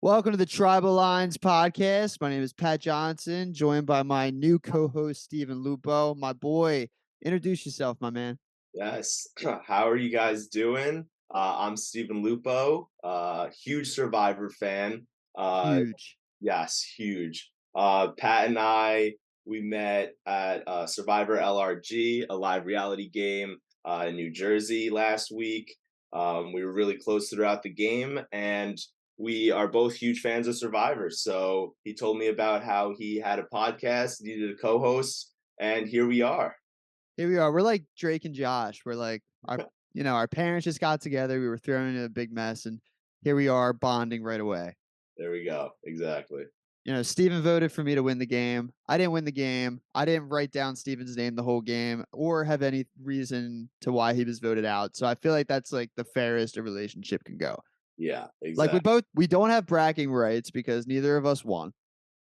Welcome to the Tribal Lines podcast. My name is Pat Johnson, joined by my new co-host Steven Lupo. My boy, introduce yourself, my man. Yes. How are you guys doing? I'm Steven Lupo, huge Survivor fan. Uh, Huge. yes, huge. Pat and I, we met at Survivor LRG, a live reality game in New Jersey last week. We were really close throughout the game, and we are both huge fans of Survivor. So he told me about how he had a podcast, needed a co-host, and here we are. Here we are. We're like Drake and Josh. We're like our parents just got together. We were thrown in a big mess, and here we are bonding right away. There we go. Exactly. Steven voted for me to win the game. I didn't win the game. I didn't write down Steven's name the whole game or have any reason to why he was voted out. So I feel like that's like the fairest a relationship can go. Yeah, Like exactly. we don't have bragging rights because neither of us won,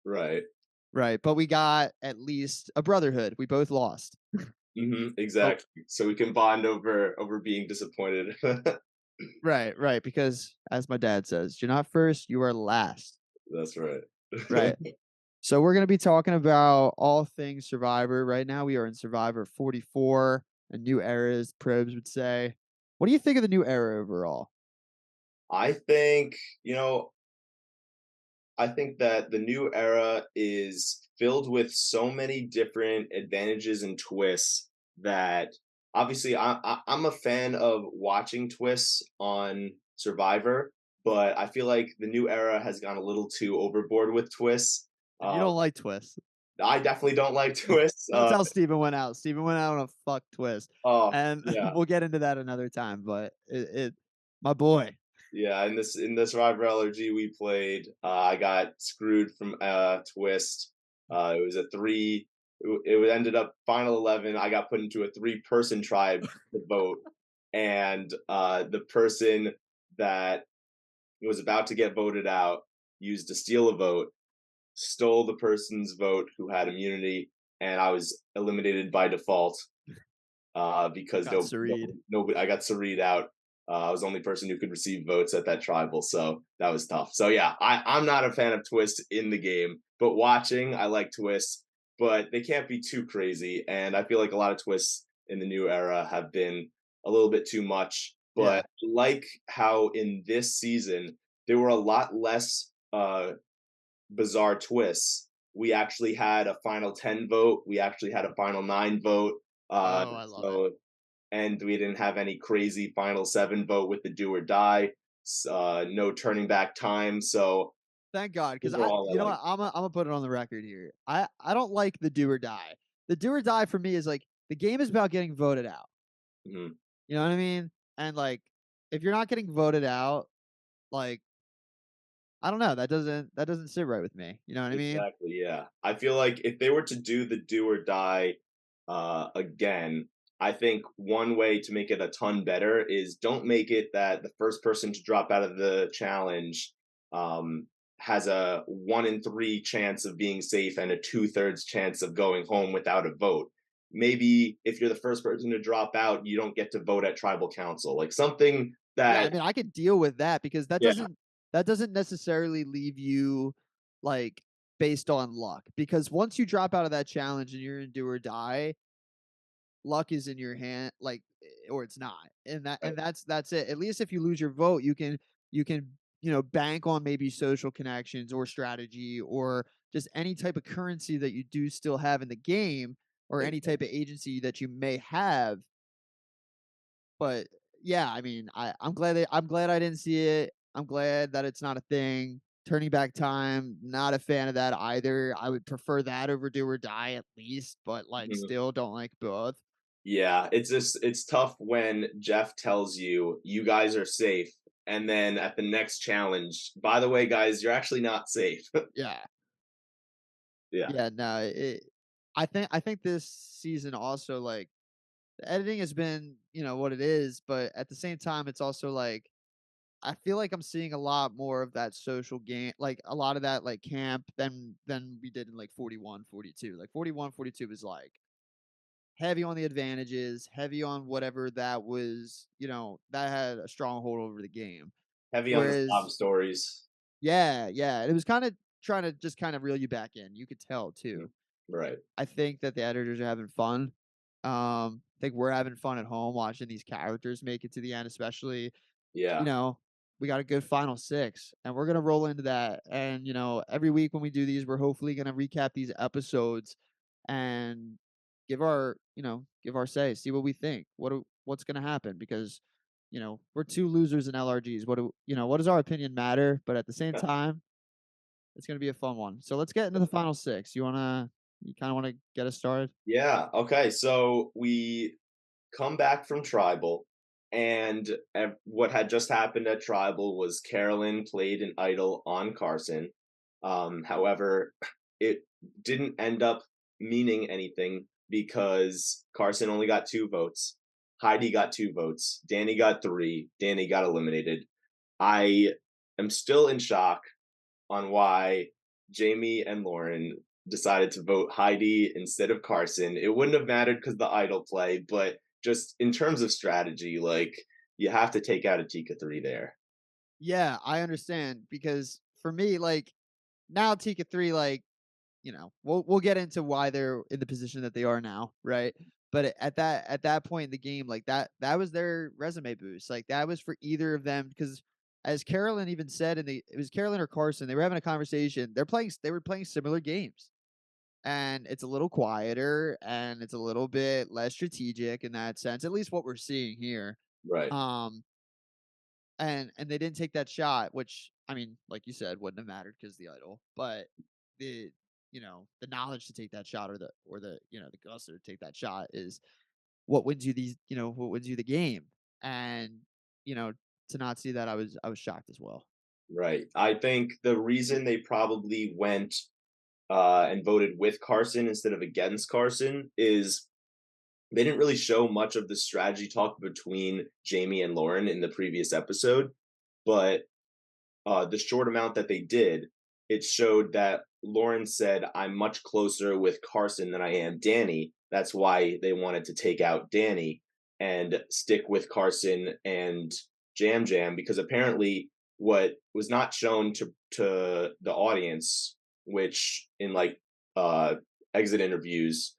Right. right? But we got at least a brotherhood. We both lost. But Exactly. So we can bond over being disappointed. right, because as my dad says, you're not first, you are last. That's right. Right. So we're gonna be talking about all things Survivor. Right now we are in Survivor 44, a new era, as probes would say. What do you think of the new era overall? I think, you know, I think that the new era is filled with so many different advantages and twists that obviously I'm a fan of watching twists on Survivor, but I feel like the new era has gone a little too overboard with twists. And you Uh, don't like twists. I definitely don't like twists. That's how Steven went out. Steven went out on a fuck twist. Oh And yeah, we'll get into that another time, but it my boy. yeah, in this Survivor LRG we played, I got screwed from twist. It was a three. It ended up final 11. I got put into a three-person tribe to vote, and the person that was about to get voted out used to steal a vote, stole the person's vote who had immunity, and I was eliminated by default because Got Sareed. nobody, I got Sareed out. I was the only person who could receive votes at that tribal, so that was tough. So yeah, I'm not a fan of Twist in the game, but watching, I like Twist, but they can't be too crazy. And I feel like a lot of twists in the new era have been a little bit too much. Yeah. But like how in this season there were a lot less bizarre twists. We actually had a final 10 vote. We actually had a final 9 vote. Uh, Oh, I love it. so, and we didn't have any crazy final 7 vote with the do or die. No turning back time. So Thank God, because overall, I like. what, I'm gonna put it on the record here. I don't like the do or die. The do or die for me is like the game is about getting voted out. Mhm. You know what I mean? And like, if you're not getting voted out, like I don't know, that doesn't sit right with me. You know what I mean? Exactly. Yeah. I feel like if they were to do the do or die again, I think one way to make it a ton better is don't make it that the first person to drop out of the challenge um, has a 1 in 3 chance of being safe and a 2/3 chance of going home without a vote. Maybe if you're the first person to drop out, you don't get to vote at tribal council. Like something Yeah, I that, mean, I could deal with that because yeah, that doesn't necessarily leave you like based on luck. Because once you drop out of that challenge and you're in do or die, luck is in your hand, like, or it's not, and right, that's it. At least if you lose your vote, you can bank on maybe social connections or strategy or just any type of currency that you do still have in the game or any type of agency that you may have. But yeah, I mean, I'm glad I didn't see it. I'm glad that it's not a thing. Turning back time, not a fan of that either. I would prefer that over do or die at least, but like exactly. still don't like both. Yeah, it's tough when Jeff tells you you guys are safe, and then at the next challenge, by the way, guys, you're actually not safe. Yeah. Yeah. Yeah, no, I think this season also, like, the editing has been, what it is, but at the same time, it's also like I feel like I'm seeing a lot more of that social game, like a lot of that like camp than we did in like 41, 42. Like 41, 42 was like heavy on the advantages, heavy on whatever that was, that had a stronghold over the game. Heavy on the sob Whereas stories. Yeah, yeah, and it was kinda trying to just kinda reel you back in, you could tell Mhm. too. Right. I think that the editors are having fun. I think we're having fun at home watching these characters make it to the end, especially, you Yeah. know, we got a good final 6, and we're gonna roll into that, and, every week when we do these, we're hopefully gonna recap these episodes and give our say, see what we think. What's gonna happen because, we're 2 losers in LRGs. What does our opinion matter? But at the same time, it's gonna be a fun one. So let's get into the final 6. You kinda wanna get us started? Yeah. Okay. So we come back from Tribal, and what had just happened at Tribal was Carolyn played an idol on Carson. However, it didn't end up meaning anything because Carson only got 2 votes. Heidi got 2 votes. Danny got 3. Danny got eliminated. I am still in shock on why Jamie and Lauren decided to vote Heidi instead of Carson. It wouldn't have mattered because the idol play, but just in terms of strategy, like you have to take out a Tika 3 there. Yeah, I understand because for me, like, now Tika 3, like, we'll get into why they're in the position that they are now, right? But at that point in the game, like that was their resume boost. Like that was for either of them because as Carolyn even said it was Carolyn or Carson, they were having a conversation. They were playing similar games. And it's a little quieter and it's a little bit less strategic in that sense, at least what we're seeing here. Right, Um and they didn't take that shot, which I mean, like you said, wouldn't have mattered because the idol. But the the knowledge to take that shot or the guts to take that shot is what wins you the game. And you know, to not see that I was shocked as well. right. I think the reason they probably went and voted with Carson instead of against Carson is they didn't really show much of the strategy talk between Jamie and Lauren in the previous episode, but the short amount that they did, it showed that Lauren said, I'm much closer with Carson than I am Danny. That's why they wanted to take out Danny and stick with Carson and Jam Jam, because apparently what was not shown to the audience, which in like exit interviews,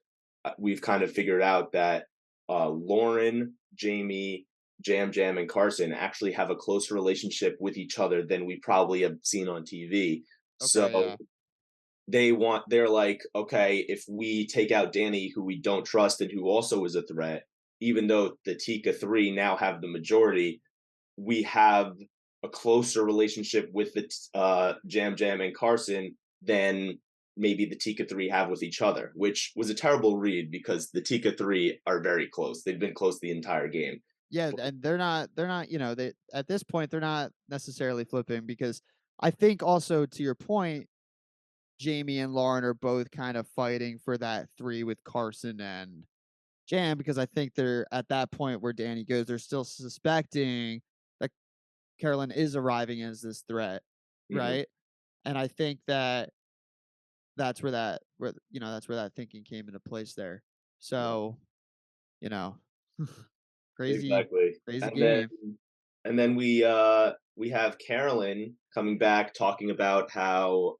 we've kind of figured out that Lauren, Jamie, Jam Jam and Carson actually have a closer relationship with each other than we probably have seen on TV. Okay, So yeah. they're like, okay, if we take out Danny, who we don't trust and who also is a threat, even though the Tika 3 now have the majority, we have a closer relationship with the Jam Jam and Carson than maybe the Tika 3 have with each other, which was a terrible read because the Tika 3 are very close. They've been close the entire game. Yeah, and they're not, they at this point they're not necessarily flipping because I think also to your point, Jamie and Lauren are both kind of fighting for that 3 with Carson and Jam because I think they're at that point where Danny goes, they're still suspecting that Carolyn is arriving as this threat, Mhm. right? And I think that that's where that thinking came into place there. Right. So, you know, crazy Exactly. crazy And then game. we have Carolyn coming back talking about how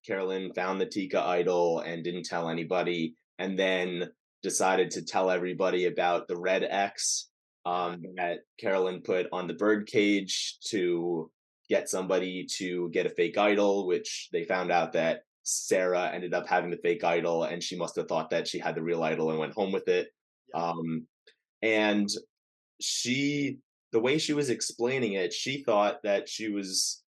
Carolyn found the Tika idol and didn't tell anybody, and then decided to tell everybody about the red X Yeah. that Carolyn put on the bird cage to get somebody to get a fake idol, which they found out that Sarah ended up having the fake idol, and she must have thought that she had the real idol and went home with it. Yep. And she the way she was explaining it, she thought that she was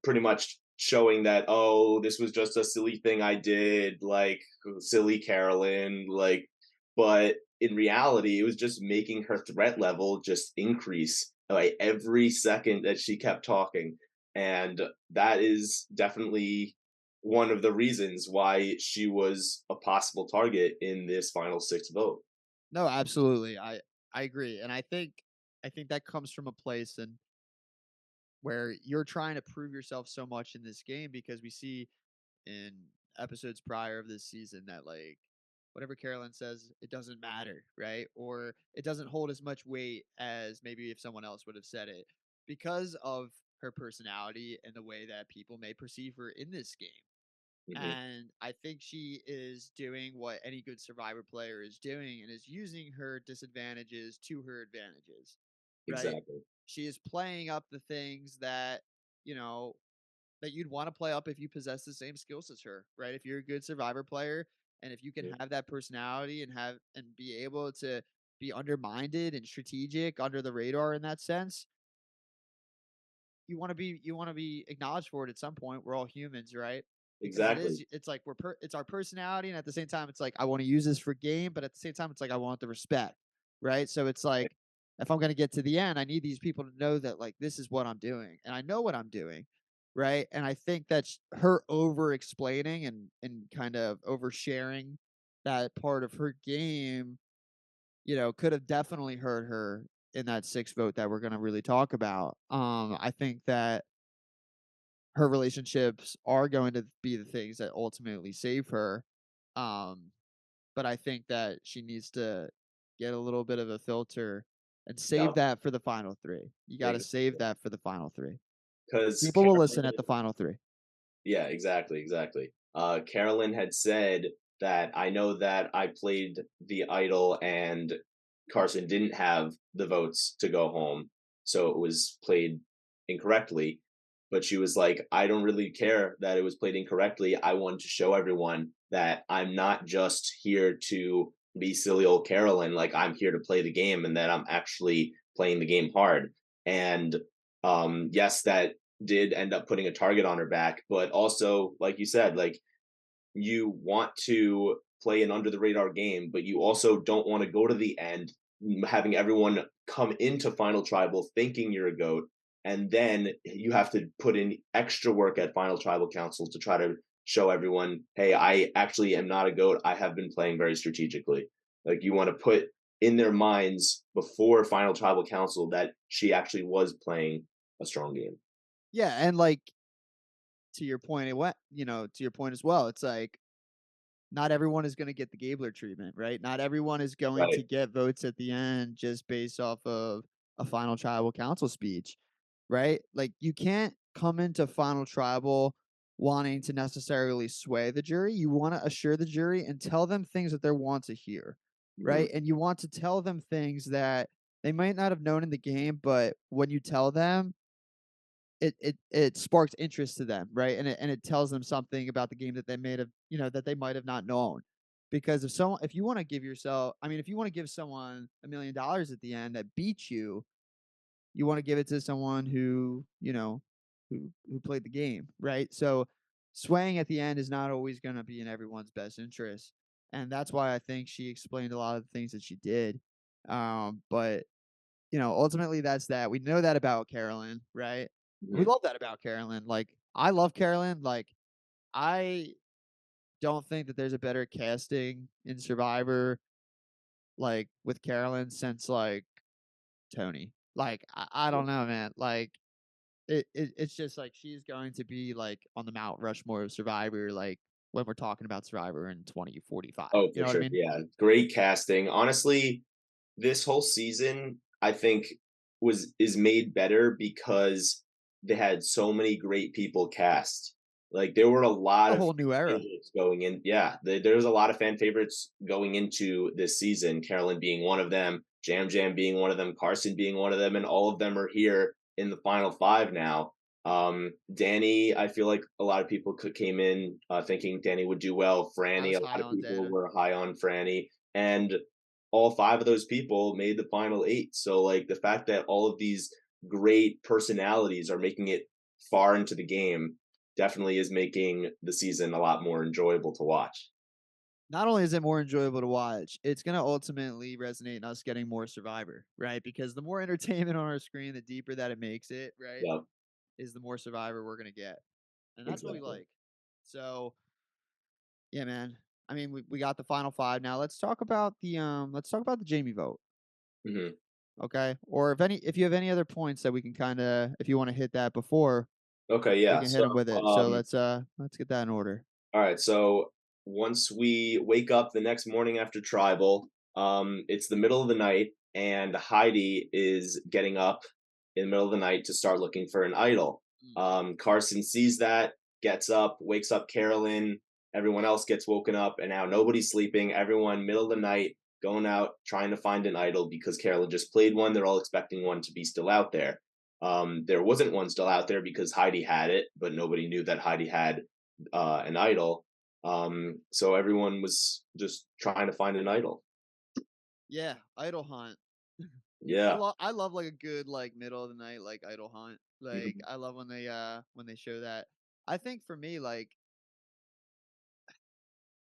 pretty much showing that, oh, this was just a silly thing I did, like silly Carolyn, like, but in reality, it was just making her threat level just increase like every second that she kept talking. And that is definitely one of the reasons why she was a possible target in this final 6 vote. No, absolutely. I agree. And I think that comes from a place and where you're trying to prove yourself so much in this game because we see in episodes prior of this season that like whatever Carolyn says, it doesn't matter, right? Or it doesn't hold as much weight as maybe if someone else would have said it because of her personality and the way that people may perceive her in this game. Hmm. And I think she is doing what any good Survivor player is doing and is using her disadvantages to her advantages, right? Exactly. She is playing up the things that, you know, that you'd want to play up if you possess the same skills as her, right? If you're a good Survivor player and if you can Mhm. have that personality and have and be able to be undermined and strategic under the radar in that sense, you want to be acknowledged for it at some point. We're all humans, right? Because Exactly. it's like it's our personality, and at the same time it's like I want to use this for game, but at the same time it's like I want the respect, right? So it's like if I'm going to get to the end, I need these people to know that like this is what I'm doing and I know what I'm doing, right? And I think that's her over explaining and kind of oversharing that part of her game, could have definitely hurt her in that 6 vote that we're going to really talk about. I think that her relationships are going to be the things that ultimately save her. Um, but I think that she needs to get a little bit of a filter and save Yep. that for the final 3. You gotta save that for the final 3. Because People will listen at the final 3. yeah, exactly, exactly. Carolyn had said that I know that I played the idol and Carson didn't have the votes to go home, so it was played incorrectly. But she was like, I don't really care that it was played incorrectly. I wanted to show everyone that I'm not just here to be silly old Carolyn, like I'm here to play the game and that I'm actually playing the game hard. And yes, that did end up putting a target on her back, but also, like you said, like you want to play an under the radar game, but you also don't want to go to the end having everyone come into Final Tribal thinking you're a goat, and then you have to put in extra work at Final Tribal Council to try to show everyone, hey, I actually am not a goat. I have been playing very strategically. Like you want to put in their minds before Final Tribal Council that she actually was playing a strong game. Yeah, and, like, to your point, to your point as well, it's like not everyone is going to get the Gabler treatment, right? Not everyone is going to Right. get votes at the end just based off of a final tribal council speech, right? Like you can't come into final tribal wanting to necessarily sway the jury. You want to assure the jury and tell them things that they want to hear, Hmm. right? And you want to tell them things that they might not have known in the game, but when you tell them, it sparks interest to them, right? And it tells them something about the game that they may have, that they might have not known. Because if you want to give yourself, I mean, if you want to give someone $1 million at the end that beats you, you want to give it to someone who, who played the game, right? So swaying at the end is not always going to be in everyone's best interest. And that's why I think she explained a lot of the things that she did. But ultimately that's that. We know that about Carolyn, right? We Hmm. love that about Carolyn. Like, I love Carolyn. Like, I don't think that there's a better casting in Survivor, like, with Carolyn since, like, Tony. Like, I don't know, man. Like, it's just like she's going to be, like, on the Mount Rushmore of Survivor, like, when we're talking about Survivor in 2045. Oh, You for know what I sure. mean? Yeah. Great casting. Honestly, this whole season, I think, was is made better because they had so many great people cast. Like there were a lot A of whole new era. favorites going in. Yeah, there was a lot of fan favorites going into this season. Carolyn being one of them, Jam Jam being one of them, Carson being one of them, and all of them are here in the final five now. Danny, I feel like a lot of people came in thinking Danny would do well. I Franny, was a high lot of on people Dan. were high on Franny, and all five of those people made the final eight. So like the fact that all of these great personalities are making it far into the game definitely is making the season a lot more enjoyable to watch. Not only is it more enjoyable to watch, it's going to ultimately resonate in us getting more Survivor, right? Because the more entertainment on our screen, the deeper that it makes it, right? Yep, Is the more Survivor we're going to get. And that's what we exactly. like. So, yeah, man. I mean, we got the final 5 now. Let's talk about the Jamie vote, Hmm. okay? Or if you have any other points that we can kind of if you want to hit that before, Okay, we yeah. can hit So them with it. So let's get that in order. all right, so once we wake up the next morning after tribal, it's the middle of the night and Heidi is getting up in the middle of the night to start looking for an idol. Mm. Carson sees that, gets up, wakes up Carolyn. Everyone else gets woken up, and now nobody's sleeping. Everyone, middle of the night, going out trying to find an idol because Carolyn just played one. They're all expecting one to be still out there. There wasn't one still out there because Heidi had it, but nobody knew that Heidi had an idol. So everyone was just trying to find an idol. Yeah, idol hunt. Yeah. I love like a good like middle of the night like idol hunt. Like Mhm. I love when they show that. I think for me like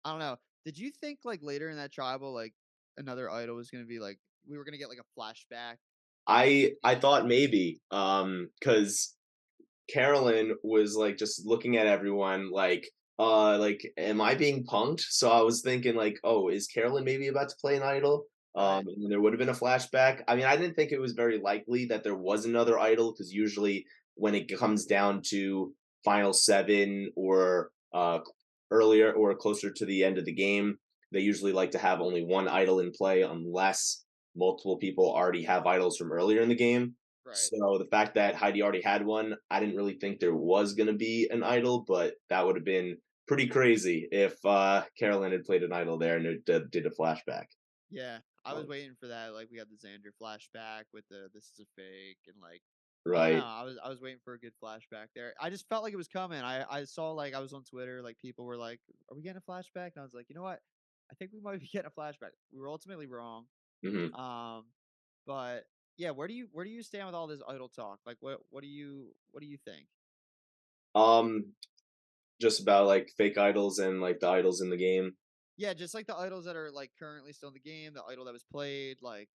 I don't know. Did you think like later in that tribal like another idol was gonna be like we were gonna get like a flashback I at the I end? thought maybe because Carolyn was like just looking at everyone like am I being punked? So I was thinking like, oh, is Carolyn maybe about to play an idol? Right. And then there would have been a flashback. I mean, I didn't think it was very likely that there was another idol because usually when it comes down to final seven or earlier or closer to the end of the game, they usually like to have only one idol in play unless multiple people already have idols from earlier in the game. Right. So the fact that Heidi already had one, I didn't really think there was going to be an idol, but that would have been pretty crazy if Carolyn had played an idol there and it did a flashback. Yeah. I was Um, waiting for that. Like we had the Xander flashback with the this is a fake and like I don't know. right. I was waiting for a good flashback there. I just felt like it was coming. I saw like I was on Twitter, like people were like, "Are we getting a flashback?" And I was like, you know what? I think we might be getting a flashback. We were ultimately wrong. Hmm. Um, but yeah, where do you stand with all this idol talk? Like, what do you think? Um, just about like fake idols and like the idols in the game. Yeah, just like the idols that are like currently still in the game, the idol that was played, like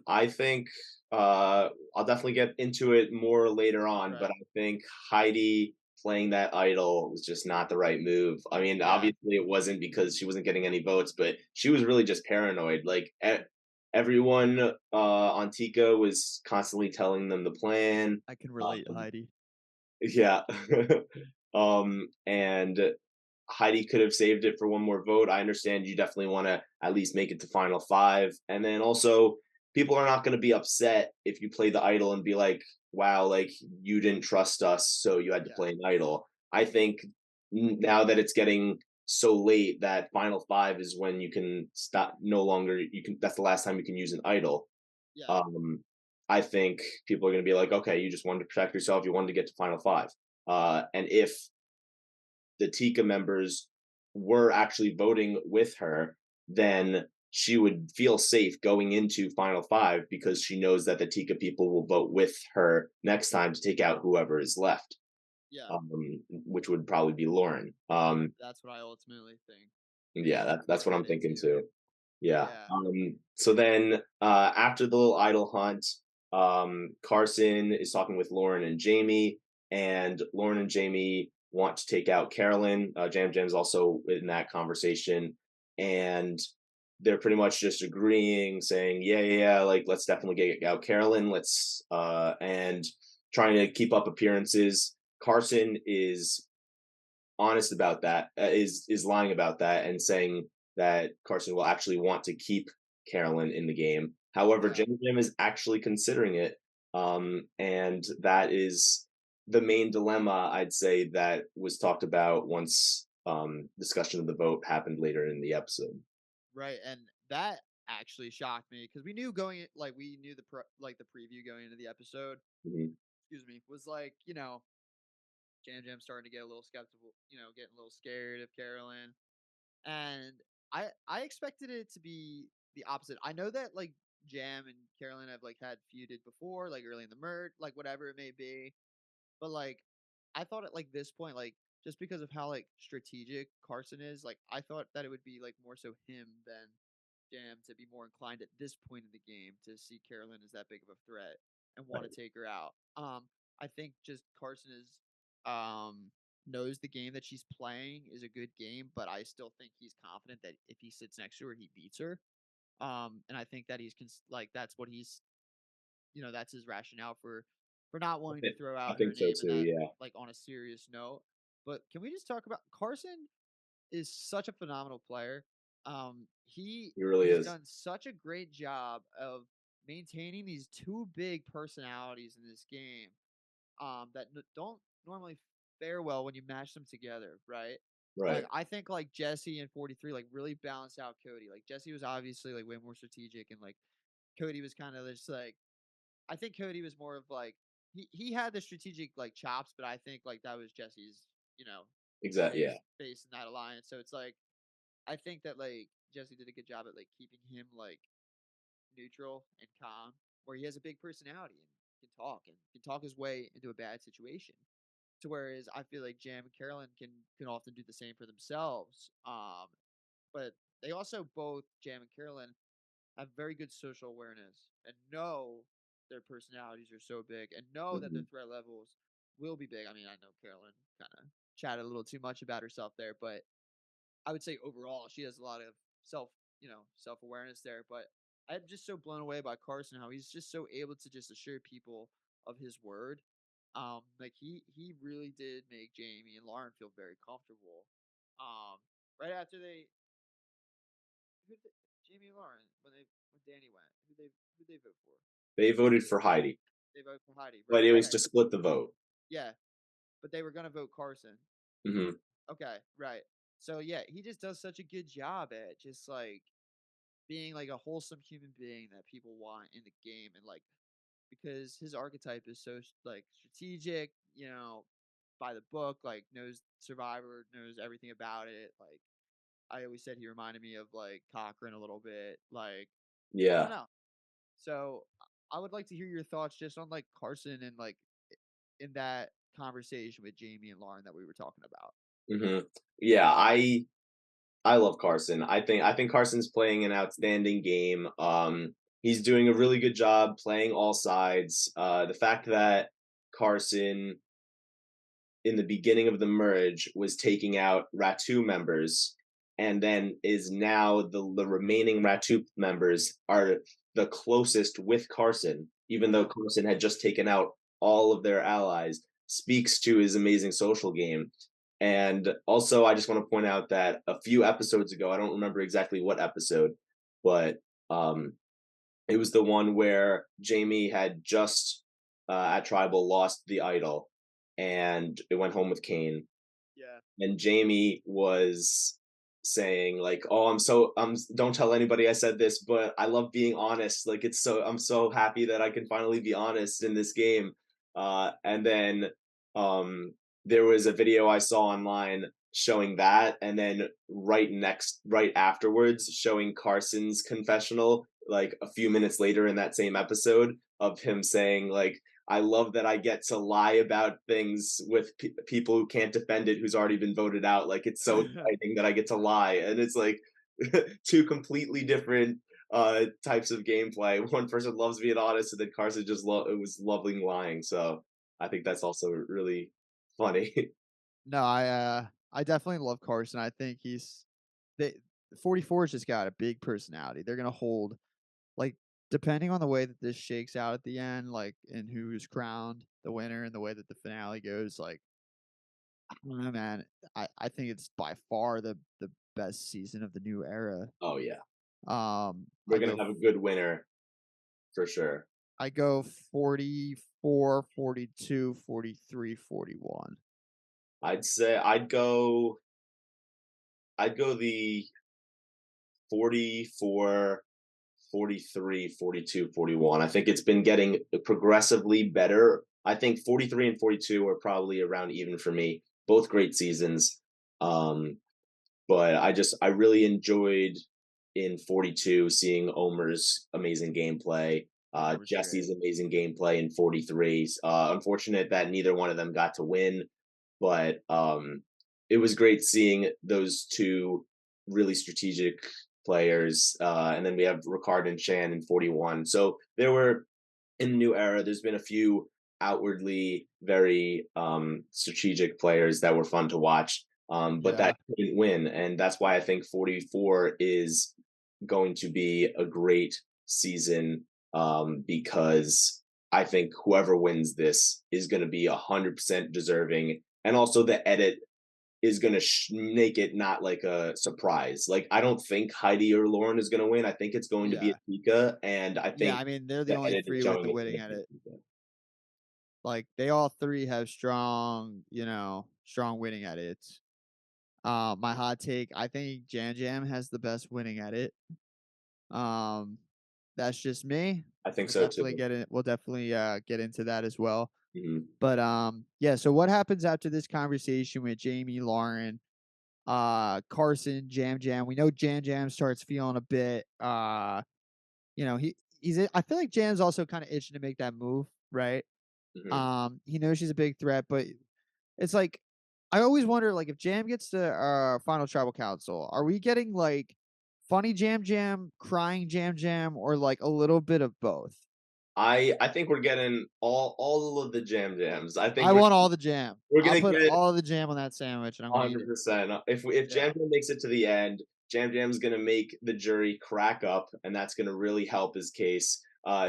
I think I'll definitely get into it more later on, but right. I think Heidi playing that idol was just not the right move. I mean, Yeah, obviously it wasn't because she wasn't getting any votes, but she was really just paranoid. Like everyone on Tika was constantly telling them the plan. I can relate, Um, Heidi. yeah. And Heidi could have saved it for one more vote. I understand you definitely want to at least make it to final five. And then also, people are not going to be upset if you play the idol and be like, wow, like you didn't trust us, so you had to Yeah, play an idol. I think now that it's getting so late that final five is when you can stop, no longer, you can, that's the last time you can use an idol. yeah, Um, I think people are going to be like, okay, you just wanted to protect yourself, you wanted to get to final five. And if the Tika members were actually voting with her, then she would feel safe going into Final Five because she knows that the Tika people will vote with her next time to take out whoever is left, yeah. which would probably be Lauren. That's what I ultimately think Yeah, is that's what I'm headed thinking to. too. Yeah. Yeah, So then after the little idol hunt, Carson is talking with Lauren and Jamie, and Lauren and Jamie want to take out Carolyn. Jam Jam's also in that conversation, and they're pretty much just agreeing, saying, "Yeah, yeah, yeah, like let's definitely get out Carolyn. Let's and trying to keep up appearances." Carson is honest about that, is lying about that and saying that Carson will actually want to keep Carolyn in the game. However, yeah. Jim is actually considering it, and that is the main dilemma I'd say that was talked about once discussion of the vote happened later in the episode. Right, and that actually shocked me because we knew like we knew like the preview going into the episode. Mhm. Excuse me, was like Jam Jam starting to get a little skeptical, getting a little scared of Carolyn, and I expected it to be the opposite. I know that like Jam and Carolyn have like had feuded before, like early in the merge, like whatever it may be. But like I thought at like this point, like just because of how like strategic Carson is, like I thought that it would be like more so him than Jam to be more inclined at this point in the game to see Carolyn as that big of a threat and want to Right. take her out. I think just Carson is knows the game that she's playing is a good game, but I still think he's confident that if he sits next to her, he beats her. And I think that like that's what he's that's his rationale for not I wanting to think, throw I out her think so name and too. that Yeah, like on a serious note. But can we just talk about Carson is such a phenomenal player. he really He's is. done such a great job of maintaining these two big personalities in this game that don't normally fare well when you mash them together, right? Like Right. I think like Jesse and 43 like really balance out Cody. Like Jesse was obviously like way more strategic and like Cody was kind of just like I think Cody was more of like he had the strategic like chops, but I think like that was Jesse's, you know, Exactly. his Yeah. face in that alliance. So it's like I think that like Jesse did a good job at like keeping him like neutral and calm, where he has a big personality and can talk his way into a bad situation. To whereas I feel like Jam and Carolyn can often do the same for themselves. But they also both Jam and Carolyn have very good social awareness and know their personalities are so big and know that their Hmm. threat levels will be big. I mean, I know Carolyn kind of chatted a little too much about herself there, but I would say overall she has a lot of self awareness there. But I'm just so blown away by Carson how he's just so able to just assure people of his word. Like he really did make Jamie and Lauren feel very comfortable. Right after who did, Jamie and Lauren when Danny went, who they vote for? They voted for Heidi, They vote for Heidi, but right? it was Okay, to split the vote. yeah, but they were gonna vote Carson. Hmm. Okay, right. So yeah, he just does such a good job at just like being like a wholesome human being that people want in the game and like because his archetype is so like strategic, by the book, like knows Survivor, knows everything about it. Like I always said he reminded me of like Cochran a little bit. Like I don't Yeah. know. So I would like to hear your thoughts just on like Carson and like in that conversation with Jamie and Lauren that we were talking about. Hmm. Yeah. I love Carson. I think Carson's playing an outstanding game. He's doing a really good job playing all sides. The fact that Carson in the beginning of the merge was taking out Ratu members, and then is now the remaining Ratu members are the closest with Carson, even though Yeah. Carson had just taken out all of their allies, speaks to his amazing social game. And also, I just want to point out that a few episodes ago, I don't remember exactly what episode, but um, it was the one where Jamie had just at Tribal lost the idol, and it went home with Kane, Yeah. and Jamie was saying like, "Oh, don't tell anybody I said this, but I love being honest. Like I'm so happy that I can finally be honest in this game." And then um there was a video I saw online showing that, and then right afterwards showing Carson's confessional like a few minutes later in that same episode of him saying like, I love that I get to lie about things with people who can't defend it, who's already been voted out. Like it's so exciting that I get to lie, and it's like two completely different types of gameplay. One person loves being honest, and then Carson just it was loving lying. So I think that's also really funny. No, I definitely love Carson. I think they 44's just got a big personality. They're gonna hold like depending on the way that this shakes out at the end, like and who's crowned the winner and the way that the finale goes, like I don't know, man. I think it's by far the best season of the new era. Oh yeah, I we're gonna go have a good winner for sure. I go 44, 42, 43, 41. I'd say I'd go the 44, 43, 42, 41. I think it's been getting progressively better. I think 43 and 42 are probably around even for me. Both great seasons. Um, but I really enjoyed in 42 seeing Omer's amazing gameplay, Homer was great. Jesse's amazing gameplay in 43. Unfortunate that neither one of them got to win, but it was great seeing those two really strategic players. And then we have Ricard and Shan in 41. So there were in the new era, there's been a few outwardly very strategic players that were fun to watch, but that Yeah, didn't win. And that's why I think 44 is going to be a great season, because I think whoever wins this is going to be 100% deserving. And also the edit is gonna make it not like a surprise. Like I don't think Heidi or Lauren is gonna win. I think it's going to be a Yeah. Tika, and I Yeah, think I mean, they're the the only edit is 3 with showing the it's gonna winning at be it. Tika. Like, they all 3 have strong strong winning edits. My hot take, I think Jam Jam has the best winning edit. Um, that's just me. I think so too. We'll definitely, get into that as well. Mhm. But, yeah, so what happens after this conversation with Jamie, Lauren, Carson, Jam Jam? We know Jam Jam starts feeling a bit, I feel like Jam's also kinda itching to make that move, right? Mhm. He knows she's a big threat, but it's like I always wonder, like, if Jam gets to final tribal council, are we getting like funny Jam Jam, crying Jam Jam, or like a little bit of both? I think we're getting all of the jam jams. I think I want all the jam. we're I'll gonna put get all the jam on that sandwich and I'm gonna eat it. 100%. If Jam Yeah. Jam makes it to the end, Jam Jam's gonna make the jury crack up, and that's gonna really help his case.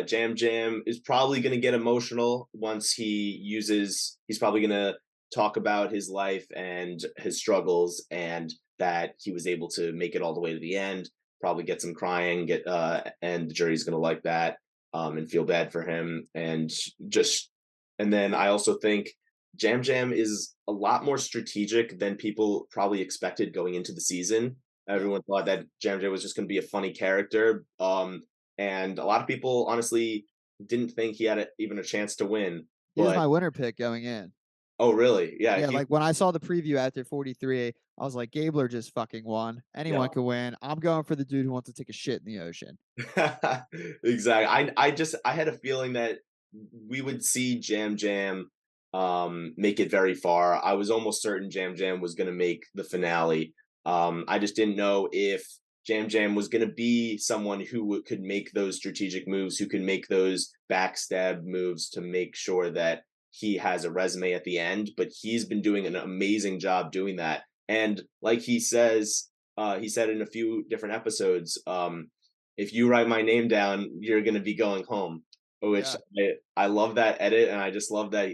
Jam Jam is probably gonna get emotional once He's probably gonna talk about his life and his struggles, and that he was able to make it all the way to the end. Probably get some crying, and the jury's gonna like that, and feel bad for him, just and then I also think Jam Jam is a lot more strategic than people probably expected going into the season. Yeah. Everyone thought that Jam Jam was just going to be a funny character, and a lot of people honestly didn't think he had even a chance to win. He was But my winner pick going in. oh, really? Yeah, Yeah, like when I saw the preview after 43, I was like, Gabler just fucking won. yeah. Anyone could win. I'm going for the dude who wants to take a shit in the ocean. Exactly. I had a feeling that we would see Jam Jam make it very far. I was almost certain Jam Jam was going to make the finale. I just didn't know if Jam Jam was going to be someone who could make those strategic moves, who can make those backstab moves to make sure that he has a resume at the end. But he's been doing an amazing job doing that. And like he said in a few different episodes, if you write my name down, you're going to be going home. Which Yeah. I love that edit, and I just love that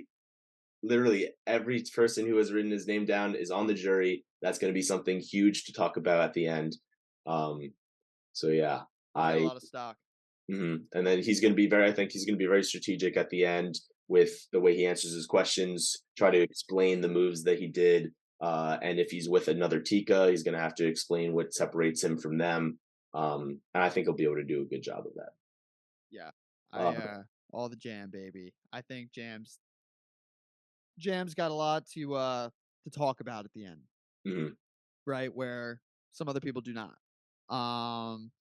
literally every person who has written his name down is on the jury. That's going to be something huge to talk about at the end. Um, so yeah, He's got a I lot of stock. and then he's going to be very. I think he's going to be very strategic at the end with the way he answers his questions. Try to explain the moves that he did, and if he's with another Tika, he's going to have to explain what separates him from them. And I think he'll be able to do a good job of that. Yeah. I Uh, all the jam, baby. I think Jam's got a lot to talk about at the end, mhm. right? Where some other people do not. Um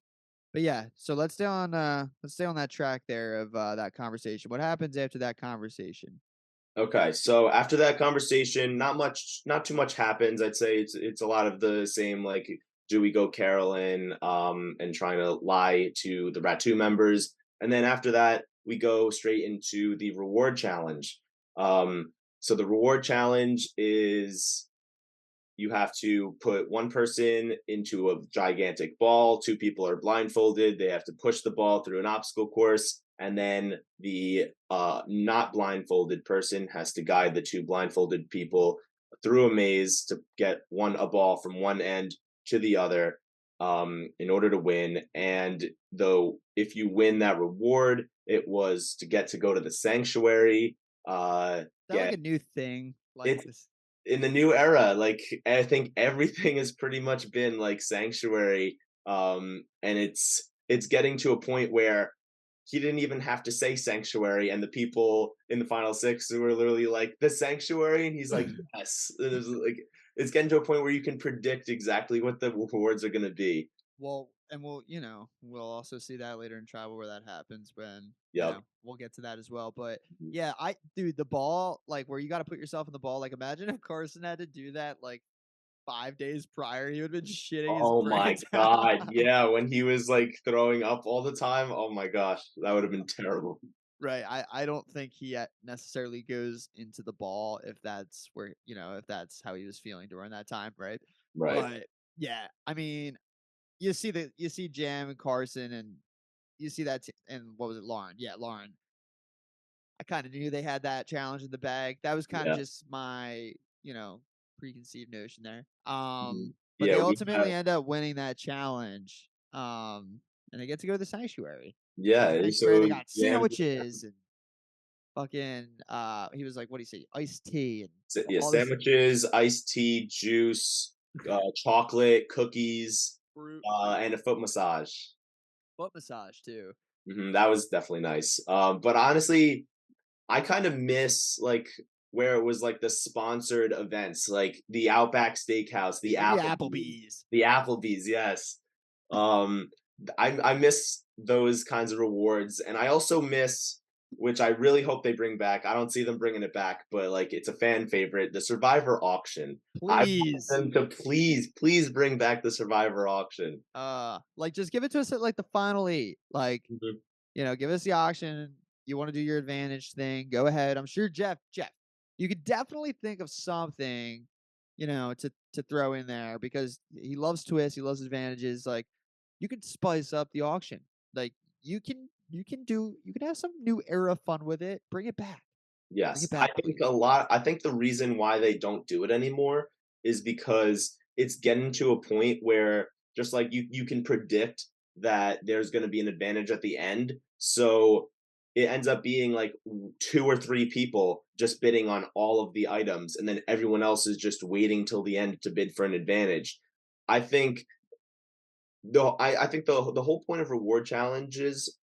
but yeah, so let's stay on that track there of that conversation. What happens after that conversation? Okay, so after that conversation, not too much happens. I'd say it's a lot of the same, like do we go Carolyn, and trying to lie to the Rat 2 members, and then after that we go straight into the reward challenge. So the reward challenge is you have to put one person into a gigantic ball. Two people are blindfolded. They have to push the ball through an obstacle course. And then the not blindfolded person has to guide the two blindfolded people through a maze to get a ball from one end to the other, in order to win. And though, if you win that reward, it was to go to the sanctuary. Is that like Get a new thing? Like it's this in the new era, like I think everything has pretty much been like sanctuary, and it's getting to a point where he didn't even have to say sanctuary, and the people in the final six were literally like the sanctuary, and he's like yes. It's getting to a point where you can predict exactly what the rewards are going to be. Well, and we'll also see that later in travel where that happens when, Yep. we'll get to that as well. But yeah, dude, the ball, like where you got to put yourself in the ball. Like imagine if Carson had to do that like 5 days prior, he would have been shitting his Oh my brains god, out. yeah, when he was like throwing up all the time, oh my gosh, that would have been terrible. Right. I don't think he necessarily goes into the ball if that's where, if that's how he was feeling during that time. Right. Right. But yeah, I mean, you see Jam and Carson and you see and what was it, Lauren? Yeah, Lauren. I kind of knew they had that challenge in the bag. That was kind of Yeah. just my, preconceived notion there. But Yeah, they we ultimately have end up winning that challenge. And they get to go to the sanctuary. And yeah, the sanctuary, so they got yams, sandwiches and fucking he was like, what do you say, iced tea and yeah, all this sandwiches, iced tea, juice, chocolate, cookies, fruit and a foot massage. foot massage too. That was definitely nice. But honestly, I kind of miss like where it was like the sponsored events, like the Outback Steakhouse, Give me the Applebee's. The Applebee's, yes. Um, I miss those kinds of rewards, and I also miss, which I really hope they bring back. I don't see them bringing it back, but like it's a fan favorite, the Survivor auction. I want Please. them to please bring back the Survivor auction. Like just give it to us at like the final eight. Like, Mhm. give us the auction. You want to do your advantage thing, go ahead. I'm sure Jeff, you could definitely think of something, to throw in there because he loves twists, he loves advantages. Like you could spice up the auction. Like you can have some new era fun with it. Bring it back. Bring Yes, it back, please. I think the reason why they don't do it anymore is because it's getting to a point where just like you can predict that there's gonna be an advantage at the end, so it ends up being like 2 or 3 people just bidding on all of the items, and then everyone else is just waiting till the end to bid for an advantage. I think I think the whole point of reward challenges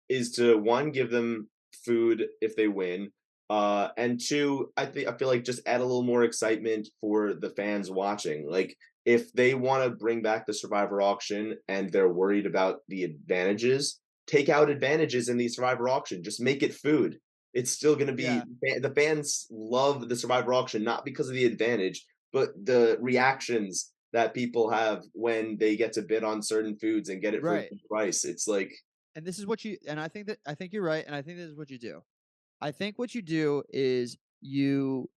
is to one, give them food if they win, and two, I feel like just add a little more excitement for the fans watching. Like if they want to bring back the Survivor auction and they're worried about the advantages, take out advantages in the Survivor auction. Just make it food. It's still going to be Yeah, the fans love the Survivor auction not because of the advantage, but the reactions that people have when they get to bid on certain foods and get it for a right. good price. It's like And this is what you and I think you're right, and I think this is what you do. I think what you do is you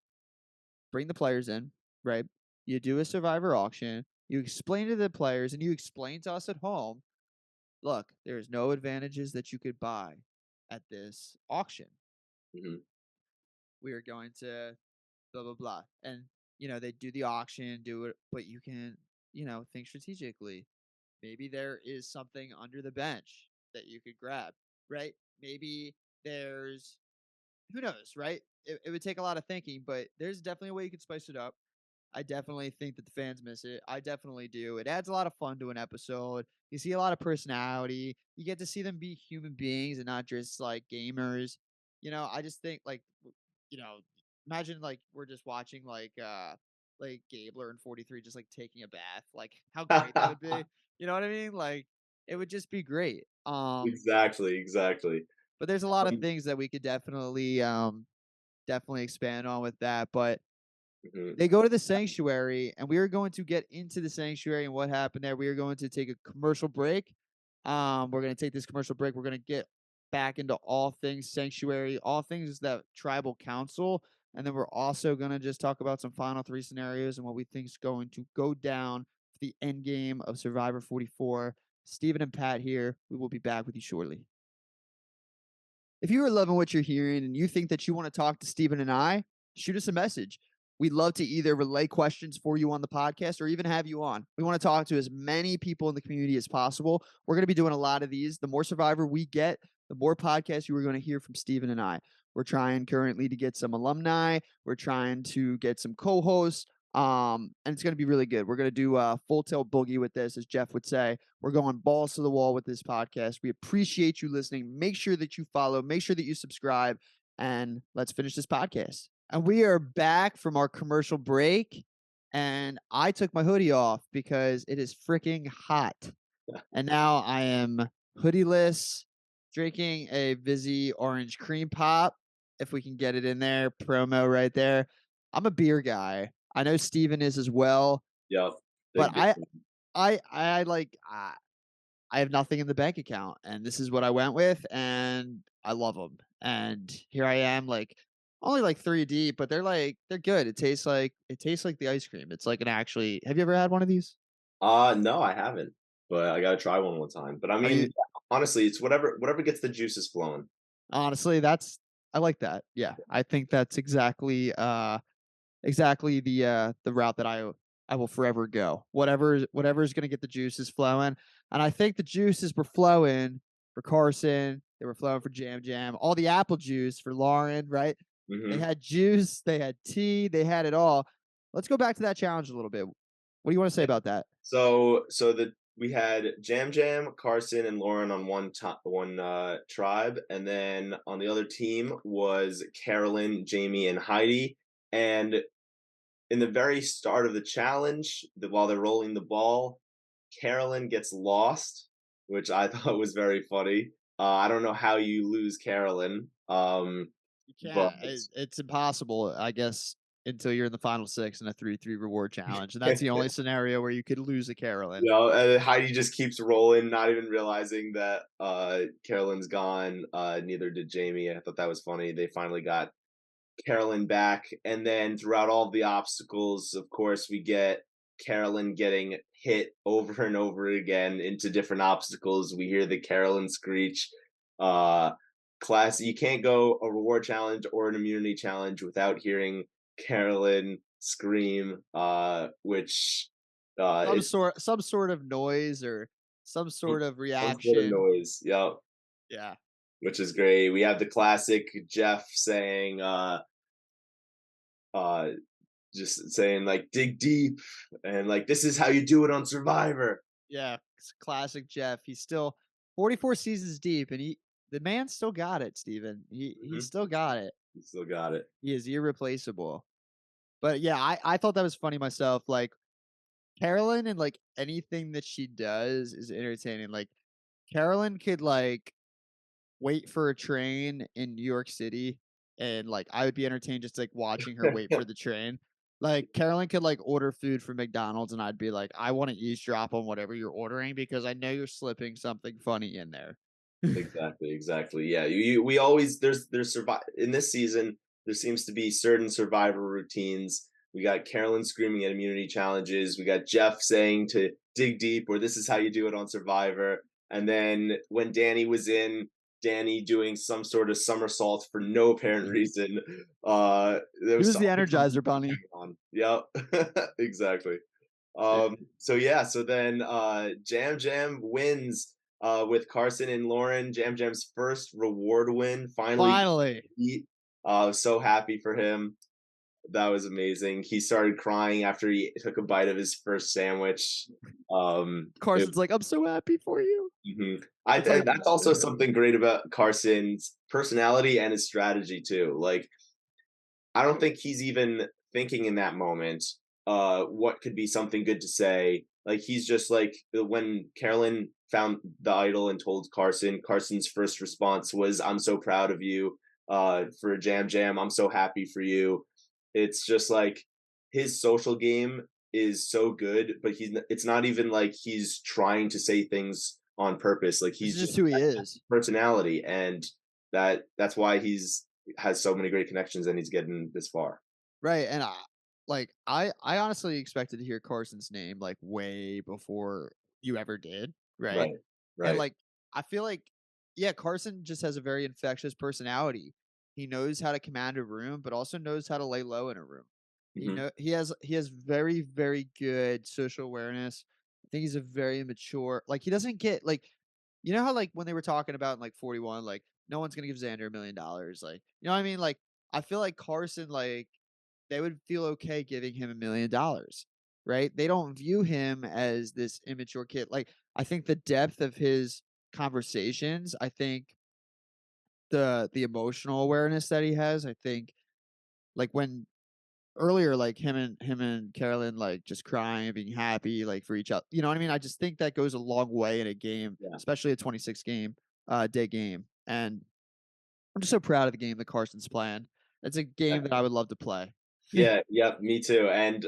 bring the players in, right? You do a survivor auction. You explain to the players and you explain to us at home, look, there's no advantages that you could buy at this auction. mhm. We are going to blah blah blah. And they do the auction, do it, but you can, think strategically. Maybe there is something under the bench that you could grab, right? Maybe there's who knows, right? It would take a lot of thinking, but there's definitely a way you could spice it up. I definitely think that the fans miss it. I definitely do. It adds a lot of fun to an episode. You see a lot of personality. You get to see them be human beings and not just like gamers. I just think like you know, imagine like we're just watching like Gabler and 43 just like taking a bath. Like how great that would be. You know what I mean? Like it would just be great. Exactly, exactly. But there's a lot of Um, things that we could definitely expand on with that. But mhm. they go to the sanctuary, and we are going to get into the sanctuary and what happened there. We are going to take a commercial break. We're going to take this commercial break. We're going to get back into all things sanctuary, all things that tribal council, and then we're also going to just talk about some final three scenarios and what we think is going to go down for the end game of Survivor 44. Steven and Pat here. We will be back with you shortly. If you are loving what you're hearing and you think that you want to talk to Steven and I, shoot us a message. We'd love to either relay questions for you on the podcast or even have you on. We want to talk to as many people in the community as possible. We're going to be doing a lot of these. The more Survivor we get, the more podcasts you are going to hear from Steven and I. We're trying currently to get some alumni. We're trying to get some co-hosts. And it's going to be really good. We're going to do a full tilt boogie with this, as Jeff would say. We're going balls to the wall with this podcast. We appreciate you listening. Make sure that you follow, make sure that you subscribe, and let's finish this podcast. And we are back from our commercial break. And I took my hoodie off because it is freaking hot. And now I am hoodieless, drinking a Vizzy orange cream pop. If we can get it in there, promo right there. I'm a beer guy. I know Steven is as well, Yep, but big beer. I have nothing in the bank account, and this is what I went with, and I love them. And here I am, like only like three deep, but they're good. It tastes like the ice cream. It's like an actually. Have you ever had one of these? No, I haven't, but I gotta try one more time. But I Are mean, you yeah, honestly, it's whatever gets the juices flowing. honestly? I like that. Yeah, I think that's exactly exactly the route that I will forever go. Whatever is gonna get the juices flowing, and I think the juices were flowing for Carson, they were flowing for Jam Jam, all the apple juice for Lauren, right? They Mhm. had juice, they had tea, they had it all. Let's go back to that challenge a little bit. What do you wanna say Yeah. about that? So the we had Jam Jam, Carson, and Lauren on one tribe, and then on the other team was Carolyn, Jamie, and Heidi. And in the very start of the challenge, while they're rolling the ball, Carolyn gets lost, which I thought was very funny. I don't know how you lose Carolyn, You but can't. It's impossible, I guess, until you're in the final 6 in a 3-3 reward challenge, and that's the only scenario where you could lose a Carolyn. and Heidi just keeps rolling, not even realizing that Carolyn's gone. Neither did Jamie. I thought that was funny. They finally got Carolyn back, and then throughout all the obstacles, of course, we get Carolyn getting hit over and over again into different obstacles. We hear the Carolyn screech. Uh, Class, you can't go a reward challenge or an immunity challenge without hearing Carolyn scream, which is Some sort of noise or some some sort of some sort of reaction. noise. Yep, Yeah. which is great. We have the classic Jeff saying, uh, just saying like dig deep and like this is how you do it on Survivor. Yeah, it's classic Jeff. He's still 44 seasons deep, and the man still got it, Steven. He Hmm. still got it. You still got it. He is irreplaceable. But yeah, I thought that was funny myself. Like Carolyn and like anything that she does is entertaining. Like Carolyn could like wait for a train in New York City, and like I would be entertained just like watching her wait for the train. Like Carolyn could like order food from McDonald's, and I'd be like, I want to eavesdrop on whatever you're ordering because I know you're slipping something funny in there. Exactly, exactly. Yeah, we always there's survive in this season. There seems to be certain Survivor routines. We got Carolyn screaming at immunity challenges. We got Jeff saying to dig deep, or this is how you do it on Survivor. And then when Danny was in, Danny doing some sort of somersault for no apparent reason. There He was was the something Energizer Bunny. going on. Yep, exactly. Yeah. So yeah, so then Jam Jam wins with Carson and Lauren. Jam Jam's first reward win. Finally Finally, beat. So happy for him. That was amazing. He started crying after he took a bite of his first sandwich. It, Carson's like, I'm so happy for you. mhm. That's how you That's do also it. something great about Carson's personality and his strategy too. Like I don't think he's even thinking in that moment, what could be something good to say. Like he's just like when Carolyn found the idol and told Carson, Carson's first response was, "I'm so proud of you for Jam Jam. I'm so happy for you." It's just like his social game is so good, but it's not even like he's trying to say things on purpose. Like This he's is just just who he is. personality, and that's why he's has so many great connections and he's getting this far. Right, and I honestly expected to hear Carson's name, like, way before you ever did, right? Right. And, Right. like, I feel like yeah, Carson just has a very infectious personality. He knows how to command a room, but also knows how to lay low in a room. Mhm. He has very, very good social awareness. I think he's a very mature like, he doesn't get like you know how, like, when they were talking about in, like, 41, like, no one's gonna give Xander $1,000,000, like, you know what I mean? Like, I feel like Carson, like, they would feel okay giving him $1,000,000, right? They don't view him as this immature kid. Like, I think the depth of his conversations, I think the emotional awareness that he has, I think like when earlier, like him and Carolyn like just crying and being happy like for each other. You know what I mean? I just think that goes a long way in a game, Yeah. especially a 26 game day game. And I'm just so proud of the game that Carson's playing. It's a game that I would love to play. Yeah, yep, me too. And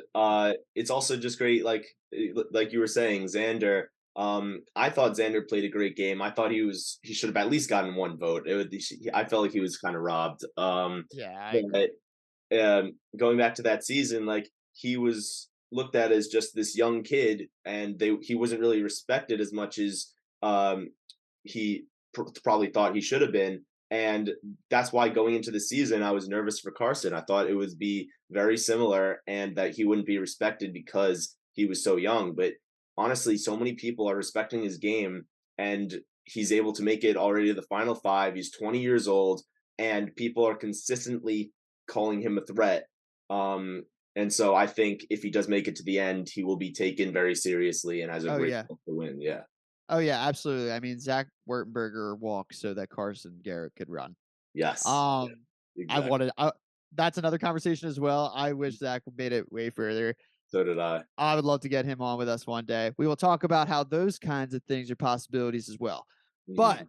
it's also just great, like you were saying, Xander. I thought Xander played a great game. I thought he should have at least gotten one vote. I felt like he was kind of robbed. Yeah, I agree. But going back to that season, like he was looked at as just this young kid, and he wasn't really respected as much as um, he probably thought he should have been. And that's why going into the season, I was nervous for Carson. I thought it would be very similar, and that he wouldn't be respected because he was so young. But honestly, so many people are respecting his game, and he's able to make it already to the final five. He's 20 years old, and people are consistently calling him a threat. Um, and so I think if he does make it to the end, he will be taken very seriously and has a Oh, great yeah. chance to win. Yeah. Oh, yeah, absolutely. I mean, Zach Wertenberger walked so that Carson Garrett could run. Yes. Yeah. Um, I Exactly. wanted that's another conversation as well. I wish Zach made it way further. So did I. I would love to get him on with us one day. We will talk about how those kinds of things are possibilities as well. But Mhm.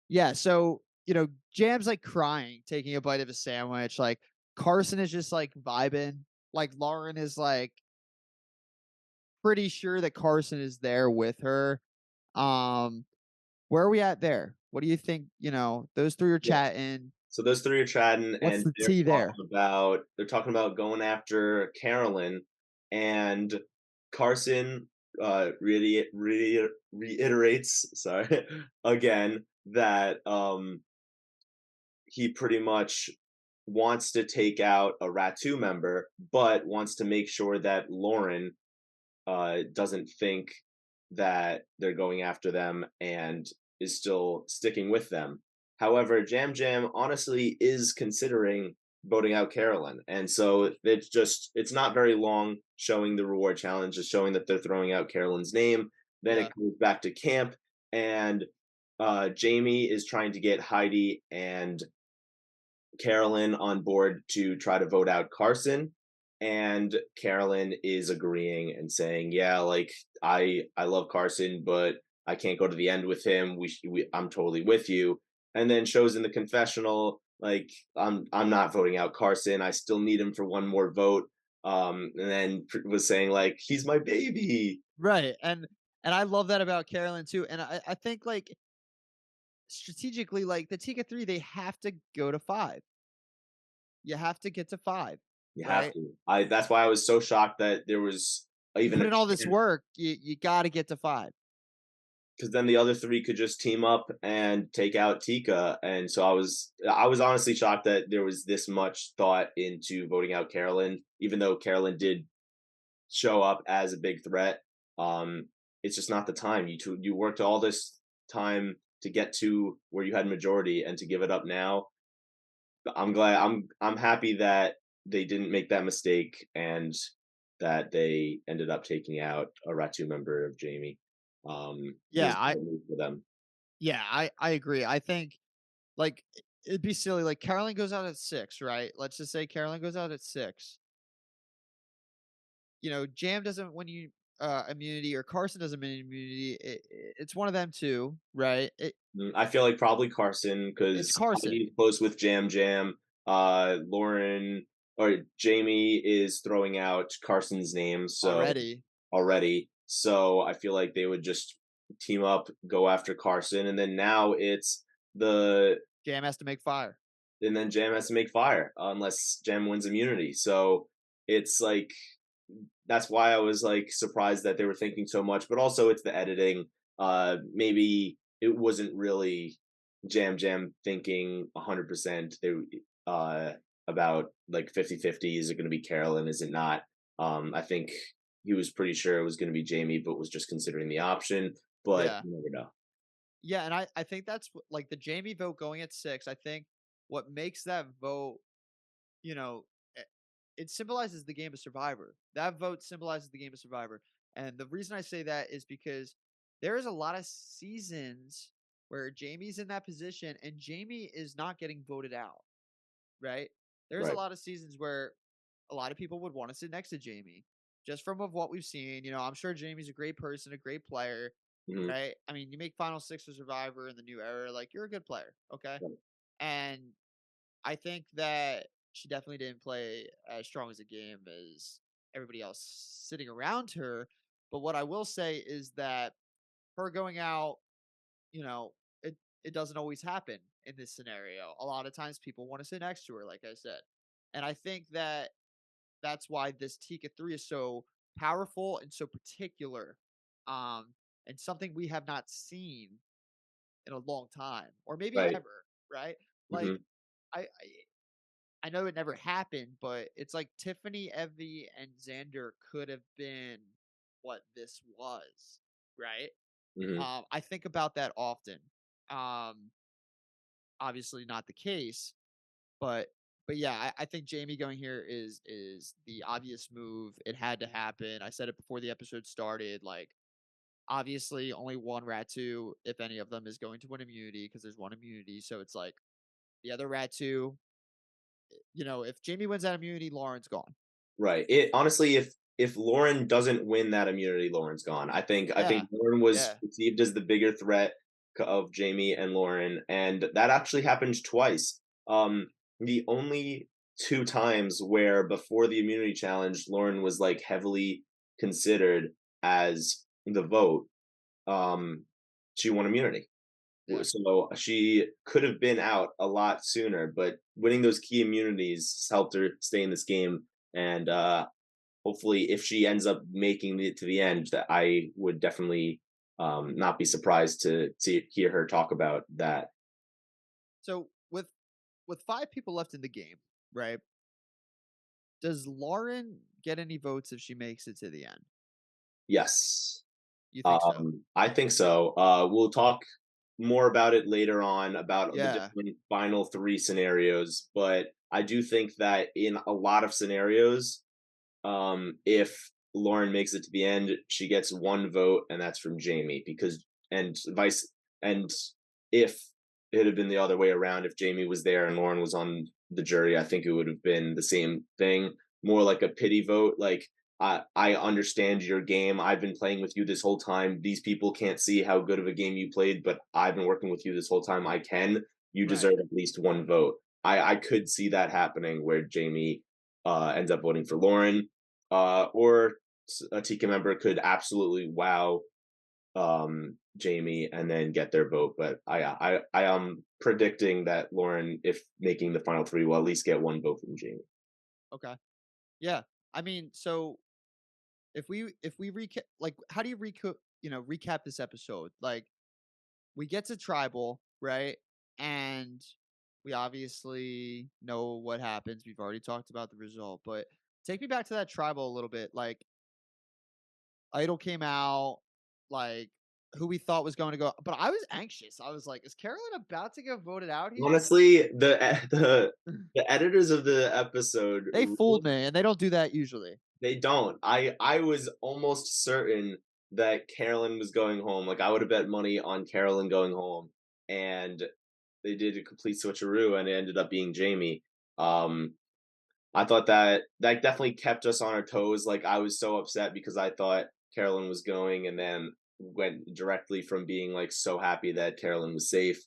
yeah, so Jam's like crying, taking a bite of a sandwich. Like Carson is just like vibing. Like Lauren is like pretty sure that Carson is there with her. Um, where are we at there? What do you think? Those three are Yeah. chatting. So those three are chatting, What's and the tea there? they're talking about going after Carolyn, and Carson reiterates, sorry, again that he pretty much wants to take out a Ratu member, but wants to make sure that Lauren doesn't think that they're going after them and is still sticking with them. However, Jam Jam honestly is considering voting out Carolyn. And so it's not very long showing the reward challenge, just showing that they're throwing out Carolyn's name. Then Yeah. it goes back to camp, and Jamie is trying to get Heidi and Carolyn on board to try to vote out Carson, and Carolyn is agreeing and saying, "Yeah, like I love Carson, but I can't go to the end with him. I'm totally with you." And then shows in the confessional like I'm not voting out Carson. I still need him for one more vote. And then was saying like he's my baby. Right. And I love that about Carolyn too. And I think like strategically, like the Tika 3, they have to go to 5. You have to get to 5, You have right? to. I That's why I was so shocked that there was You even put a in all this chance, work, you gotta get to 5. because then the other three could just team up and take out Tika. And so I was honestly shocked that there was this much thought into voting out Carolyn, even though Carolyn did show up as a big threat. Um, it's just not the time. You worked all this time to get to where you had majority, and to give it up now. I'm happy that they didn't make that mistake, and that they ended up taking out a Ratu member of Jamie. It Yeah, was a I good move for them. yeah, I agree. I think like it'd be silly. Like Carolyn goes out at 6, right? Let's just say Carolyn goes out at 6. Jam doesn't win you immunity or Carson doesn't win immunity. It's one of them two, right? I feel like probably Carson, It's because Carson he's close with Jam Jam. Lauren or Jamie is throwing out Carson's name already. already. So I feel like they would just team up, go after Carson, and then now it's the Jam has to make fire. and then Jam has to make fire unless Jam wins immunity. So it's like that's why I was like surprised that they were thinking so much, but also it's the editing. Maybe it wasn't really Jam Jam thinking 100%. They uh about like 50-50. Is it going to be Carolyn? Is it not? I think he was pretty sure it was going to be Jamie, but was just considering the option. But Yeah. you never know. Yeah, and I think that's like the Jamie vote going at 6. I think what makes that vote, you know, eh, it symbolizes the game of Survivor. That vote symbolizes the game of Survivor. And the reason I say that is because there is a lot of seasons where Jamie's in that position and Jamie is not getting voted out, right? There's a Right. lot of seasons where a lot of people would want to sit next to Jamie. Just from of what we've seen, I'm sure Jamie's a great person, a great player, Hmm. right? I mean, you make Final Six for Survivor in the new era, like you're a good player, okay? And I think that she definitely didn't play as strong as a game as everybody else sitting around her. But what I will say is that her going out, you know, it doesn't always happen in this scenario. A lot of times people want to sit next to her, like I said. And I think that that's why this Tika 3 is so powerful and so particular. Um, and something we have not seen in a long time, or maybe Right. ever, right? Like Hmm. I I know it never happened, but it's like Tiffany, Evie, and Xander could have been what this was, right? Hmm. I think about that often. Um, Obviously not the case, but yeah, I think Jamie going here is the obvious move. It had to happen. I said it before the episode started. Like, obviously, only one Ratu, if any of them, is going to win immunity because there's one immunity. So it's like the other Ratu. If Jamie wins that immunity, Lauren's gone. Right. It honestly, if Lauren doesn't win that immunity, Lauren's gone. I think Yeah, Lauren was yeah, perceived as the bigger threat of Jamie and Lauren, and that actually happened twice. The only two times where before the immunity challenge, Lauren was like heavily considered as the vote, um, she won immunity. yeah. So she could have been out a lot sooner, but winning those key immunities helped her stay in this game. And hopefully, if she ends up making it to the end, that I would definitely not be surprised to hear her talk about that. So with five people left in the game, right? Does Lauren get any votes if she makes it to the end? Yes, You think so? I think so. We'll talk more about it later on about the Yeah, different final three scenarios, but I do think that in a lot of scenarios, if Lauren makes it to the end, she gets one vote, and that's from Jamie because and vice and if it had been the other way around, if Jamie was there and Lauren was on the jury, I think it would have been the same thing, more like a pity vote. Like I understand your game. I've been playing with you this whole time. These people can't see how good of a game you played, but I've been working with you this whole time. I can. You deserve right. at least one vote. I could see that happening where Jamie ends up voting for Lauren, or a Tika member could absolutely wow Jamie and then get their vote. But I am predicting that Lauren, if making the final three, will at least get one vote from Jamie. Okay. Yeah. I mean, so if we recap, like, how do you recap this episode? Like, we get to tribal, right? And we obviously know what happens. We've already talked about the result, but take me back to that tribal a little bit. Like, Idol came out, like, who we thought was going to go, but I was anxious. I was like, is Carolyn about to get voted out here? Honestly, the editors of the episode, They fooled me, and they don't do that usually. they don't. I was almost certain that Carolyn was going home. Like I would have bet money on Carolyn going home, and they did a complete switcheroo, and it ended up being Jamie. Um, I thought that definitely kept us on our toes. Like I was so upset because I thought Carolyn was going, and then went directly from being like so happy that Carolyn was safe.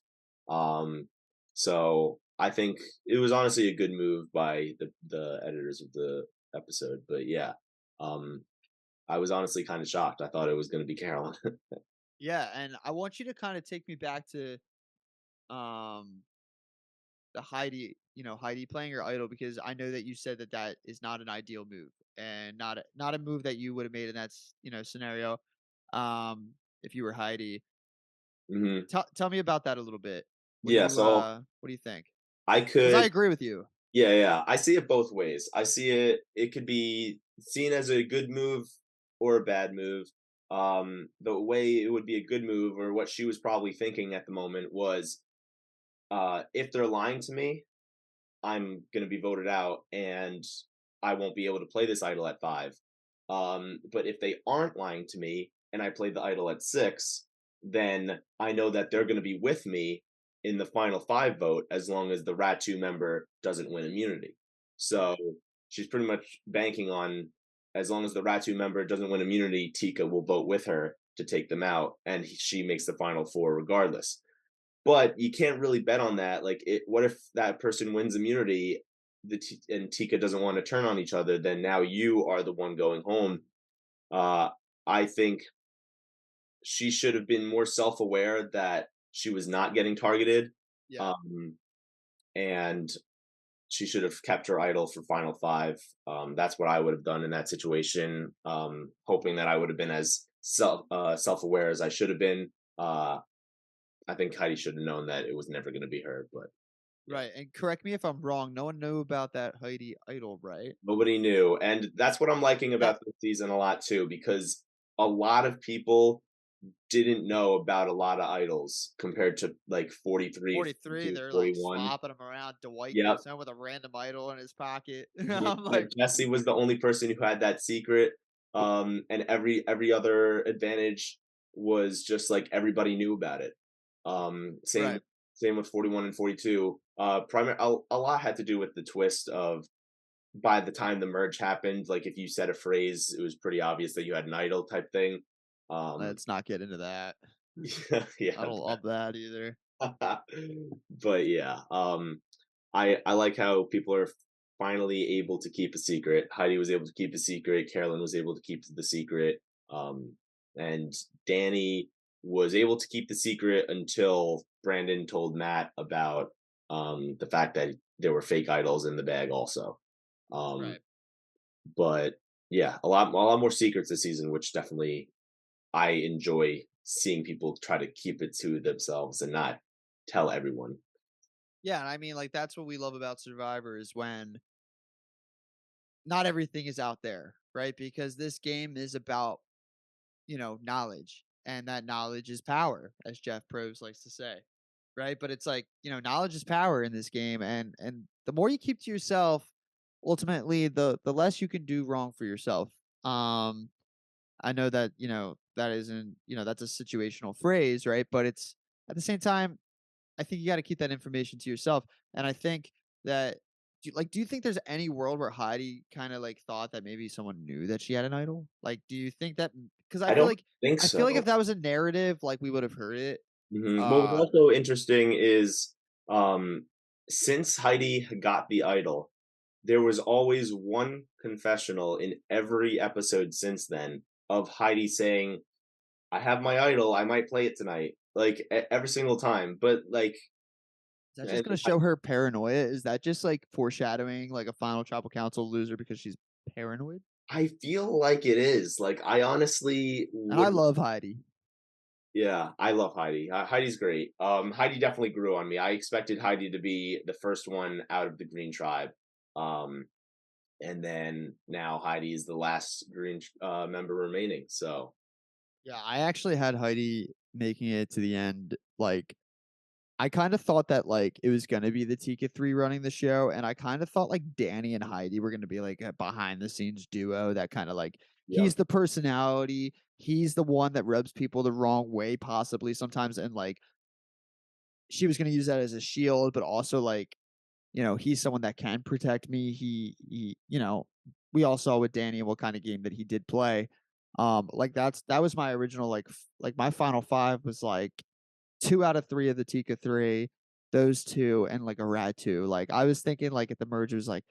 Um, so I think it was honestly a good move by the editors of the episode. But yeah, um, I was honestly kind of shocked. I thought it was going to be Carolyn. Yeah, and I want you to kind of take me back to um the Heidi playing your idol, because I know that you said that that is not an ideal move and not a move that you would have made in that scenario. If you were Heidi, Hmm. tell me about that a little bit. Yeah, so What do you think? I Because I could. agree with you. Yeah, yeah. I see it both ways. I see it could be seen as a good move or a bad move. The way it would be a good move, or what she was probably thinking at the moment, was if they're lying to me, I'm gonna be voted out and I won't be able to play this idol at 5. But if they aren't lying to me and I play the idol at 6, then I know that they're gonna be with me in the final 5 vote as long as the Ratu member doesn't win immunity. So she's pretty much banking on, as long as the Ratu member doesn't win immunity, Tika will vote with her to take them out, and she makes the final 4 regardless. But you can't really bet on that. Like, what if that person wins immunity, and Tika doesn't want to turn on each other? Then now you are the one going home. Uh, I think she should have been more self-aware that she was not getting targeted, Yeah. um, and she should have kept her idol for final 5. That's what I would have done in that situation, hoping that I would have been as self-aware as I should have been. I think Heidi should have known that it was never going to be her, but Yeah. Right, and correct me if I'm wrong, no one knew about that Heidi idol, right? Nobody knew, and that's what I'm liking That about this season a lot too, because a lot of people didn't know about a lot of idols compared to like 43, 43, 42, they're, like, 41. swapping them around. Dwight Yep. goes home with a random idol in his pocket. Yeah, I'm like, Jesse was the only person who had that secret, and every other advantage was just like everybody knew about it. Same right. same with 41 and 42. A lot had to do with the twist of by the time the merge happened, like if you said a phrase, it was pretty obvious that you had an idol type thing. Um, Let's not get into that. yeah, I yeah, don't love that either. but yeah, I like how people are finally able to keep a secret. Heidi was able to keep a secret. Carolyn was able to keep the secret. Um, and Danny was able to keep the secret until Brandon told Matt about the fact that there were fake idols in the bag also. Um, Right. but yeah, a lot more secrets this season, which definitely I enjoy seeing people try to keep it to themselves and not tell everyone. Yeah, and I mean, like, that's what we love about Survivor is when not everything is out there, right? Because this game is about, knowledge, and that knowledge is power, as Jeff Probst likes to say, right? But it's like, knowledge is power in this game, and the more you keep to yourself, ultimately, the less you can do wrong for yourself. Um, I know that, that isn't, that's a situational phrase, right? But it's at the same time, I think you got to keep that information to yourself. And I think that, do you think there's any world where Heidi kind of like thought that maybe someone knew that she had an idol? Like, do you think that? Because I don't think I feel like so. if that was a narrative, like we would have heard it. What was Uh, also interesting is um, since Heidi got the idol, there was always one confessional in every episode since then of Heidi saying, "I have my idol. I might play it tonight." Like every single time, but like, is that just and gonna show her paranoia? Is that just like foreshadowing, like a final tribal council loser because she's paranoid? I feel like it is. Like, I honestly And I would. love Heidi. Yeah, I love Heidi. Heidi's great. Heidi definitely grew on me. I expected Heidi to be the first one out of the Green Tribe. Um, and then now Heidi is the last Green member remaining. So Yeah, I actually had Heidi making it to the end. Like, I kind of thought that like it was gonna be the Tika 3 running the show, and I kind of thought like Danny and Heidi were gonna be like a behind the scenes duo that kind of like yeah, he's the personality, he's the one that rubs people the wrong way possibly sometimes, and like she was gonna use that as a shield, but also like he's someone that can protect me. We all saw with Danny what kind of game that he did play. Like that was my original like my final five was like 2 out of 3 of the Tika 3, those 2, and, like, a Rad 2. Like, I was thinking, like, at the merge, it was, like,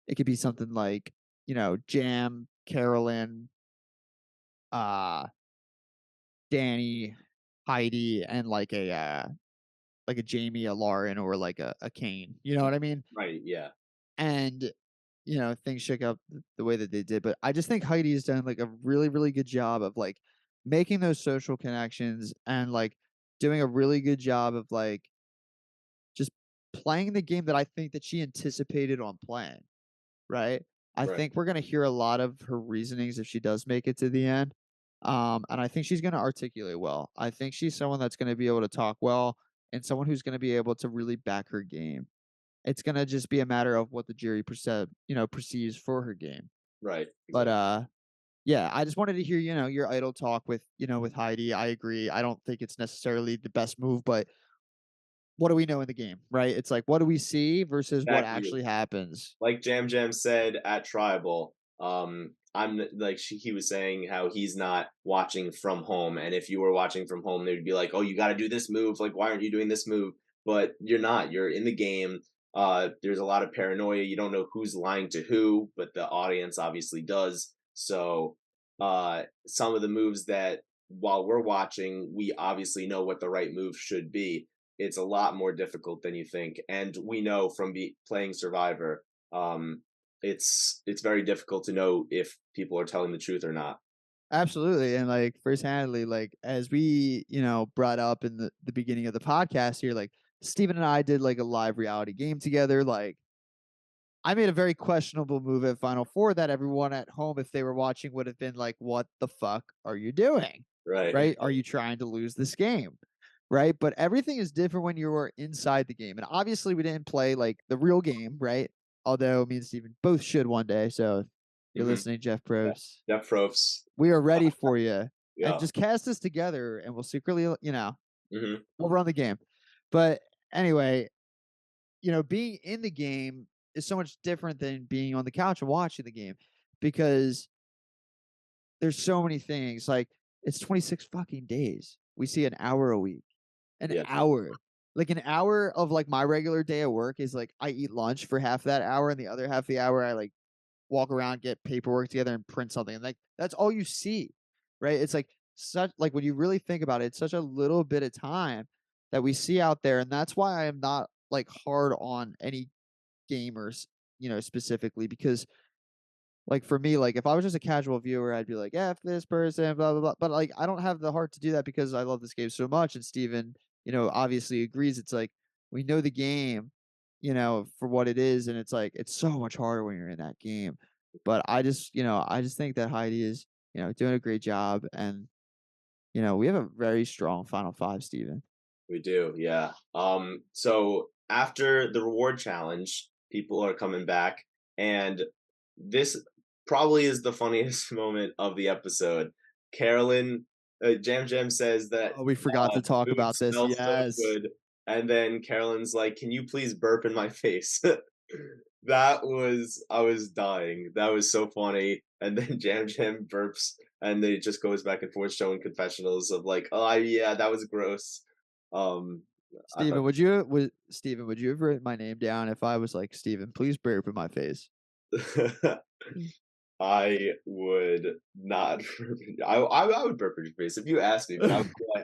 it could be something like, Jam, Carolyn, uh, Danny, Heidi, and, like a Jamie, a Lauren, or, like, a Kane, you know what I mean? right. Yeah, And, things shook up the way that they did, but I just think Heidi has done, like, a really, really good job of, like, making those social connections and, like, doing a really good job of, like, just playing the game that I think that she anticipated on playing, right? I right, think we're gonna hear a lot of her reasonings if she does make it to the end. And I think she's gonna articulate well. I think she's someone that's gonna be able to talk well and someone who's gonna be able to really back her game. It's gonna just be a matter of what the jury perceives for her game. right. But Exactly. yeah, I just wanted to hear, your idol talk with, with Heidi. I agree. I don't think it's necessarily the best move, but what do we know in the game, right? It's like, what do we see versus what Exactly. actually happens? Like Jam Jam said at Tribal, he was saying how he's not watching from home, and if you were watching from home, they'd be like, "Oh, you got to do this move. Like, why aren't you doing this move?" But you're not. You're in the game. There's a lot of paranoia. You don't know who's lying to who, but the audience obviously does. So, some of the moves that while we're watching, we obviously know what the right move should be. It's a lot more difficult than you think, and we know from playing Survivor, it's very difficult to know if people are telling the truth or not. Absolutely. And like firsthandly, like as we, brought up in the beginning of the podcast here, like Steven and I did like a live reality game together. Like I made a very questionable move at Final Four that everyone at home, if they were watching, would have been like, "What the fuck are you doing? Right. Right? Are you trying to lose this game?" Right? But everything is different when you are inside the game. And obviously, we didn't play like the real game, right? Although me and Steven both should one day. So if you're Hmm. listening, Jeff Yeah. Probst, Jeff Probst. we are ready for you. And Yeah. just cast us together, and we'll secretly, Hmm. we'll run the game. But anyway, being in the game is so much different than being on the couch and watching the game because there's so many things. Like it's 26 fucking days. We see an hour a week. An Yeah. hour. Like an hour of like my regular day at work is like I eat lunch for half that hour and the other half of the hour I like walk around, get paperwork together and print something. And like that's all you see. Right? It's like such like when you really think about it, it's such a little bit of time that we see out there. And that's why I am not like hard on any gamers, specifically because like for me, like if I was just a casual viewer, I'd be like, F this person, blah blah blah. But like I don't have the heart to do that because I love this game so much. And Steven, obviously agrees. It's like we know the game, for what it is, and it's like it's so much harder when you're in that game. But I just think that Heidi is, doing a great job, and we have a very strong Final Five, Steven. We do, yeah. So after the reward challenge, people are coming back, and this probably is the funniest moment of the episode. Carolyn, Jam Jam says that Oh, we forgot to the talk food about this. smells so Yes. good, and then Carolyn's like, "Can you please burp in my face?" I was dying. That was so funny. And then Jam Jam burps, and they just goes back and forth showing confessionals of like, "Oh, yeah, that was gross." Um, I thought Steven, would you have written my name down if I was like, Steven, please burp in my face? I would not. I would burp in your face if you asked me, but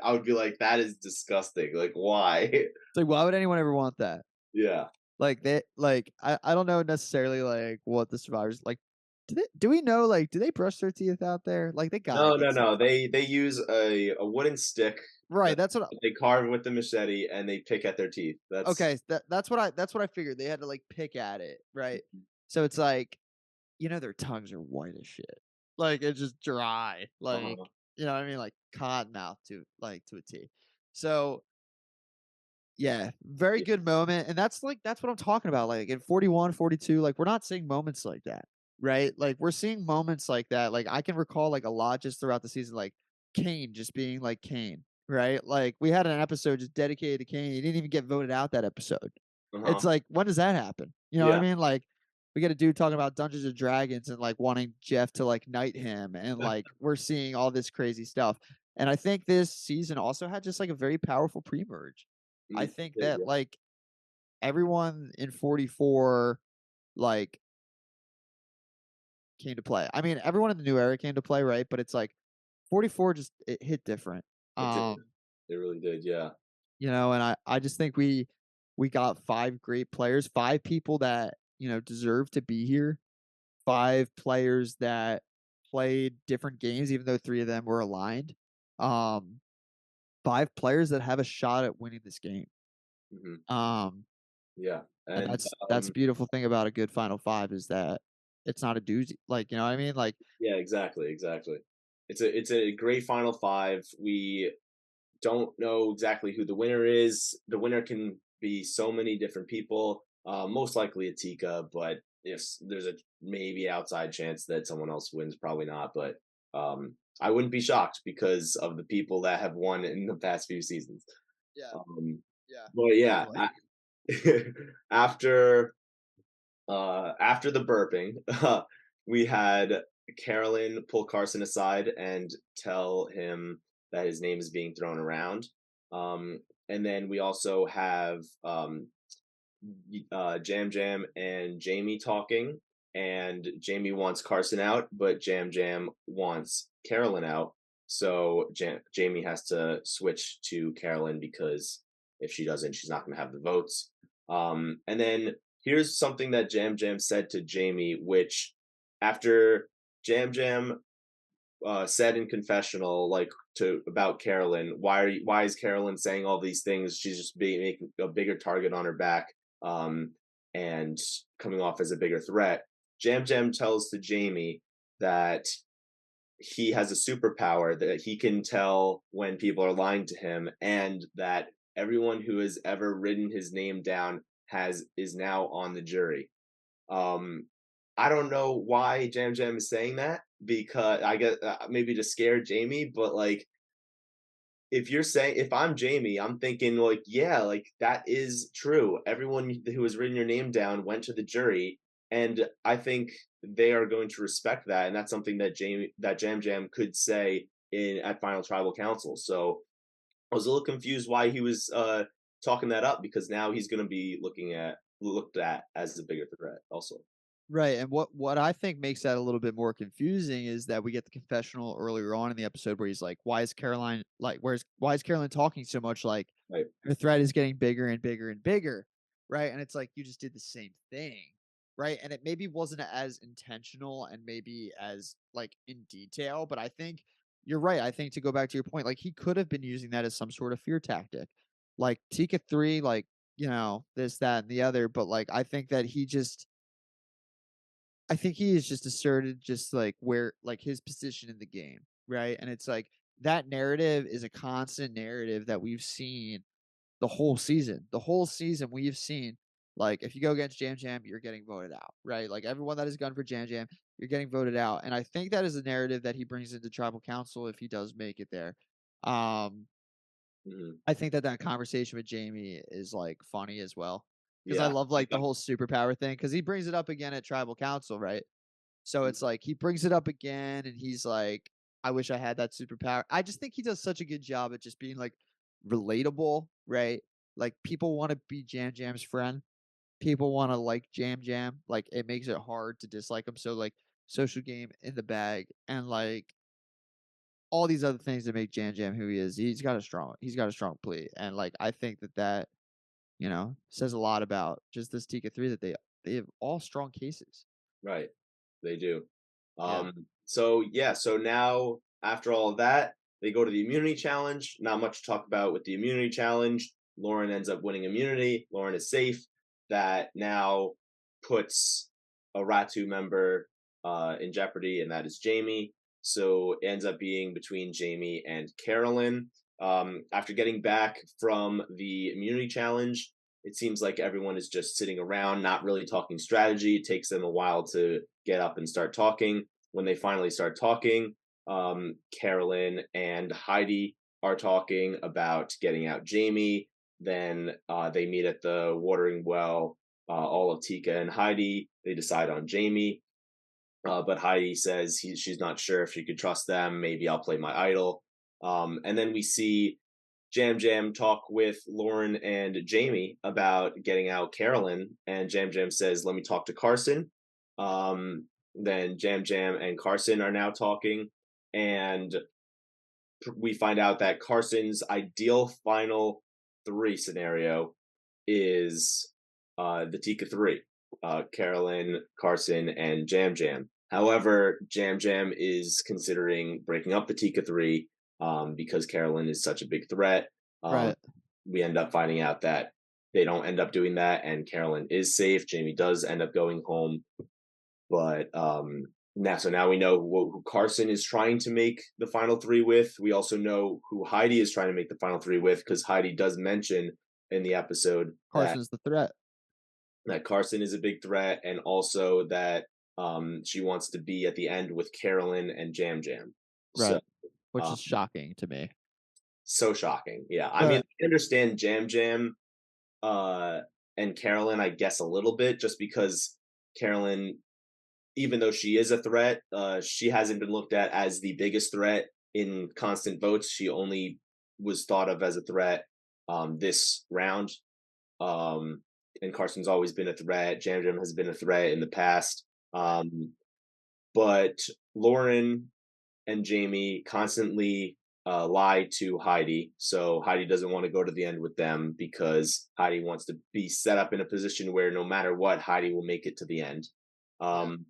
I would be like, that is disgusting. Like, why? It's like, why would anyone ever want that? Yeah. Like they like I don't know necessarily like what the survivors like. Do we know like do they brush their teeth out there? Like they gotta No, get no, some. no. They use a wooden stick Right. that That's what. they carve with the machete, and they pick at their teeth. That's Okay. That's what I figured. They had to like pick at it. Right. So it's like their tongues are white as shit. Like it's just dry. Like uh what I mean, like cotton mouth to a T. So yeah, very yeah, good moment, and that's what I'm talking about, like, in 41, 42, like, we're not seeing moments like that, right? Like, we're seeing moments like that, like, I can recall, like, a lot just throughout the season, like, Kane just being, like, Kane, right? Like, we had an episode just dedicated to Kane, he didn't even get voted out that episode. It's uh-huh. like, when does that happen? You know what I Yeah. mean? Like, we get a dude talking about Dungeons& and Dragons and, like, wanting Jeff to, like, knight him, and, like, we're seeing all this crazy stuff, and I think this season also had just, like, a very powerful pre-merge. I Mm, think yeah, that, yeah. like, everyone in 44, like, came to play. I mean, everyone in the new era came to play, right? But it's like 44 just it hit different. It did. It really did. Yeah. And I just think we got 5 great players, 5 people that, deserve to be here, 5 players that played different games even though 3 of them were aligned. Um, 5 players that have a shot at winning this game. Hmm. Um, Yeah. And And that's the beautiful thing about a good Final 5 is that it's not a doozy. Like, you know what I mean? Like, yeah, exactly, exactly. It's a great final five. We don't know exactly who the winner is. The winner can be so many different people. Most likely Atika, but if there's a maybe outside chance that someone else wins, probably not. But I wouldn't be shocked because of the people that have won in the past few seasons. yeah, Um, yeah, but yeah, definitely. after after the burping, we had Carolyn pull Carson aside and tell him that his name is being thrown around. And then we also have Jam Jam and Jamie talking, and Jamie wants Carson out, but Jam Jam wants Carolyn out. So Jamie has to switch to Carolyn because if she doesn't, she's not going to have the votes. And then here's something that Jam Jam said to Jamie, which after Jam Jam said in confessional, like to about Carolyn, why is Carolyn saying all these things? She's just being making a bigger target on her back, um, and coming off as a bigger threat. Jam Jam tells to Jamie that he has a superpower that he can tell when people are lying to him, and that everyone who has ever written his name down has is now on the jury. um, I don't know why Jam Jam is saying that, because I get maybe to scare Jamie, but like if you're saying, if I'm Jamie, I'm thinking like, yeah, like that is true. Everyone who has written your name down went to the jury, and I think they are going to respect that, and that's something that Jam Jam could say in at final tribal council. So I was a little confused why he was talking that up, because now he's going to be looked at as a bigger threat also. Right, and what I think makes that a little bit more confusing is that we get the confessional earlier on in the episode where he's like, why is Caroline talking so much, like, Right. her threat is getting bigger and bigger and bigger," right? And it's like, you just did the same thing, right? And it maybe wasn't as intentional and maybe as, like, in detail, but I think you're right. I think to go back to your point, like, he could have been using that as some sort of fear tactic. Like, Tika 3, like, this, that, and the other, but, like, I think he has just asserted just like where like his position in the game, right? And it's like that narrative is a constant narrative that we've seen the whole season. The whole season we've seen like if you go against Jam Jam, you're getting voted out, right? Like everyone that has gone for Jam Jam, you're getting voted out. And I think that is a narrative that he brings into tribal council if he does make it there. Um, Mhm. I think that that conversation with Jamie is, like, funny as well, because I Yeah. love, like, the whole superpower thing. Because he brings it up again at tribal council, right? So it's like he brings it up again and he's like, "I wish I had that superpower." I just think he does such a good job at just being, like, relatable, right? Like, people wanna be Jam Jam's friend. People wanna like Jam Jam. Like, it makes it hard to dislike him. So, like, social game in the bag and, like, all these other things that make Jam Jam who he is. He's got a strong plea, and, like, I think that says a lot about just this Tika 3 that they have all strong cases. Right. They do. Yeah. So yeah, so now after all of that, they go to the immunity challenge. Not much to talk about with the immunity challenge. Lauren ends up winning immunity. Lauren is safe. That now puts a Ratu member in jeopardy, and that is Jamie. So it ends up being between Jamie and Carolyn. After getting back from the immunity challenge, it seems like everyone is just sitting around, not really talking strategy. It takes them a while to get up and start talking. When they finally start talking, Carolyn and Heidi are talking about getting out Jamie. Then they meet at the watering well. All of Tika and Heidi, they decide on Jamie. But Heidi says she's not sure if she could trust them. Maybe I'll play my idol. And then we see Jam Jam talk with Lauren and Jamie about getting out Carolyn, and Jam Jam says, "Let me talk to Carson." Then Jam Jam and Carson are now talking, and we find out that Carson's ideal final three scenario is the Tika three, Carolyn, Carson, and Jam Jam. However, Jam Jam is considering breaking up the Tika three, because Carolyn is such a big threat. Um, Right. we end up finding out that they don't end up doing that, and Carolyn is safe. Jamie does end up going home, but now we know who Carson is trying to make the final three with. We also know who Heidi is trying to make the final three with, because Heidi does mention in the episode Carson's the threat. that Carson is a big threat, and also that she wants to be at the end with Carolyn and Jam Jam. So Right. Which um, is shocking to me. so shocking. Yeah, I mean, But I understand Jam Jam uh, and Carolyn, I guess a little bit, just because Carolyn, even though she is a threat, she hasn't been looked at as the biggest threat in constant votes. She only was thought of as a threat this round. Um, and Carson's always been a threat. Jam Jam has been a threat in the past. But Lauren and Jamie constantly lie to Heidi. So Heidi doesn't want to go to the end with them, because Heidi wants to be set up in a position where no matter what, Heidi will make it to the end. yeah. Um,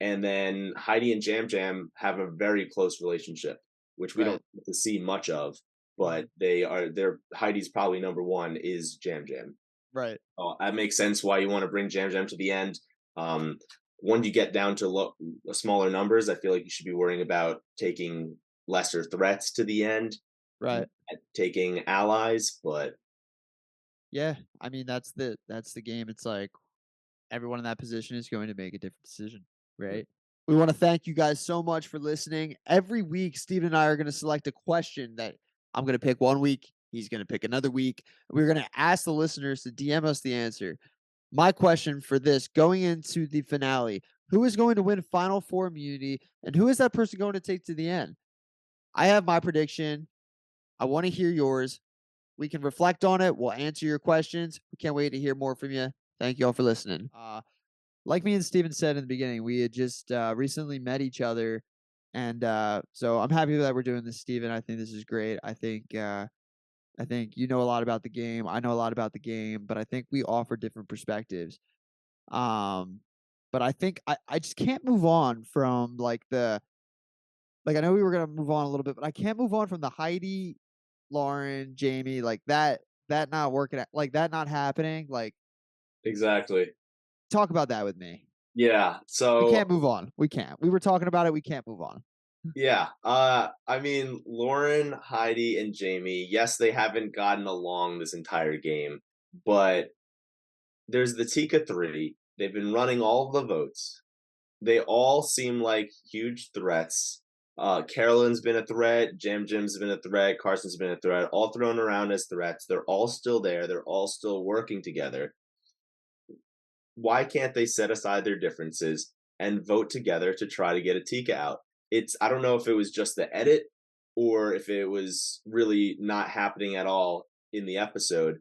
and then Heidi and Jam Jam have a very close relationship, which we Right. don't get to see much of. But Mhm. they're Heidi's probably number one is Jam Jam. Right. That makes sense why you want to bring Jam Jam to the end. Um, when you get down to smaller numbers, I feel like you should be worrying about taking lesser threats to the end, Right. taking allies. But Yeah. I mean, that's the game. It's like everyone in that position is going to make a different decision, right? We want to thank you guys so much for listening. Every week, Steven and I are going to select a question that I'm going to pick one week. He's going to pick another week. We're going to ask the listeners to DM us the answer. My question for this going into the finale, who is going to win Final Four immunity and who is that person going to take to the end? I have my prediction. I want to hear yours. We can reflect on it. We'll answer your questions. We can't wait to hear more from you. Thank you all for listening. Like me and Steven said in the beginning, we had just recently met each other. And so I'm happy that we're doing this, Steven. I think this is great. I think you know a lot about the game. I know a lot about the game, but I think we offer different perspectives. Um, but I think I just can't move on from like I know we were gonna move on a little bit, but I can't move on from the Heidi, Lauren, Jamie, like that not working at like that not happening. Like exactly, talk about that with me. yeah. We So can't move on. We can't. We were talking about it. We can't move on. yeah, I mean, Lauren, Heidi, and Jamie. Yes, they haven't gotten along this entire game, but there's the Tika three. They've been running all the votes. They all seem like huge threats. Carolyn's been a threat. Jam Jim's been a threat. Carson's been a threat. All thrown around as threats. They're all still there. They're all still working together. Why can't they set aside their differences and vote together to try to get a Tika out? I don't know if it was just the edit or if it was really not happening at all in the episode,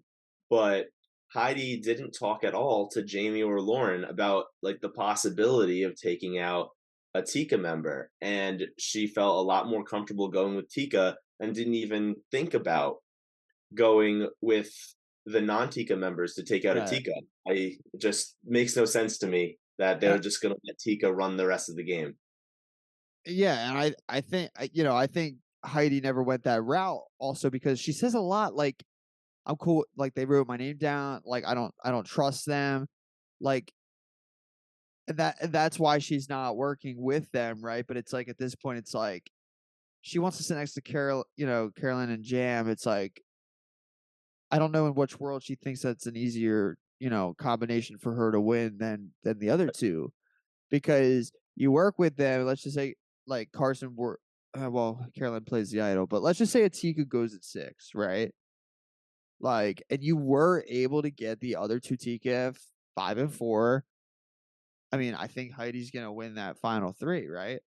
but Heidi didn't talk at all to Jamie or Lauren about like the possibility of taking out a Tika member, and she felt a lot more comfortable going with Tika and didn't even think about going with the non-Tika members to take out a Right. Tika. I It just makes no sense to me that And they're just going to let Tika run the rest of the game. yeah, and I think I think Heidi never went that route also because she says a lot like I'm cool like they wrote my name down, like I don't trust them. Like and that's why she's not working with them, right? But it's like at this point it's like she wants to sit next to Carolyn and Jam. It's like I don't know in which world she thinks that's an easier, combination for her to win than the other two because you work with them. Let's just say like Carson were, well, Carolyn plays the idol, but let's just say Atika goes at 6, right? Like, and you were able to get the other two Tika 5 and 4. I mean, I think Heidi's gonna win that final three, right?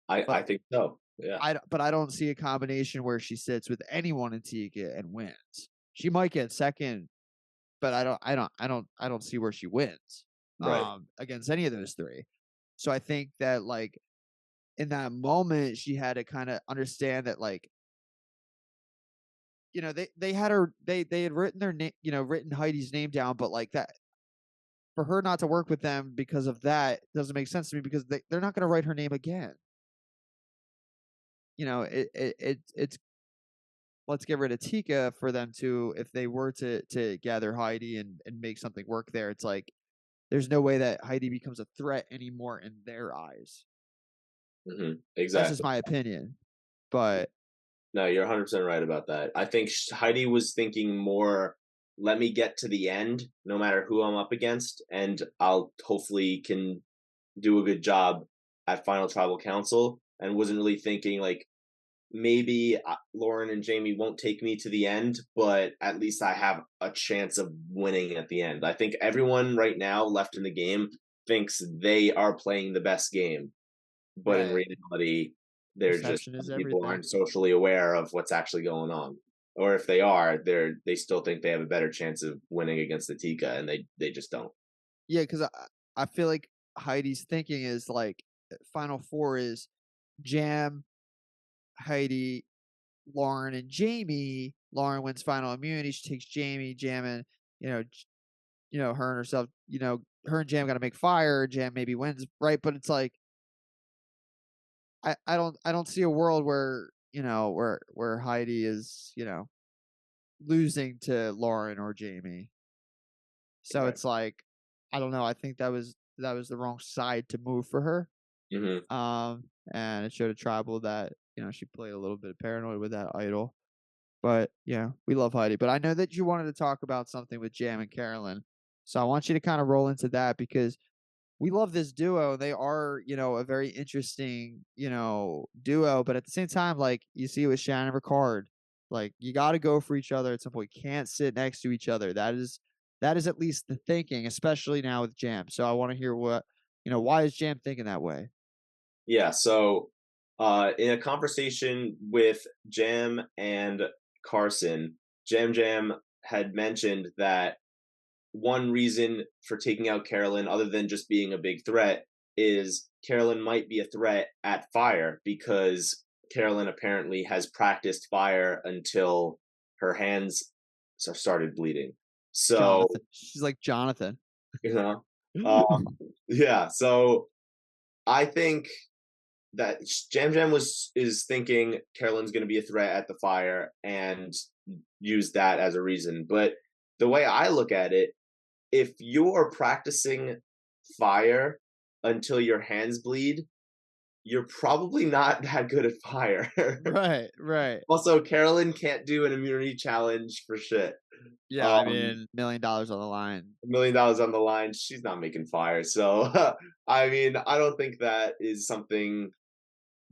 I But think so. Yeah. I don't see a combination where she sits with anyone in Tika and wins. She might get second, but I don't see where she wins Right. against any of those three. So I think that like in that moment she had to kind of understand that like they had her they had written their name, written Heidi's name down, but like that for her not to work with them because of that doesn't make sense to me because they're not going to write her name again. It's let's get rid of Tika for them to if they were to gather Heidi and make something work there. It's like there's no way that Heidi becomes a threat anymore in their eyes. That's just Exactly. my opinion. But No, you're 100% right about that. I think Heidi was thinking more, let me get to the end, no matter who I'm up against, and I'll hopefully can do a good job at Final Tribal Council, and wasn't really thinking like maybe Lauren and Jamie won't take me to the end, but at least I have a chance of winning at the end. I think everyone right now left in the game thinks they are playing the best game, but in right, reality, they're just perception is people everything. aren't socially aware of what's actually going on. Or if they are, they still think they have a better chance of winning against the Tika, and they just don't. Yeah, because I feel like Heidi's thinking is like Final Four is Jam, Heidi, Lauren, and Jamie. Lauren wins final immunity. She takes Jamie, Jam, and you know, her and herself. Her and Jam got to make fire. Jam maybe wins, right? But it's like I don't see a world where, where Heidi is, losing to Lauren or Jamie. So Right. it's like, I don't know, I think that was the wrong side to move for her. Mhm. And it showed a tribal that, she played a little bit paranoid with that idol. But yeah, we love Heidi. But I know that you wanted to talk about something with Jam and Carolyn. So I want you to kind of roll into that because we love this duo. They are, a very interesting, duo. But at the same time, like you see with Shannon and Ricard, like you got to go for each other at some point. You can't sit next to each other. That is at least the thinking, especially now with Jam. So I want to hear why is Jam thinking that way? Yeah, so, in a conversation with Jam and Carson, Jam had mentioned that one reason for taking out Carolyn, other than just being a big threat, is Carolyn might be a threat at fire because Carolyn apparently has practiced fire until her hands started bleeding. So, Jonathan. She's like Jonathan. you know, uh, yeah. So I think that Jam was is thinking Carolyn's going to be a threat at the fire and use that as a reason. But the way I look at it, if you are practicing fire until your hands bleed, you're probably not that good at fire. Right, right. Also, Carolyn can't do an immunity challenge for shit. Yeah, I Um, mean, $1,000,000 on the line. $1 million on the line. She's not making fire. So, I mean, I don't think that is something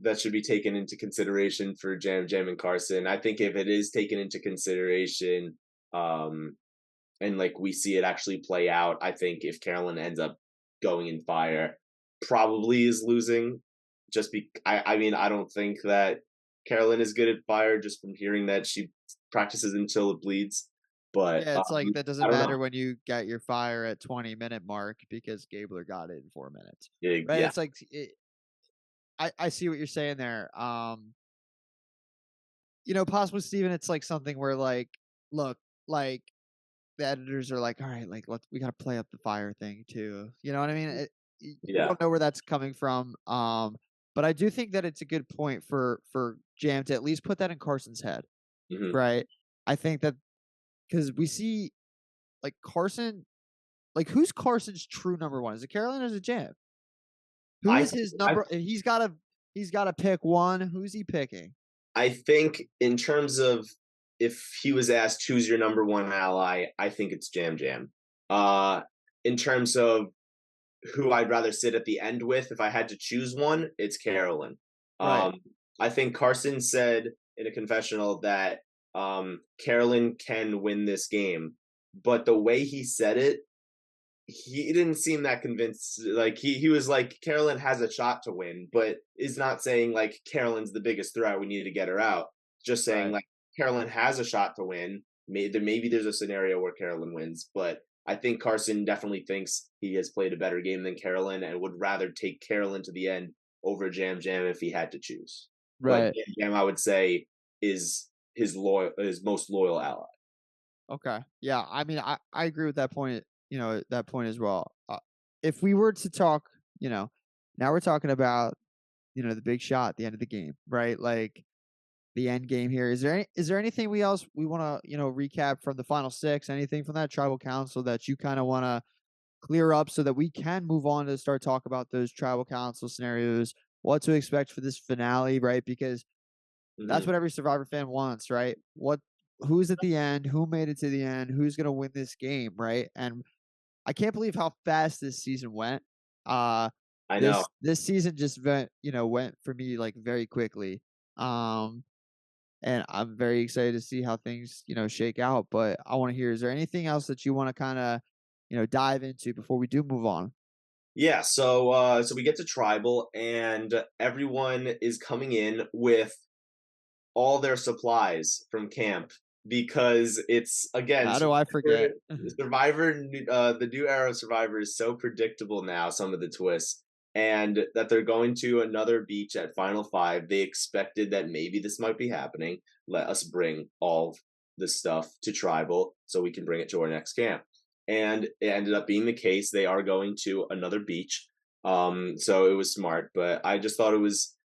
that should be taken into consideration for Jam and Carson. I think if it is taken into consideration, and like we see it actually play out, I think if Carolyn ends up going in fire, probably is losing. I mean, I don't think that Carolyn is good at fire just from hearing that she practices until it bleeds. But Yeah, it's like that I doesn't don't know. matter when you get your fire at 20-minute mark because Gabler got it in 4 minutes. Right? Yeah. It's like I see what you're saying there. Possibly Steven, it's like something where like, look, like the editors are like, all right, like we gotta play up the fire thing too. You know what I mean? You Yeah. don't know where that's coming from. But I do think that it's a good point for Jam to at least put that in Carson's head, Hmm. right? I think that because we see like Carson, like who's Carson's true number one? Is it Carolyn or is it Jam? Who I is his I number? He's gotta pick one. Who's he picking? I think in terms of if he was asked who's your number one ally, I think it's Jam. Uh, in terms of who I'd rather sit at the end with, if I had to choose one, it's Carolyn. Right, Um, I think Carson said in a confessional that Carolyn can win this game, but the way he said it, he didn't seem that convinced. Like he was like Carolyn has a shot to win, but is not saying like Carolyn's the biggest threat. We need to get her out. Just saying right, like Carolyn has a shot to win. Maybe there's a scenario where Carolyn wins, but I think Carson definitely thinks he has played a better game than Carolyn and would rather take Carolyn to the end over Jam if he had to choose. But right. Jam, I would say, is his most loyal ally. Okay. Yeah, I mean, I agree with that point, that point as well. If we were to talk, now we're talking about, the big shot at the end of the game, right? Like the end game here. Is there anything we want to, recap from the final six? Anything from that tribal council that you kind of want to clear up so that we can move on to start talk about those tribal council scenarios, what to expect for this finale, right? Because that's Hmm. what every Survivor fan wants, right? Who's at the end, who made it to the end, who's gonna win this game, right? And I can't believe how fast this season went. Uh I know. this season just went for me like very quickly. Um and I'm very excited to see how things, shake out. But I want to hear, is there anything else that you want to kind of, dive into before we do move on? Yeah, so we get to tribal and everyone is coming in with all their supplies from camp because it's again How do I forget? The new era of Survivor is so predictable now, some of the twists, and that they're going to another beach at Final Five. They expected that maybe this might be happening. Let us bring all the stuff to tribal so we can bring it to our next camp. And it ended up being the case. They are going to another beach. So it was smart, but I just thought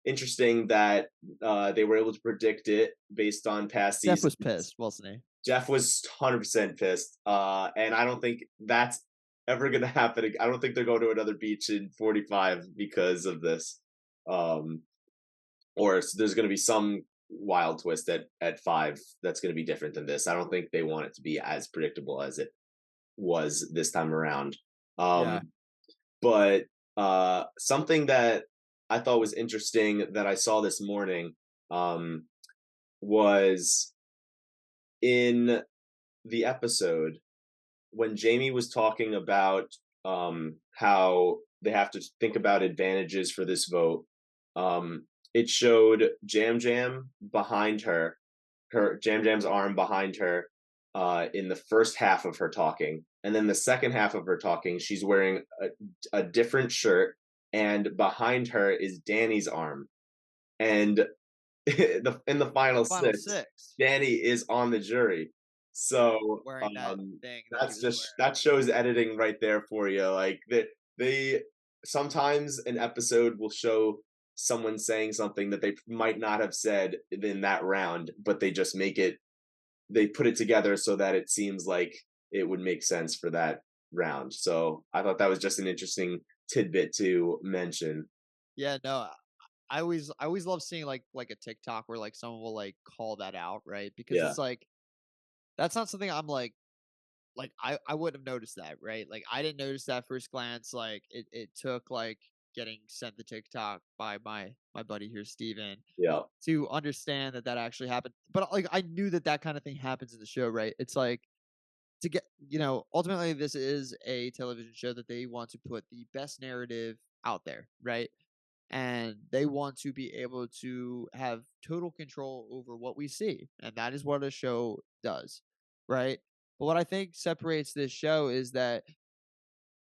interesting that they were able to predict it based on past Jeff was seasons. pissed, wasn't he? Jeff was 100% pissed, and I don't think that's ever going to happen. I don't think they're going to another beach in 45 because of this. Um, there's going to be some wild twist at 5 that's going to be different than this. I don't think they want it to be as predictable as it was this time around. Yeah. Um, but something that I thought was interesting that I saw this morning um, was in the episode when Jamie was talking about how they have to think about advantages for this vote. It showed Jam Jam behind her, her Jam Jam's arm behind her in the first half of her talking, and then the second half of her talking, she's wearing a different shirt, and behind her is Danny's arm, and in the final Final 6, 6, Danny is on the jury. So, wearing that thing that he that's was just that shows editing right there for you. Like they sometimes an episode will show someone saying something that they might not have said in that round, but they put it together so that it seems like it would make sense for that round. So I thought that was just an interesting tidbit to mention. Yeah, no, I always love seeing, like, a TikTok where, like, someone will, like, call that out, right? Because Yeah. it's like, that's not something I'm like, I wouldn't have noticed that, right? Like, I didn't notice that first glance, like, it took, like, getting sent the TikTok by my buddy here, Steven, Yeah. to understand that that actually happened. But, like, I knew that that kinda thing happens in the show, right? It's like, to get ultimately, this is a television show that they want to put the best narrative out there, right? And they want to be able to have total control over what we see, and that is what a show does, right? But what I think separates this show is that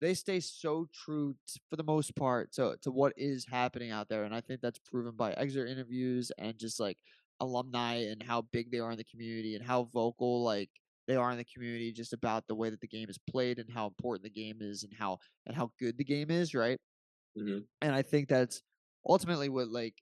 they stay so true for the most part to what is happening out there, and I think that's proven by exit interviews and just like alumni and how big they are in the community and how vocal like they are in the community just about the way that the game is played and how important the game is and how good the game is, right? Hmm. And I think that's ultimately what like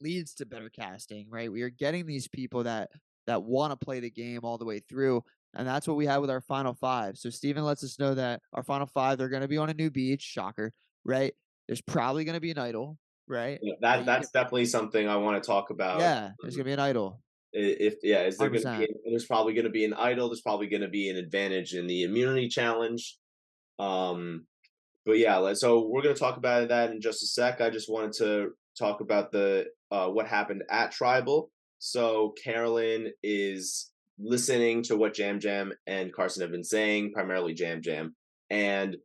leads to better casting, right? We are getting these people that want to play the game all the way through, and that's what we have with our final 5. So Steven lets us know that our final 5 they're going to be on a new beach, shocker, right? There's probably going to be an idol, right? Yeah, That you can that's definitely something I want to talk about. Yeah, there's going to be an idol. If yeah, is there going to be? 100%. There's probably going to be an idol. There's probably going to be an advantage in the immunity challenge. Um, but yeah, so we're going to talk about that in just a sec. I just wanted to talk about the what happened at Tribal. So Carolyn is listening to what Jam Jam and Carson have been saying, primarily Jam Jam, and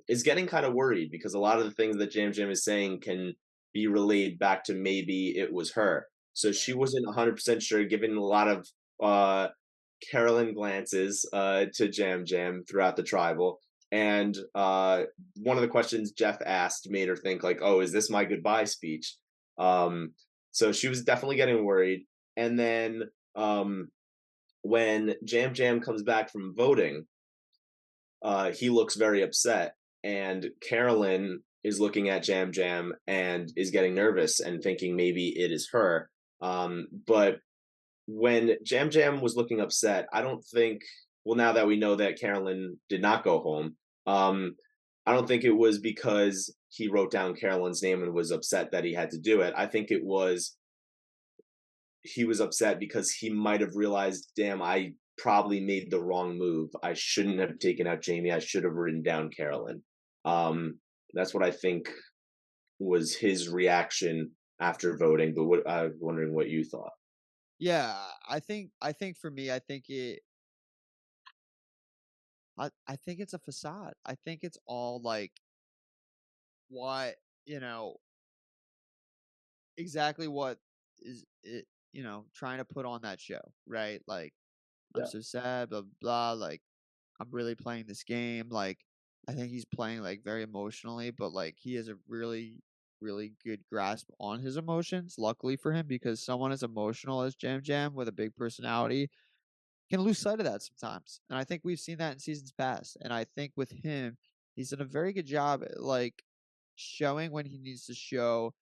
is getting kind of worried because a lot of the things that Jam Jam is saying can be relayed back to maybe it was her. So she Right. wasn't 100% sure, given a lot of uh, Carolyn glances to Jam Jam throughout the Tribal, and one of the questions Jeff asked made her think like, "Oh, is this my goodbye speech?" Um, so she was definitely getting worried. And then when Jam Jam comes back from voting, he looks very upset, and Carolyn is looking at Jam Jam and is getting nervous and thinking maybe it is her. But when Jam Jam was looking upset, I don't think. Well, now that we know that Carolyn did not go home, I don't think it was because he wrote down Carolyn's name and was upset that he had to do it. I think it was he was upset because he might have realized, damn, I probably made the wrong move. I shouldn't have taken out Jamie. I should have written down Carolyn. That's what I think was his reaction after voting. But I was wondering what you thought. Yeah, I think for me, I think it's a facade. I think it's all like what, you know, exactly what is it, trying to put on that show, right? Like, I'm Yeah. so sad, blah, blah, like, I'm really playing this game. Like, I think he's playing like very emotionally, but like he has a really, really good grasp on his emotions. Luckily for him, because someone as emotional as Jam Jam with a big personality can lose sight of that sometimes. And I think we've seen that in seasons past. And I think with him, he's done a very good job at like showing when he needs to show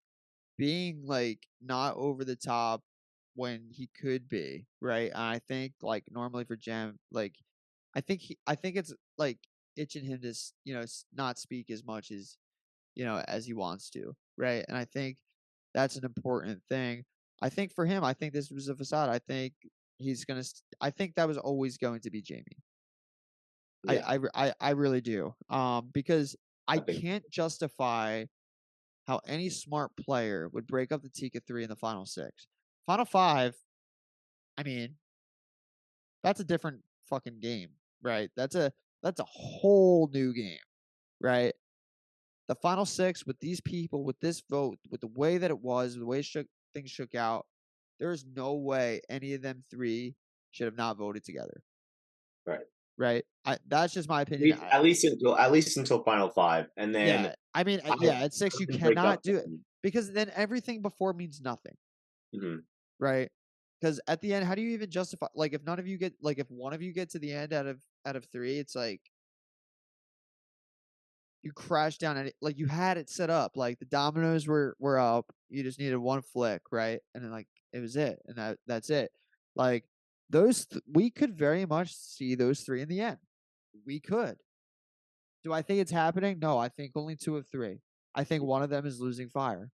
being like not over the top when he could be, right? And I think like normally for Jam, like I think it's like itching him to not speak as much as as he wants to, right? And I think that's an important thing. I think for him, I think this was a facade. I think I think that was always going to be Jamie. Yeah, I really do. Because I I think can't justify how any smart player would break up the Tika 3 in the final 6. Final 5, I mean, that's a different fucking game, right? That's a whole new game, right? The final 6 with these people, with this vote, with the way that it was, the way things shook out, there is no way any of them 3 should have not voted together, right. right? That's just my opinion. At least until Final Five, and then Yeah, I mean, I yeah, at 6 you break up. cannot do it because then everything before means nothing. Mhm. Right? Because at the end, how do you even justify like, if none of you get like, if one of you get to the end out of 3, it's like you crash down at it like, you had it set up, like, the dominoes were up, you just needed one flick, right? And then, like, it was it, and that's it. Like, we could very much see those 3 in the end. We could. Do I think it's happening? No, I think only 2 of 3. I think one of them is losing fire.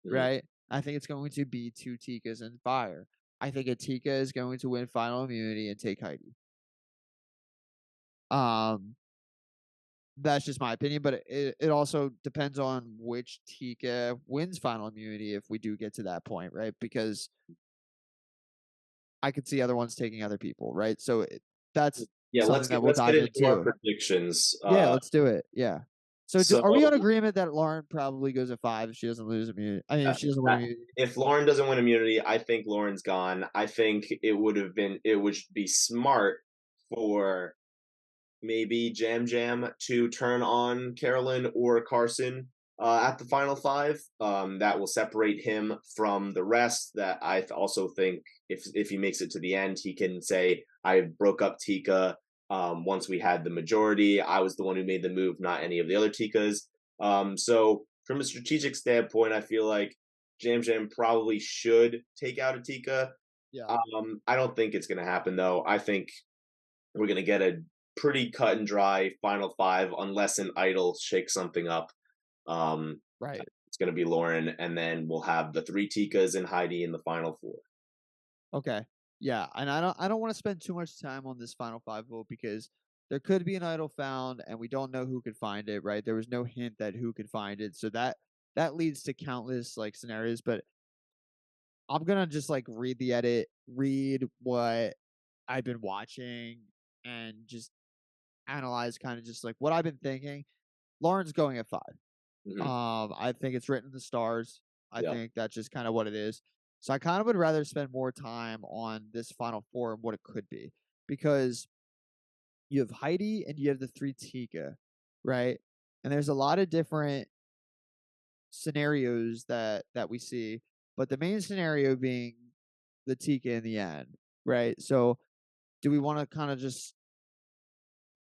Mhm. Right? I think it's going to be 2 Tikas and Fire. I think a Tika is going to win final immunity and take Heidi. Um, that's just my opinion, but it also depends on which Tika wins final immunity if we do get to that point, right? Because I could see other ones taking other people, right? So that's Yeah, something that we'll let's get dive into our into. predictions. Yeah, let's do it. Yeah. So So are we on agreement that Lauren probably goes at 5 if she doesn't lose immunity? I mean, uh, if she doesn't win uh, immunity. if Lauren doesn't win immunity, I think Lauren's gone. I think it would be smart for maybe Jam Jam to turn on Carolyn or Carson at the final five. That will separate him from the rest. That I also think if he makes it to the end, he can say, "I broke up Tika once we had the majority. I was the one who made the move, not any of the other Tikas." So from a strategic standpoint, I feel like Jam Jam probably should take out a Tika. Yeah. I don't think it's going to happen though. I think we're going to get a pretty cut and dry final five unless an idol shakes something up. Um, Right. it's going to be Lauren, and then we'll have the three Tikas and Heidi in the final four. Okay. Yeah, and I don't want to spend too much time on this final 5 vote because there could be an idol found and we don't know who could find it, right? There was no hint that who could find it. So that leads to countless like scenarios, but I'm going to just like read the edit, read what I've been watching and just analyze kind of just like what I've been thinking. Lauren's going at 5. Mm-hmm. I think it's written in the stars. I Yeah. think that's just kind of what it is. So I kind of would rather spend more time on this final four and what it could be because you have Heidi and you have the 3 Tika, right? And there's a lot of different scenarios that we see, but the main scenario being the Tika in the end, right? So do we want to kind of just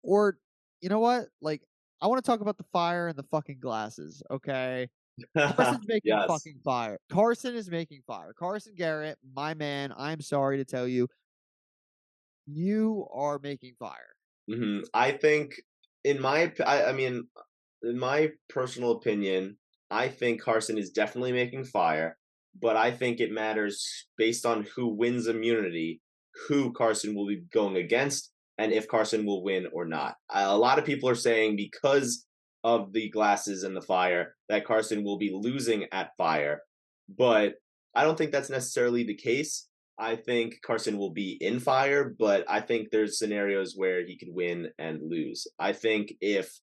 or you know what? Like I want to talk about the fire and the fucking glasses, okay? Carson's making Yes. fucking fire. Carson is making fire. Carson Garrett, my man, I'm sorry to tell you, you are making fire. I think, I mean, in my personal opinion, I think Carson is definitely making fire, but I think it matters based on who wins immunity, who Carson will be going against, and if Carson will win or not. A lot of people are saying because of the glasses and the fire that Carson will be losing at fire, but I don't think that's necessarily the case. I think Carson will be in fire, but I think there's scenarios where he could win and lose. I think if,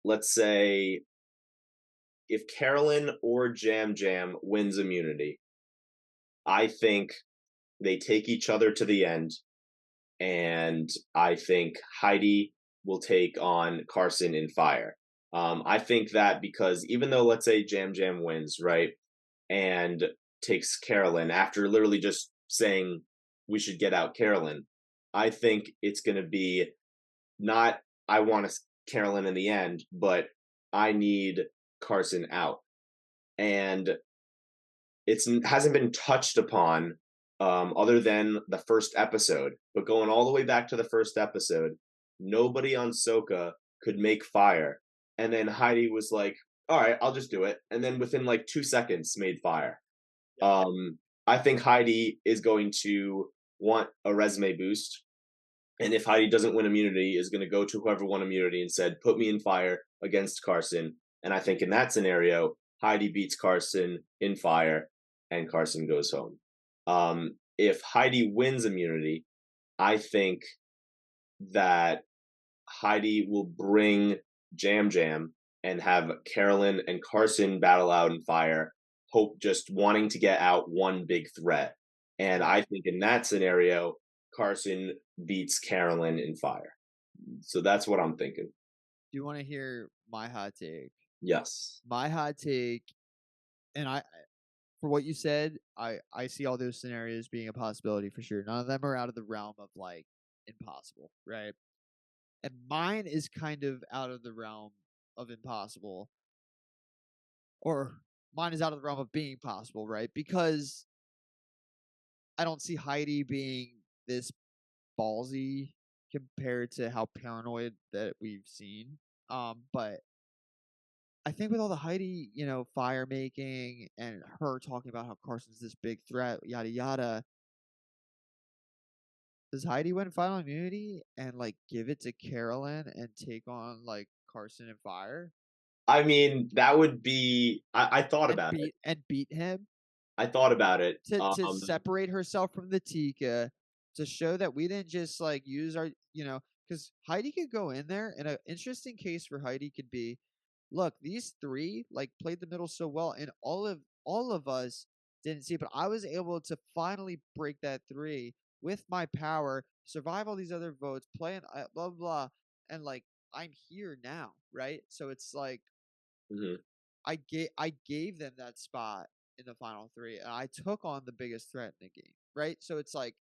let's say, if Carolyn or Jam Jam wins immunity, I think they take each other to the end, and I think Heidi will take on Carson in fire. I think that because even though, let's say, Jam Jam wins, right, and takes Carolyn after literally just saying we should get out Carolyn, I think it's going to be not I want Carolyn in the end, but I need Carson out. and it's hasn't been touched upon other than the first episode. But going all the way back to the first episode, nobody on Soka could make fire, and then Heidi was like, "All right, I'll just do it," and then within like 2 seconds made fire. Yeah. I think Heidi is going to want a resume boost, and if Heidi doesn't win immunity, is going to go to whoever won immunity and said, "Put me in fire against Carson." And I think in that scenario, Heidi beats Carson in fire, and Carson goes home. If Heidi wins immunity, I think that Heidi will bring Jam Jam and have Carolyn and Carson battle out in fire, Hope just wanting to get out one big threat. And Yeah. I think in that scenario, Carson beats Carolyn in fire. So that's what I'm thinking. Do you want to hear my hot take? Yes. My hot take, and for what you said, I see all those scenarios being a possibility for sure. None of them are out of the realm of like impossible, right? And mine is kind of out of the realm of impossible, or mine is out of the realm of being possible, right? Because I don't see Heidi being this ballsy compared to how paranoid that we've seen. But I think with all the Heidi, fire making and her talking about how Carson's this big threat, yada yada, does Heidi win final immunity and like give it to Carolyn and take on like Carson and fire I mean, that would be. I thought and about it. beat him I thought about it. to separate herself from the Tika, to show that we didn't just like use our, because Heidi could go in there, and an interesting case for Heidi could be, look, these three like played the middle so well, and all of us didn't see it, but I was able to finally break that three with my power, survive all these other votes, play and blah blah, blah, and like I'm here now, right? So it's like Mhm. I gave them that spot in the final three, and I took on the biggest threat in the game, right? So it's like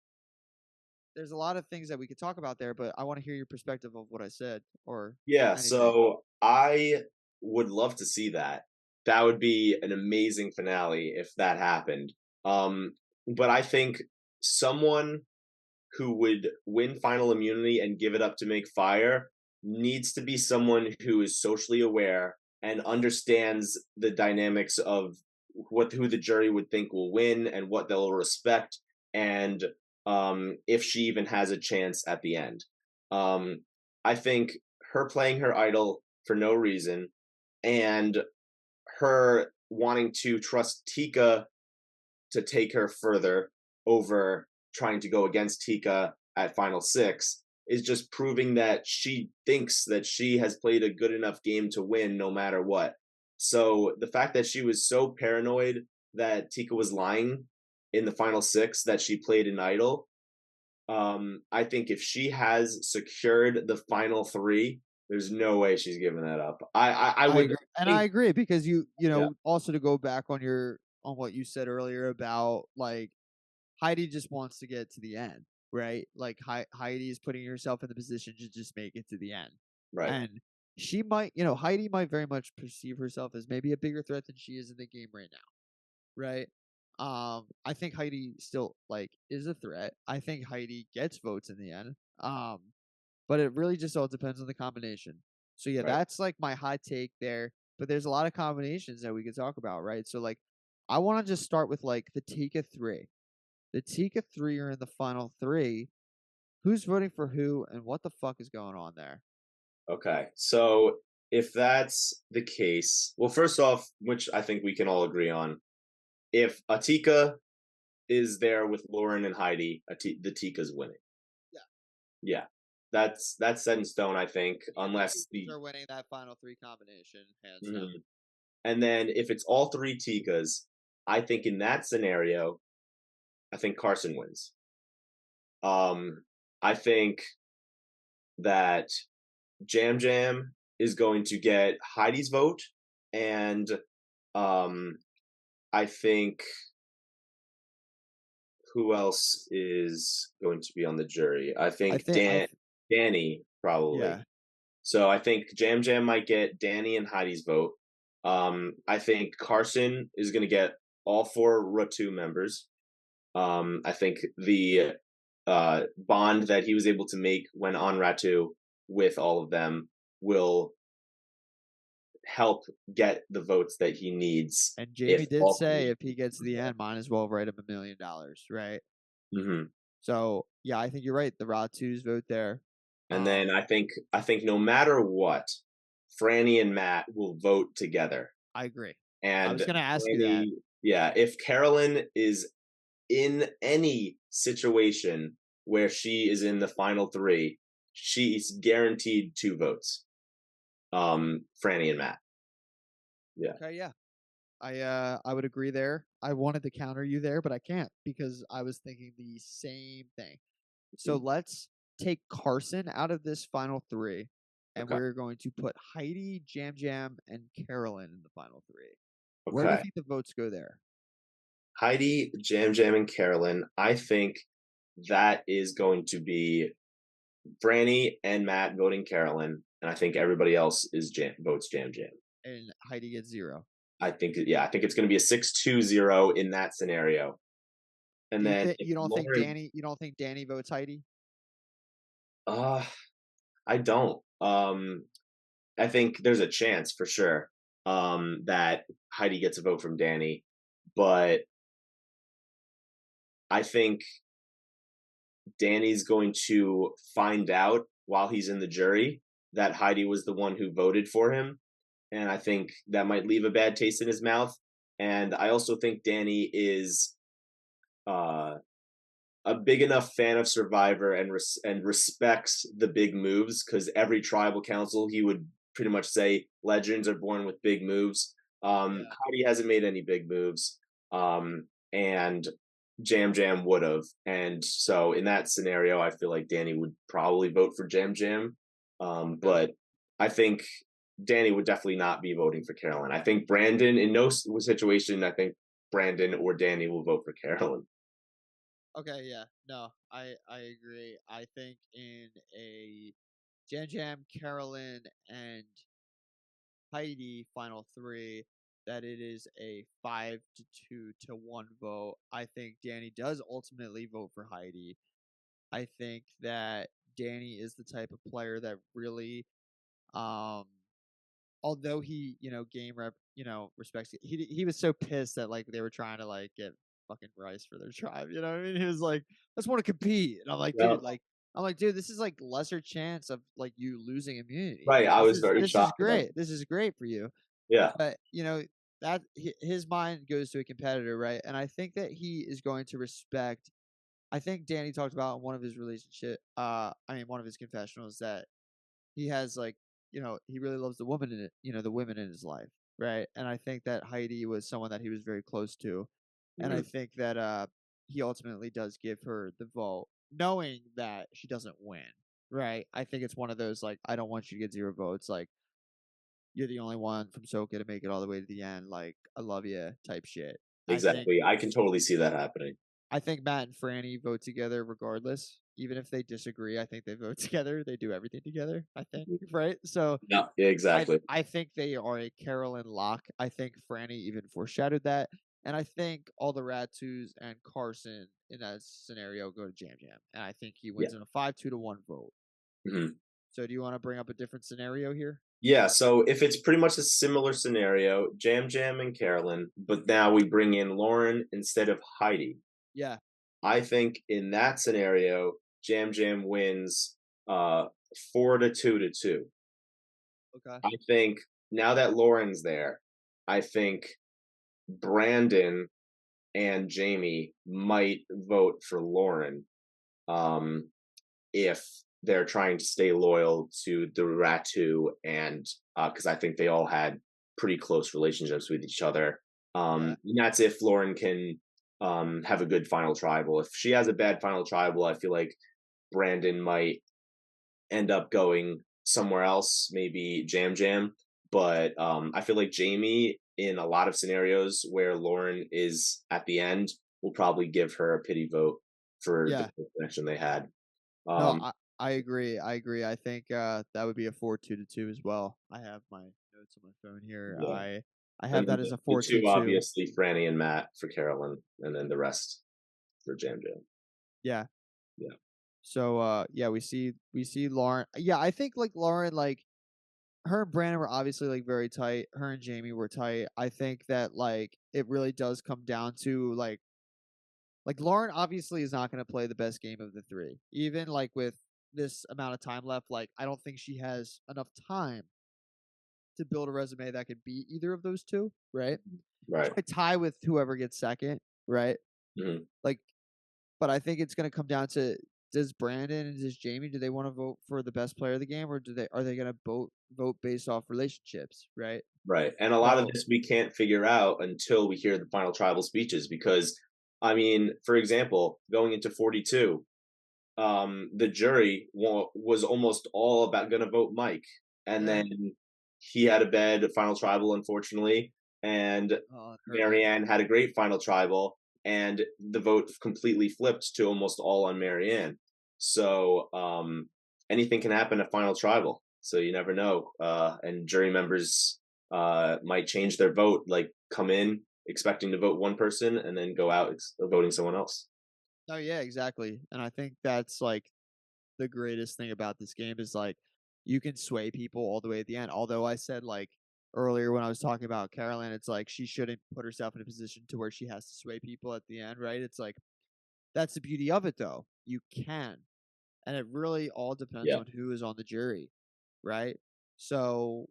there's a lot of things that we could talk about there, but I want to hear your perspective of what I said or Yeah, anything. so I would love to see that. That would be an amazing finale if that happened. But I think someone who would win final immunity and give it up to make fire needs to be someone who is socially aware and understands the dynamics of what who the jury would think will win and what they'll respect, and if she even has a chance at the end. Um, I think her playing her idol for no reason and her wanting to trust Tika to take her further over trying to go against Tika at Final Six is just proving that she thinks that she has played a good enough game to win no matter what. So the fact that she was so paranoid that Tika was lying in the Final Six that she played an idol, I think if she has secured the final three, there's no way she's giving that up. I I would agree, and I think, agree because yeah, also to go back on what you said earlier about like Heidi just wants to get to the end, right? Like Heidi is putting herself in the position to just make it to the end, right. and she might, Heidi might very much perceive herself as maybe a bigger threat than she is in the game right now, right? I think Heidi still like is a threat. I think Heidi gets votes in the end. But it really just all depends on the combination. So yeah, Right. that's like my hot take there. But there's a lot of combinations that we could talk about, right? So like, I want to just start with like the Tika three. The Tika three are in the final three. Who's voting for who, and what the fuck is going on there? Okay. So if that's the case, well, first off, which I think we can all agree on, if Atika is there with Lauren and Heidi, the Tika's winning. Yeah, Yeah. That's set in stone, I think, yeah, the unless Tikas the are winning that final three combination, hands down. mhm. And then if it's all three Tikas, I think in that scenario, I think Carson wins. I think that Jam Jam is going to get Heidi's vote, and um, I think who else is going to be on the jury? I I think think Danny probably. yeah, So I think Jam Jam might get Danny and Heidi's vote. I think Carson is going to get all four Ratu members. I think the bond that he was able to make when on Ratu with all of them will help get the votes that he needs And if Jamie did all say three. if he gets to the end, might as well write him $1 million, right? Mhm. So yeah, I think you're right. The Ratus vote there. And then Um, I think no matter what, Franny and Matt will vote together. I agree. I And was gonna ask you that. Franny, yeah, if Carolyn is in any situation where she is in the final three, she's guaranteed two votes. Franny and Matt. Yeah. Okay, yeah. I would agree there. I wanted to counter you there, but I can't because I was thinking the same thing. So Mhm. let's take Carson out of this final three, and Okay. we're going to put Heidi, Jam Jam, and Carolyn in the final three. Where do you Okay. think the votes go there? Heidi, Jam Jam, and Carolyn. I think that is going to be Franny and Matt voting Carolyn, and I think everybody else is votes Jam Jam. And Heidi gets 0. I think it's going to be a 6-2-0 in that scenario. And Do you then think if you don't think Lauren, Danny votes Heidi? uh, I don't. I think there's a chance for sure that Heidi gets a vote from Danny, but I think Danny's going to find out while he's in the jury that Heidi was the one who voted for him, and I think that might leave a bad taste in his mouth. And I also think Danny is uh, a big enough fan of Survivor and respects the big moves because every tribal council he would pretty much say legends are born with big moves. Yeah. Heidi hasn't made any big moves, and Jam Jam would have, and so in that scenario, I feel like Danny would probably vote for Jam Jam, Okay. but I think Danny would definitely not be voting for Carolyn. I think Brandon, in no situation, I think Brandon or Danny will vote for Carolyn. Okay, yeah. No, I agree. I think in a Jam Jam, Carolyn, and Heidi final three that it is a 5-2 to 1 vote. I think Danny does ultimately vote for Heidi. I think that Danny is the type of player that really um although he, game rep, respects it, he was so pissed that like they were trying to like get fucking rice for their tribe. You know what I mean? He was like, "I just want to compete," and Yeah, I'm like, dude, this is like lesser chance of like you losing immunity. right. Like I was very this is shocked about great. This is great for you. yeah. But that his mind goes to a competitor, right? And I think that he is going to respect. I think Danny talked about in one of his one of his confessionals that he has like he really loves the woman in it, the women in his life, right? And I think that Heidi was someone that he was very close to, and I Mhm. think that he ultimately does give her the vote, knowing that she doesn't win, right? I think it's one of those like I don't want you to get 0 votes, like you're the only one from Soka to make it all the way to the end, like I love you type shit. I think Exactly. I can totally see that happening. I think Matt and Franny vote together regardless. Even if they disagree, I think they vote together. They do everything together, I think, Mhm. right? So Yeah, yeah, exactly. I think they are a Carolyn lock. I think Franny even foreshadowed that. And I think all the Ratus and Carson in that scenario go to Jam Jam. And I think he Yeah. wins in a 5-2 to 1 vote. Mhm. So do you want to bring up a different scenario here? Yeah, so if it's pretty much a similar scenario, Jam Jam and Carolyn, but now we bring in Lauren instead of Heidi. Yeah. I think in that scenario, Jam Jam wins 4-2 to 2. Okay. I think now that Lauren's there, I think Brandon and Jamie might vote for Lauren. Um, if they're trying to stay loyal to the Ratu and because I think they all had pretty close relationships with each other. Yeah. And that's if Lauren can have a good final tribal. If she has a bad final tribal, I feel like Brandon might end up going somewhere else, maybe Jam Jam. But I feel like Jamie, in a lot of scenarios where Lauren is at the end, will probably give her a pity vote for the Yeah. connection they had. No, Um, I agree. I agree. I think that would be a 4-2 to 2 as well. I have my notes on my phone here. yeah. I have And that as a the 2 4-2-2. obviously Franny and Matt for Carolyn, and then the rest for Jam Jam. Yeah. Yeah. So yeah, we see Lauren. Yeah, I think like Lauren, like her and Brandon were obviously like very tight. Her and Jamie were tight. I think that like it really does come down to like Lauren obviously is not going to play the best game of the three. Even like with this amount of time left, like I don't think she has enough time to build a resume that could beat either of those two, right? She Right. might tie with whoever gets second, right? Mhm. Like, but I think it's going to come down to does Brandon and does Jamie do they want to vote for the best player of the game or do they are they going to vote based off relationships, right? Right, and a lot of So this we can't figure out until we hear the final tribal speeches because, I mean, for example, going into 42, the jury was almost all about going to vote Mike, and yeah, then he had a bad final tribal, unfortunately, and oh, it hurt me. Marianne had a great final tribal, and the vote completely flipped to almost all on Marianne. So anything can happen at final tribal. So you never know, and jury members might change their vote, like come in expecting to vote one person and then go out voting someone else. Oh yeah, exactly. And I think that's like the greatest thing about this game is like you can sway people all the way at the end. Although I said like earlier when I was talking about Carolyn, it's like she shouldn't put herself in a position to where she has to sway people at the end, right? It's like that's the beauty of it though. You can. And it really all depends Yeah. on who is on the jury, right? So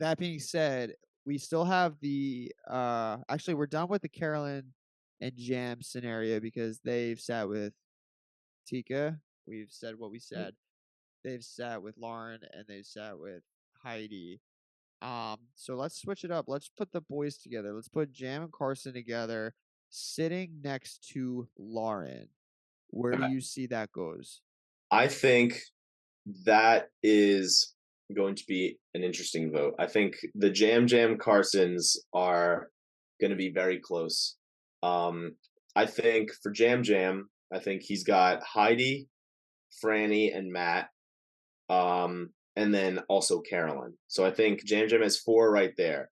that being said, we still have the actually we're done with the Carolyn and Jam scenario because they've sat with Tika. We've said what we said. They've sat with Lauren and they've sat with Heidi. So let's switch it up. Let's put the boys together. Let's put Jam and Carson together, sitting next to Lauren. Where do Okay. you see that goes? I think that is going to be an interesting vote. I think the Jam Jam Carsons are going to be very close. I think for Jam Jam, I think he's got Heidi, Franny, and Matt, and then also Carolyn. So I think Jam Jam has four right there.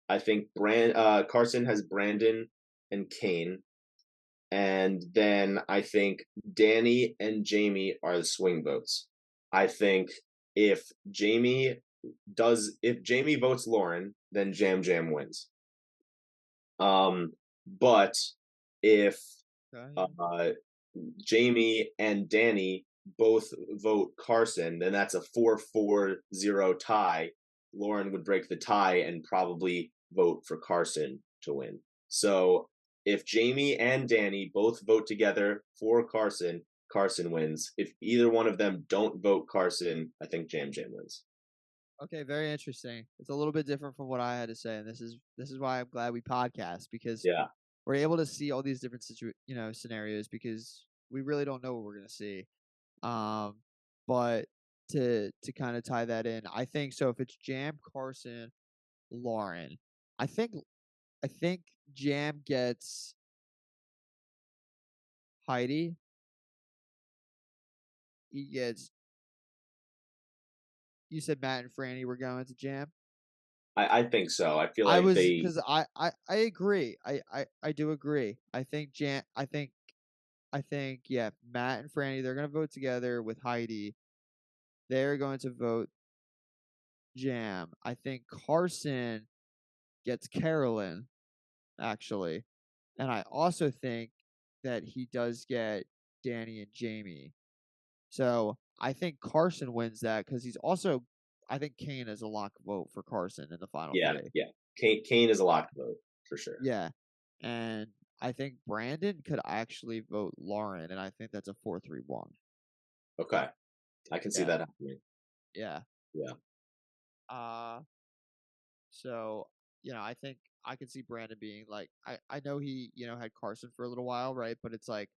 I think Carson has Brandon and Kane, and then I think Danny and Jamie are the swing votes. I think if if Jamie votes Lauren, then Jam Jam wins. But if Okay. uh, Jamie and Danny both vote Carson, then that's a 4-4-0 tie. Lauren would break the tie and probably vote for Carson to win. So if Jamie and Danny both vote together for Carson, Carson wins. If either one of them don't vote Carson, I think Jam Jam wins. Okay, very interesting. It's a little bit different from what I had to say, and this is why I'm glad we podcast because Yeah, we're able to see all these different scenarios because we really don't know what we're gonna see. Um, but to kind of tie that in, I think so. If it's Jam, Carson, Lauren, I think I think Jam gets Heidi. He gets. You said Matt and Franny were going to Jam. I think so. I feel I like was they, because I agree. I do agree. I think Jam. I think yeah. Matt and Franny they're gonna vote together with Heidi. They're going to vote Jam. I think Carson gets Carolyn actually, and I also think that he does get Danny and Jamie. So I think Carson wins that because he's also. I think Kane is a lock vote for Carson in the final yeah, three. yeah. Kane is a locked vote for sure. Yeah, and I think Brandon could actually vote Lauren, and I think that's a 4-3-1. Okay, I can see Yeah, that happening. yeah. Yeah. Uh, so I think I can see Brandon being like, I know he had Carson for a little while, right? But it's like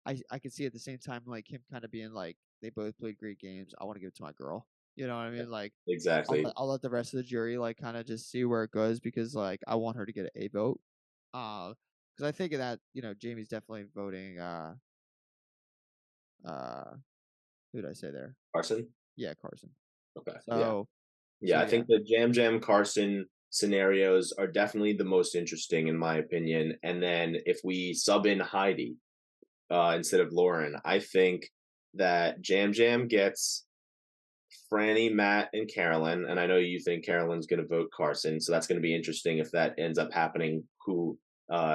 I can see at the same time like him kind of being like they both played great games. I want to give it to my girl. You know what I mean? Like Exactly. I'll let the rest of the jury like kind of just see where it goes because like I want her to get a vote. Because I think that Jamie's definitely voting. Uh, who did I say there? Carson? Yeah, Carson. Okay. Yeah. So Yeah, so I yeah, think the Jam Jam Carson scenarios are definitely the most interesting in my opinion. And then if we sub in Heidi instead of Lauren, I think that Jam Jam gets Franny, Matt, and Carolyn. And I know you think Carolyn's going to vote Carson, so that's going to be interesting if that ends up happening. Who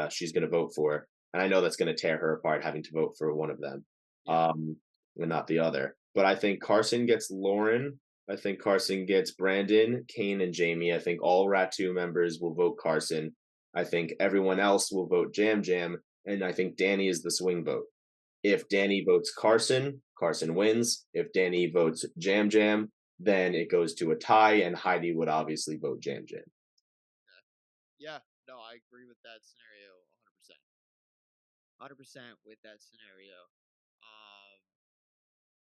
she's going to vote for, and I know that's going to tear her apart having to vote for one of them, Yeah. and not the other. But I think Carson gets Lauren. I think Carson gets Brandon, Kane, and Jamie. I think all Rat2 members will vote Carson. I think everyone else will vote Jam Jam, and I think Danny is the swing vote. If Danny votes Carson, Carson wins. If Danny votes Jam Jam, then it goes to a tie, and Heidi would obviously vote Jam Jam. Yeah. No, I agree with that scenario 100%. 100% with that scenario.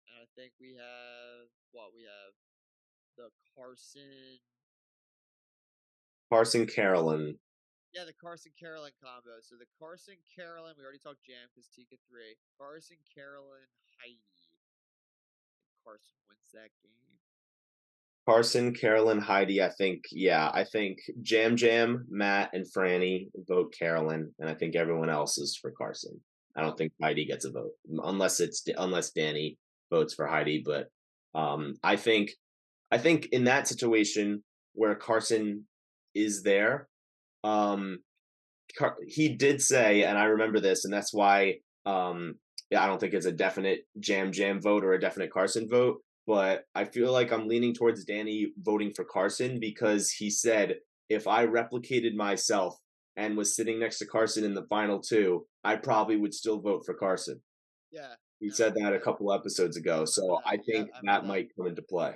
And I think we have what we have the Carson. Carson Carolyn. Yeah, the Carson Carolyn combo. So the Carson Carolyn, we already talked Jam because Tika 3. Carson Carolyn Heidi. Carson wins that game. Carson, Carolyn, Heidi. I think, yeah, I think Jam Jam, Matt, and Franny vote Carolyn, and I think everyone else is for Carson. I don't think Heidi gets a vote unless Danny votes for Heidi. But I think in that situation where Carson is there, um, he did say, and I remember this, and that's why yeah, I don't think it's a definite Jam Jam vote or a definite Carson vote. But I feel like I'm leaning towards Danny voting for Carson because he said if I replicated myself and was sitting next to Carson in the final two, I probably would still vote for Carson. Yeah. He No, said that a couple episodes I ago, remember so that. I Yeah, think I remember that that. might come into play.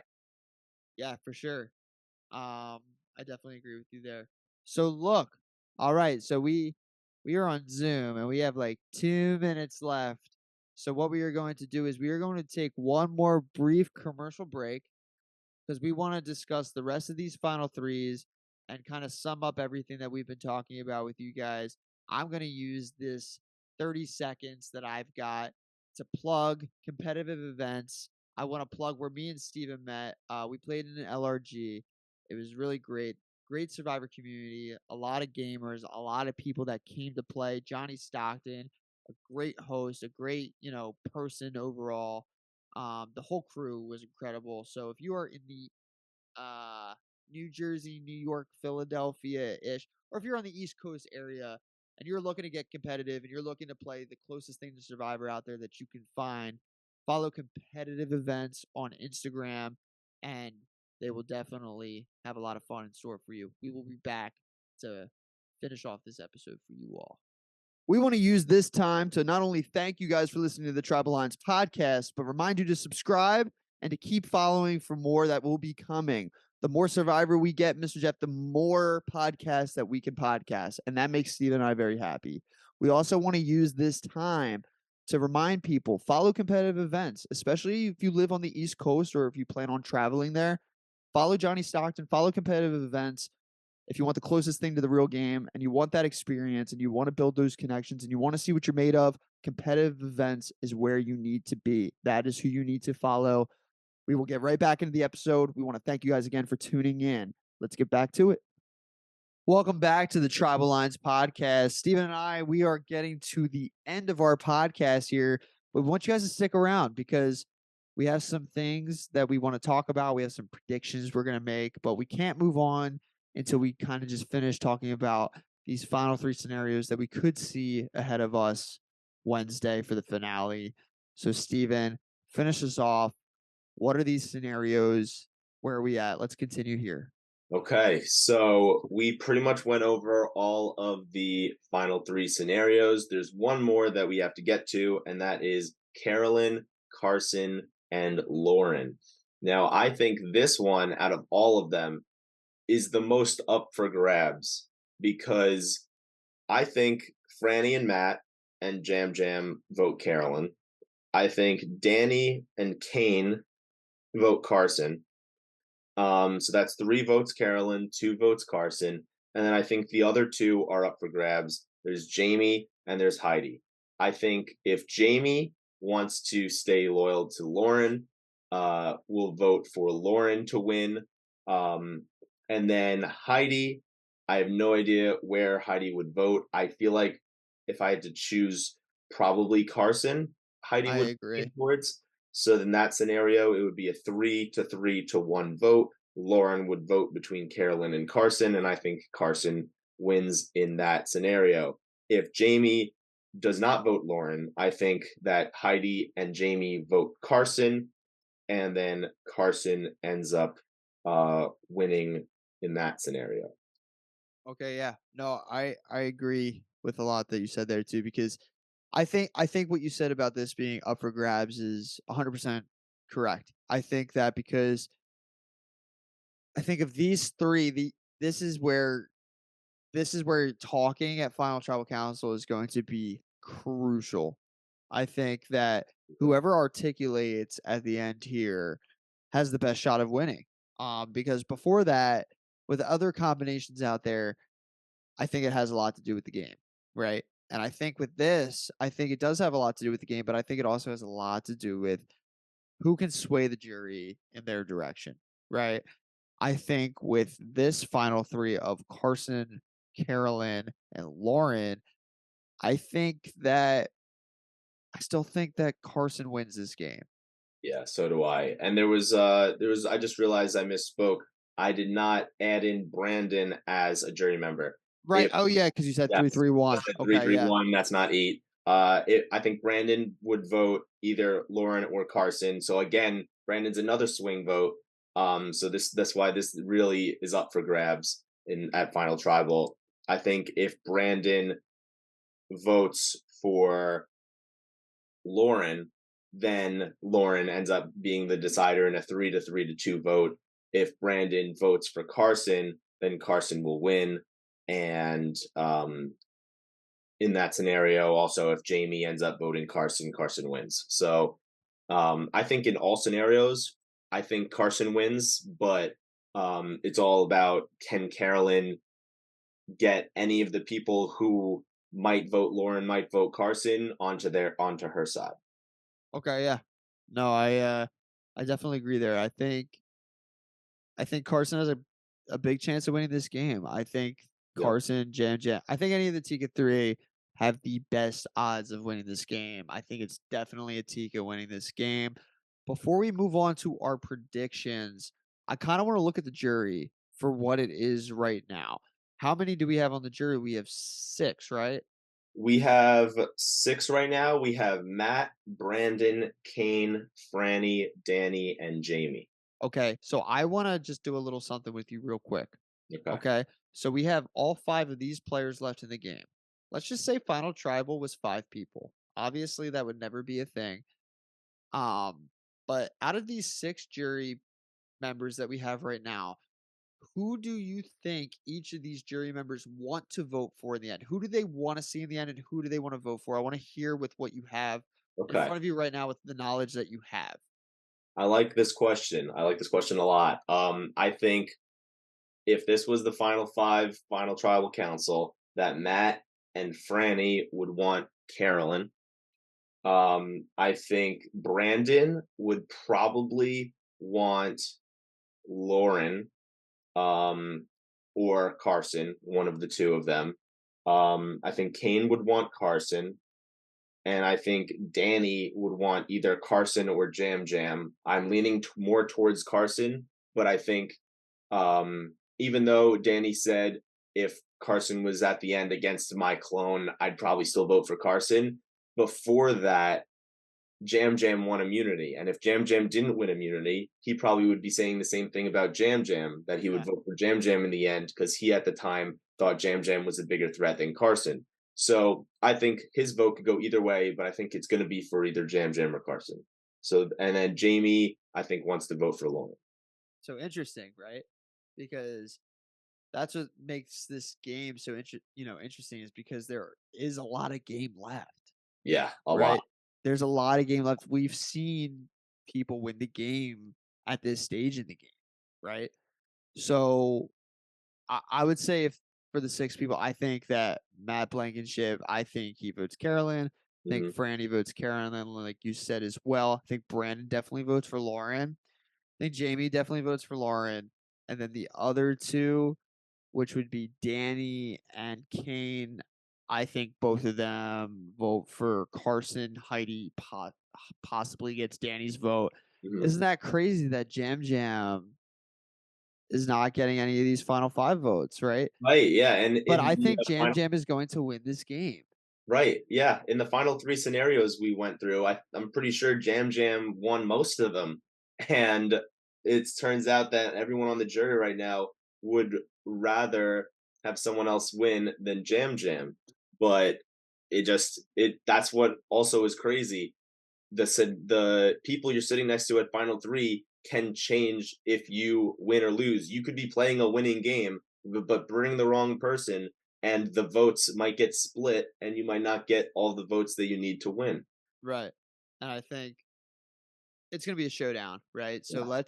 Yeah, for sure. I definitely agree with you there. So look, all right, so we are on Zoom and we have like 2 minutes left. So what we are going to do is we are going to take one more brief commercial break because we want to discuss the rest of these final threes and kind of sum up everything that we've been talking about with you guys. I'm going to use this 30 seconds that I've got to plug competitive events. I want to plug where me and Steven met. We played in an LRG. It was really great. Great survivor community, a lot of gamers, a lot of people that came to play. Johnny Stockton, a great host, a great, person overall. The whole crew was incredible. So if you are in the uh, New Jersey, New York, Philadelphia ish, or if you're on the East Coast area and you're looking to get competitive and you're looking to play the closest thing to Survivor out there that you can find, follow competitive events on Instagram and they will definitely have a lot of fun in store for you. We will be back to finish off this episode for you all. We want to use this time to not only thank you guys for listening to the Tribal Lines podcast, but remind you to subscribe and to keep following for more that will be coming. The more Survivor we get, Mr. Jeff, the more podcasts that we can podcast. And that makes Steve and I very happy. We also want to use this time to remind people follow competitive events, especially if you live on the East Coast or if you plan on traveling there. Follow Johnny Stockton, follow competitive events if you want the closest thing to the real game and you want that experience and you want to build those connections and you want to see what you're made of, competitive events is where you need to be. That is who you need to follow. We will get right back into the episode. We want to thank you guys again for tuning in. Let's get back to it. Welcome back to the Tribal Lines podcast. Steven and I, we are getting to the end of our podcast here, but we want you guys to stick around because we have some things that we want to talk about. We have some predictions we're going to make, but we can't move on until we kind of just finish talking about these final three scenarios that we could see ahead of us Wednesday for the finale. So, Steven, finish us off. What are these scenarios? Where are we at? Let's continue here. Okay, so we pretty much went over all of the final three scenarios. There's one more that we have to get to, and that is Carolyn, Carson, and Lauren. Now, I think this one out of all of them is the most up for grabs because I think Franny and Matt and Jam Jam vote Carolyn. I think Danny and Kane vote Carson. So that's 3 votes Carolyn, 2 votes Carson, and then I think the other two are up for grabs. There's Jamie and there's Heidi. I think if Jamie wants to stay loyal to Lauren, we'll vote for Lauren to win. And then Heidi I have no idea where Heidi would vote. I feel like if I had to choose, probably Carson, Heidi I would lean agree. towards. So in that scenario, it would be a 3-3 to 1 vote. Lauren would vote between Carolyn and Carson, and I think Carson wins in that scenario. If Jamie does not vote Lauren, I think that Heidi and Jamie vote Carson, and then Carson ends up winning in that scenario. Okay, yeah. No, I agree with a lot that you said there too because I think what you said about this being up for grabs is 100% correct. I think that because I think of these 3, this is where this is where talking at Final Tribal Council is going to be crucial. I think that whoever articulates at the end here has the best shot of winning. Because before that, with other combinations out there, I think it has a lot to do with the game, right? And I think with this, I think it does have a lot to do with the game, but I think it also has a lot to do with who can sway the jury in their direction, right? I think with this final 3 of Carson, Carolyn, and Lauren, I still think that Carson wins this game. Yeah, so do I. And there was I just realized I misspoke. I did not add in Brandon as a jury member. Right. If Oh, yeah, because you said Yes, 3-3-1. I said three Okay, three yeah. one. That's not 8. I think Brandon would vote either Lauren or Carson. So again, Brandon's another swing vote. So that's why this really is up for grabs in at Final Tribal. I think if Brandon votes for Lauren, then Lauren ends up being the decider in a 3-3 to 2 vote. If Brandon votes for Carson, then Carson will win. And in that scenario, also, if Jamie ends up voting Carson, Carson wins. So I think in all scenarios, I think Carson wins, but it's all about, can Carolyn get any of the people who might vote Lauren, might vote Carson onto her side. Okay, yeah. No, I definitely agree there. I think Carson has a big chance of winning this game. I think Yep. Carson, Jam Jam. I think any of the Tika 3 have the best odds of winning this game. I think it's definitely a Tika winning this game. Before we move on to our predictions, I kind of want to look at the jury for what it is right now. How many do we have on the jury? We have 6, right? We have 6 right now. We have Matt, Brandon, Kane, Franny, Danny, and Jamie. Okay, so I want to just do a little something with you real quick. Okay. Okay, so we have all 5 of these players left in the game. Let's just say Final Tribal was 5 people. Obviously, that would never be a thing. Um, but out of these 6 jury members that we have right now, who do you think each of these jury members want to vote for in the end? Who do they want to see in the end, and who do they want to vote for? I want to hear with what you have in Okay. front of you right now with the knowledge that you have. I like this question. I like this question a lot. I think if this was the final 5 final tribal council, that Matt and Franny would want Carolyn. I think Brandon would probably want Lauren, um, or Carson, one of the 2 of them. I think Kane would want Carson, and I think Danny would want either Carson or Jam Jam. I'm leaning more towards Carson, but I think even though Danny said if Carson was at the end against my clone, I'd probably still vote for Carson. Before that, Jam Jam won immunity. And if Jam Jam didn't win immunity, he probably would be saying the same thing about Jam Jam, that he would Yeah. vote for Jam Jam in the end because he at the time thought Jam Jam was a bigger threat than Carson. So I think his vote could go either way, but I think it's going to be for either Jam Jam or Carson. So, and then Jamie, I think, wants to vote for Lauren. So interesting, right? Because that's what makes this game so interesting is because there is a lot of game left, Yeah, a lot. right? There's a lot of game left. We've seen people win the game at this stage in the game, right? So I would say if for the 6 people, I think that Matt Blankenship, I think he votes Carolyn. I think Hmm. Franny votes Carolyn, like you said as well. I think Brandon definitely votes for Lauren. I think Jamie definitely votes for Lauren. And then the other 2 which would be Danny and Kane. I think both of them vote for Carson. Heidi possibly gets Danny's vote. Mhm. Isn't that crazy that Jam Jam is not getting any of these final five votes, right? Right, yeah, and But in I the think Jam final Jam is going to win this game. right, yeah, in the final 3 scenarios we went through, I'm pretty sure Jam Jam won most of them, and it turns out that everyone on the jury right now would rather have someone else win than Jam Jam, but it that's what also is crazy. The people you're sitting next to at final 3 can change if you win or lose. You could be playing a winning game, but bring the wrong person, and the votes might get split, and you might not get all the votes that you need to win. Right. And I think it's gonna be a showdown, right? So Yeah.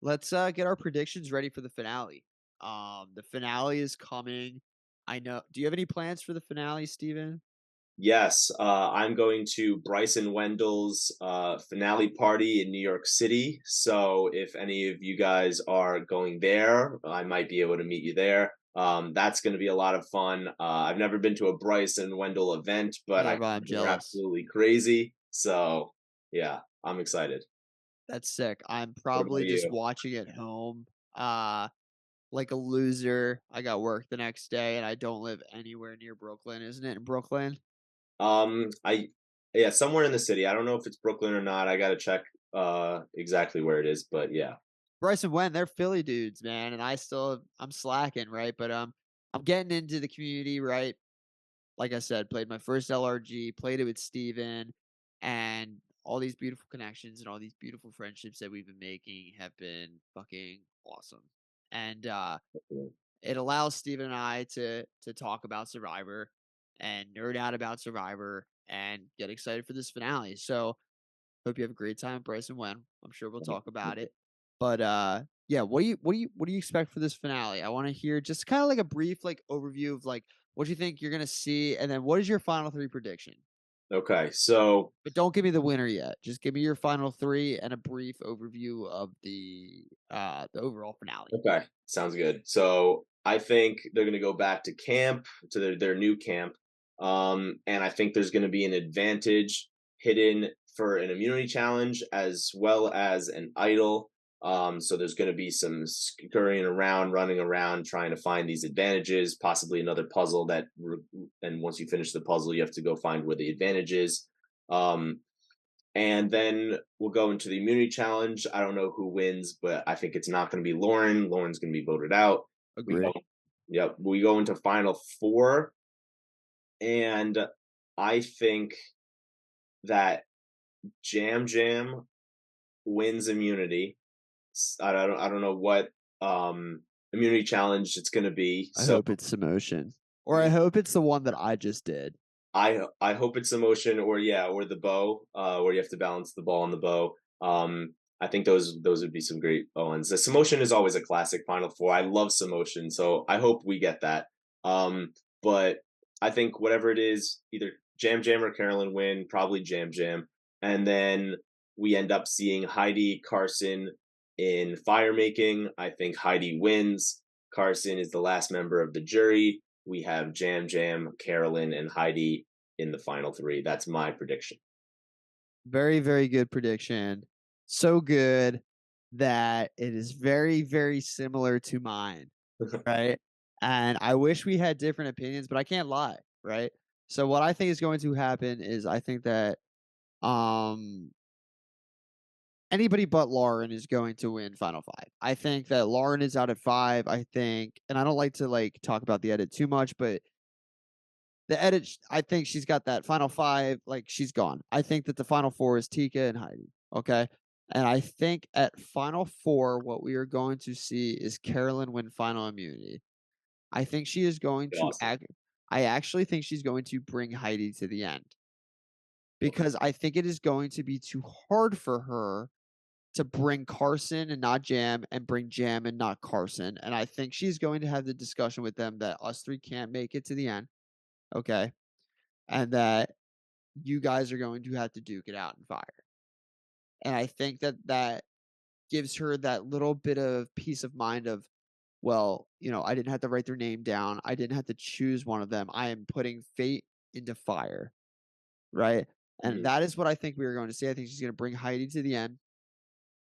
let's get our predictions ready for the finale. The finale is coming. I know. Do you have any plans for the finale, Steven? Yes, I'm going to Bryson Wendell's finale party in New York City. So if any of you guys are going there, I might be able to meet you there. That's going to be a lot of fun. I've never been to a Bryson Wendell event, but I Neither heard but I'm they're jealous. absolutely crazy. So yeah, I'm excited. That's sick. I'm What about probably just you? watching at home, like a loser. I got work the next day, and I don't live anywhere near Brooklyn. Isn't it in Brooklyn? I yeah, somewhere in the city. I don't know if it's Brooklyn or not. I got to check exactly where it is, but yeah. Bryson Wen, they're Philly dudes, man, and I'm slacking, right? But I'm getting into the community, right? Like I said, played my first LRG, played it with Steven, and all these beautiful connections and all these beautiful friendships that we've been making have been fucking awesome. And it allows Steven and I to talk about Survivor and nerd out about Survivor and get excited for this finale. So hope you have a great time, Bryson Wen. I'm sure we'll talk about it. But yeah, what do you expect for this finale? I want to hear just kind of like a brief like overview of like what you think you're gonna see, and then what is your final three prediction? Okay, so But don't give me the winner yet. Just give me your final three and a brief overview of the overall finale. okay, sounds good. So I think they're gonna go back to camp, to their new camp. And I think there's gonna be an advantage hidden for an immunity challenge as well as an idol. So there's gonna be some scurrying around, running around, trying to find these advantages, possibly another puzzle and once you finish the puzzle, you have to go find where the advantage is. Um, and then we'll go into the immunity challenge. I don't know who wins, but I think it's not going to be Lauren. Lauren's going to be voted out. We go, Agree. yep. We go into final four, and I think that Jam Jam wins immunity. I don't know what immunity challenge it's going to be. I So hope it's Samotion. Or I hope it's the one that I just did. I hope it's emotion or yeah, or the bow, where you have to balance the ball on the bow. I think those would be some great ones. The Samotion is always a classic Final Four. I love Samotion, so I hope we get that. But I think whatever it is, either Jam Jam or Carolyn win, probably Jam Jam, and then we end up seeing Heidi Carson in fire making. I think Heidi wins. Carson is the last member of the jury. We have Jam Jam, Carolyn, and Heidi in the final three. That's my prediction. Very, very good prediction. So good that it is very, very similar to mine, right? And I wish we had different opinions, but I can't lie, right? So what I think is going to happen is I think that um anybody but Lauren is going to win final five. I think that Lauren is out at five. I think, and I don't like to like talk about the edit too much, but the edit, I think she's got that final five, like she's gone. I think that the final four is Tika and Heidi. Okay. And I think at final four, what we are going to see is Carolyn win final immunity. I think she is going to Awesome. act. I actually think she's going to bring Heidi to the end Okay. because I think it is going to be too hard for her to bring Carson and not Jam and bring Jam and not Carson. And I think she's going to have the discussion with them that us three can't make it to the end. Okay. And that you guys are going to have to duke it out in fire. And I think that that gives her that little bit of peace of mind of well, I didn't have to write their name down. I didn't have to choose one of them. I am putting fate into fire, right? And Mhm. that is what I think we are going to see. I think she's going to bring Heidi to the end.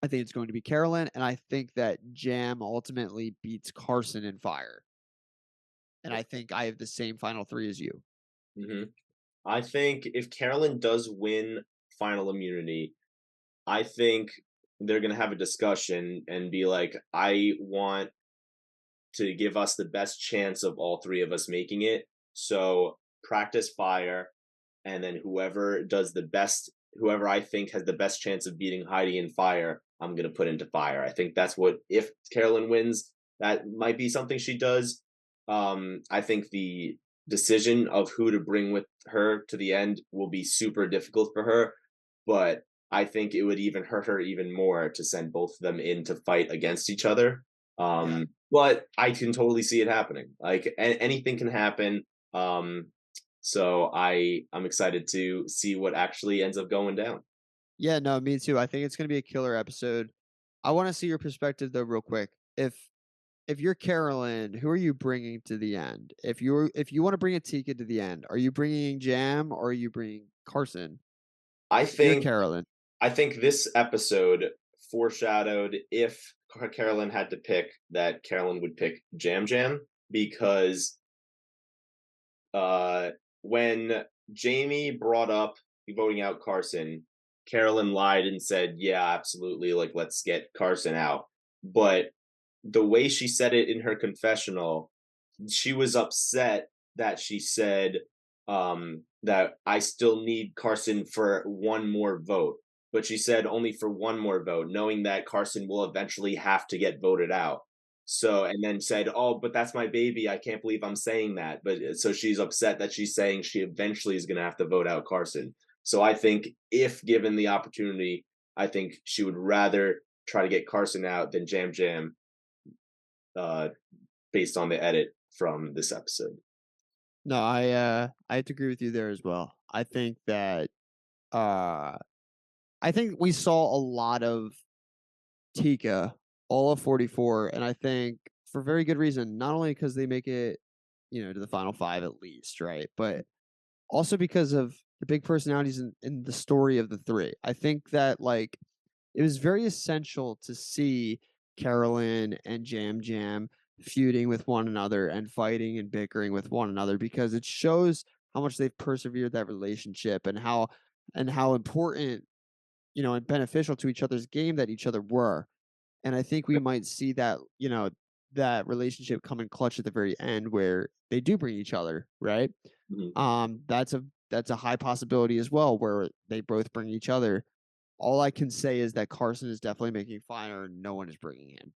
I think it's going to be Carolyn, and I think that Jam ultimately beats Carson in fire. And I think I have the same final three as you. Mhm. I think if Carolyn does win final immunity, I think they're gonna have a discussion and be like, "I want to give us the best chance of all three of us making it. So practice fire, and then whoever I think has the best chance of beating Heidi in fire, I'm gonna put into fire." I think that's what if Carolyn wins, that might be something she does. I think the decision of who to bring with her to the end will be super difficult for her, but I think it would even hurt her even more to send both of them in to fight against each other. Yeah. But I can totally see it happening. Like anything can happen. So I'm excited to see what actually ends up going down. Yeah, no, me too. I think it's gonna be a killer episode. I wanna see your perspective though real quick. If you're Carolyn, who are you bringing to the end? If you wanna bring a Tika to the end, are you bringing Jam or are you bringing Carson? I If you're think Carolyn. I think this episode foreshadowed if Carolyn had to pick that Carolyn would pick Jam Jam because uh when Jamie brought up voting out Carson, Carolyn lied and said, "Yeah, absolutely, like let's get Carson out." But the way she said it in her confessional, she was upset that she said that I still need Carson for one more vote. But she said only for one more vote, knowing that Carson will eventually have to get voted out. So, and then said, "Oh, but that's my baby. I can't believe I'm saying that." But so she's upset that she's saying she eventually is going to have to vote out Carson. So I think if given the opportunity, I think she would rather try to get Carson out than Jam Jam, uh, based on the edit from this episode. No, I have to agree with you there as well. Uh I think we saw a lot of Tika, all of 44, and I think for very good reason, not only because they make it, to the final 5 at least, right? But also because of the big personalities in the story of the 3. I think that, like, it was very essential to see Carolyn and Jam Jam feuding with one another and fighting and bickering with one another because it shows how much they've persevered that relationship and how important, and beneficial to each other's game that each other were. And I think we might see that, that relationship come in clutch at the very end where they do bring each other, right? Mhm. That's a high possibility as well where they both bring each other. All I can say is that Carson is definitely making fire and no one is bringing him.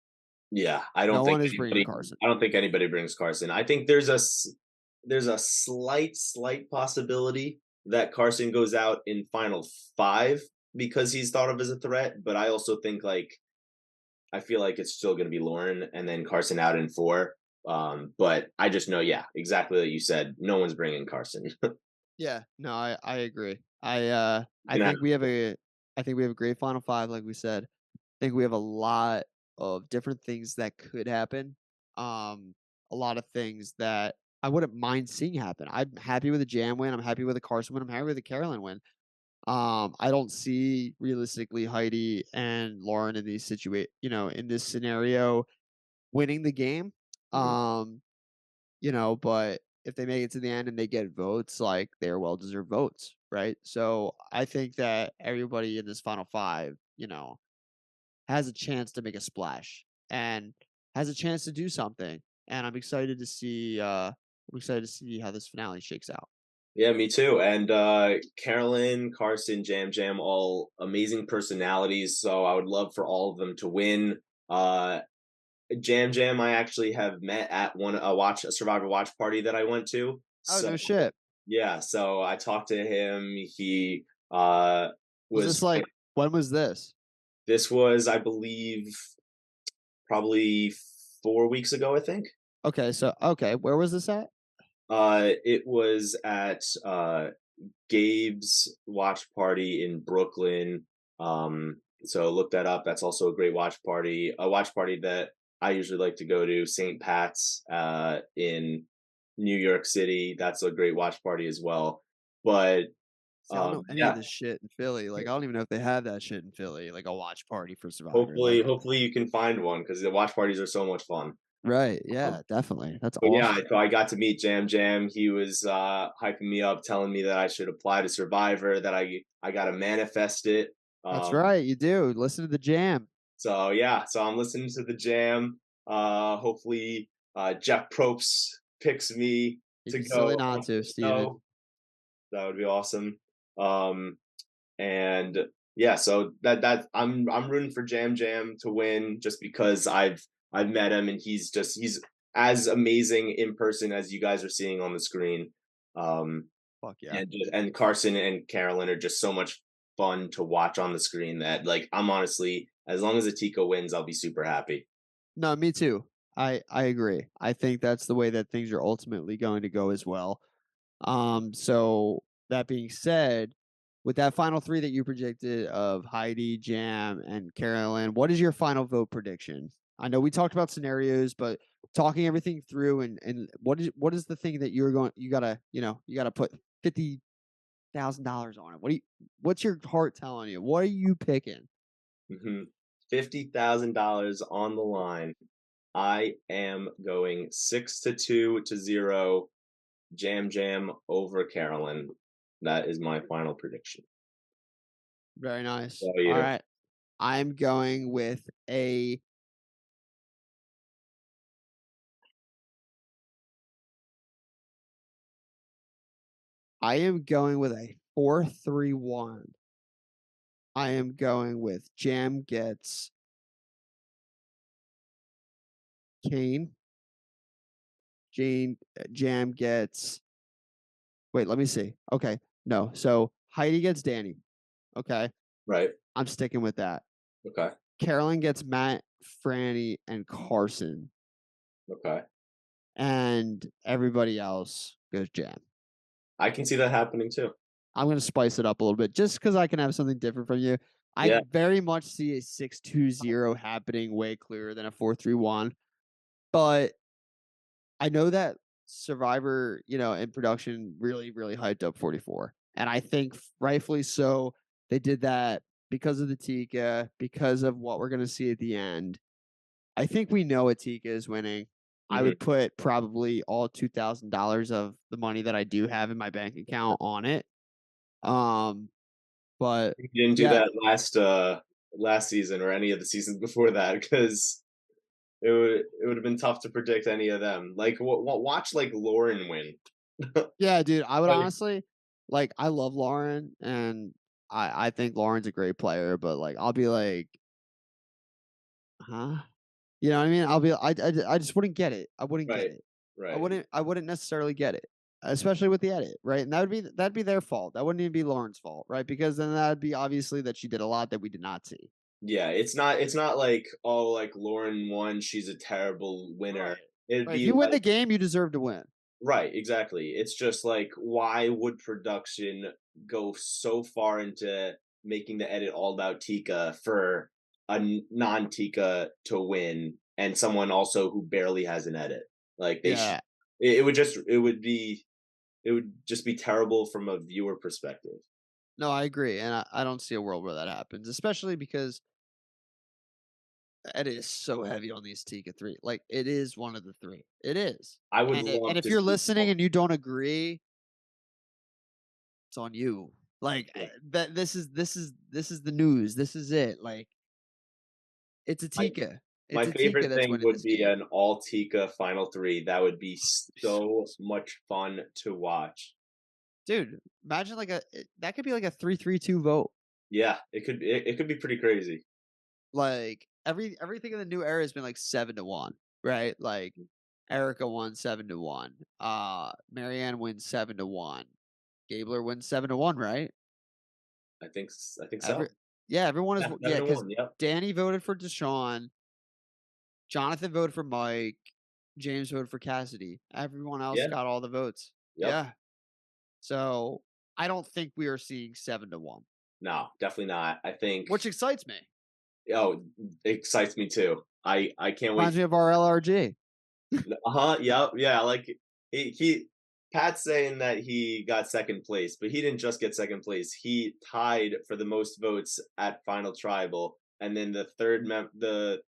Yeah, No one is bringing Carson. I don't think anybody brings Carson. I think there's a slight possibility that Carson goes out in final 5 because he's thought of as a threat, but I also think like I feel like it's still going to be Lauren and then Carson out in 4. But I just know, yeah, exactly like you said, no one's bringing Carson. Yeah, no, I agree. I Gonna have- think we have a great final 5 like we said. I think we have a lot of different things that could happen. A lot of things that I wouldn't mind seeing happen. I'm happy with a Jam win. I'm happy with a Carson win. I'm happy with a Carolyn win. I don't see realistically Heidi and Lauren in in this scenario winning the game. Mhm. Um, but if they make it to the end and they get votes, like they're well deserved votes, right? So I think that everybody in this final 5, has a chance to make a splash and has a chance to do something. And I'm excited to see how this finale shakes out. Yeah, me too. And Carolyn, Carson, Jam Jam, all amazing personalities. So I would love for all of them to win. Uh, Jam Jam, I actually have met at a Survivor watch party that I went to. Oh, So no shit. yeah, so I talked to him. He Was was this like when was this? this was, I believe, probably 4 weeks ago, I think. Okay, where was this at? It was at Gabe's watch party in Brooklyn. So look that up. That's also a great watch party. A watch party that I usually like to go to St. Pat's in New York City. That's a great watch party as well. But See, I don't know any of yeah, this shit in Philly. Like, I don't even know if they have that shit in Philly, like a watch party for Survivor. hopefully, Like, hopefully you can find one because the watch parties are so much fun. right? Um, Yeah, definitely. That's but yeah, awesome. so I got to meet Jam Jam. He was hyping me up, telling me that I should apply to Survivor, that I got to manifest it. That's Um, right. You do listen to the jam. so yeah, so I'm listening to the Jam. Hopefully, Jeff Probst picks me You'd to be go silly on not to, the Steven. show. That would be awesome. Um, and yeah, so that I'm rooting for Jam Jam to win just because I've met him and he's as amazing in person as you guys are seeing on the screen. Um, Fuck yeah. and Carson and Carolyn are just so much fun to watch on the screen that like I'm honestly as long as Atika wins, I'll be super happy. No, me too. I agree. I think that's the way that things are ultimately going to go as well. So that being said, with that final three that you predicted of Heidi, Jam, and Carolyn, what is your final vote prediction? I know we talked about scenarios, but talking everything through and what is the thing that you're going you gotta put $50,000 on it. What's your heart telling you? What are you picking? $50,000 on the line. I am going 6-2 to 0 Jam Jam over Carolyn. That is my final prediction. Very How nice. about All you? right. I'm going with a I am going with a 4-3-1. I am going with Jam gets Kane. Jam gets. Wait, let me see. Okay, no. So Heidi gets Danny. Okay, Right. I'm sticking with that. Okay. Carolyn gets Matt, Franny, and Carson, Okay. and everybody else goes Jam. I can see that happening too. I'm gonna spice it up a little bit just because I can have something different from you. I Yeah. very much see a 6-2-0 happening way clearer than a 4-3-1, but I know that Survivor, in production really, really hyped up 44. And I think rightfully so. They did that because of the Tika, because of what we're going to see at the end. I think we know Atika is winning. I Mhm. would put probably all $2,000 of the money that I do have in my bank account on it. Um, but You didn't do yeah, that last season or any of the seasons before that because it would have been tough to predict any of them. Like watch like Lauren win. yeah, dude, I would Like, honestly like I love Lauren and I think Lauren's a great player, but like I'll be like, huh? You know what I mean? I just wouldn't get it. I wouldn't get right. it. I Right. wouldn't I wouldn't necessarily get it, especially with the edit, right? And that'd be their fault. That wouldn't even be Lauren's fault, right? Because then that'd be obviously that she did a lot that we did not see. Yeah, it's not like, oh, like Lauren won, she's a terrible winner. Right. It'd Right. If be you win like the game, you deserve to win. right, exactly. It's just like why would production go so far into making the edit all about Tika for a non-Tika to win and someone also who barely has an edit? Like Yeah. it would just be terrible from a viewer perspective. No, I agree. And I don't see a world where that happens, especially because it is so heavy on these Tika 3. Like, it is one of the 3. It is. I would And love if to you're see listening and you don't agree, it's on you. Like, yeah. that this is the news. This is it. Like, it's a Tika. My It's a Tika favorite that's thing winning would this be game. an all Tika final three. That would be So so awesome. much fun to watch. Dude, imagine that could be like a 3-3-2 vote. Yeah, it could be pretty crazy. Like everything in the new era has been like 7-1, right? Like Erica won 7-1. Marianne wins 7-1. Gabler wins 7-1, right? I think Every so. Yeah, everyone is Yeah, yeah, seven to because one. Yep. Danny voted for Deshaun, Jonathan voted for Mike, James voted for Cassidy. Everyone else Yeah. got all the votes. Yep. Yeah. So I don't think we are seeing 7-1, No, definitely not. I think which excites me. oh, it excites me too. I can't wait. Reminds me of our LRG. Uh-huh, yep, yeah, like, he Pat's saying that he got 2nd place, but he didn't just get 2nd place, he tied for the most votes at Final Tribal, and then the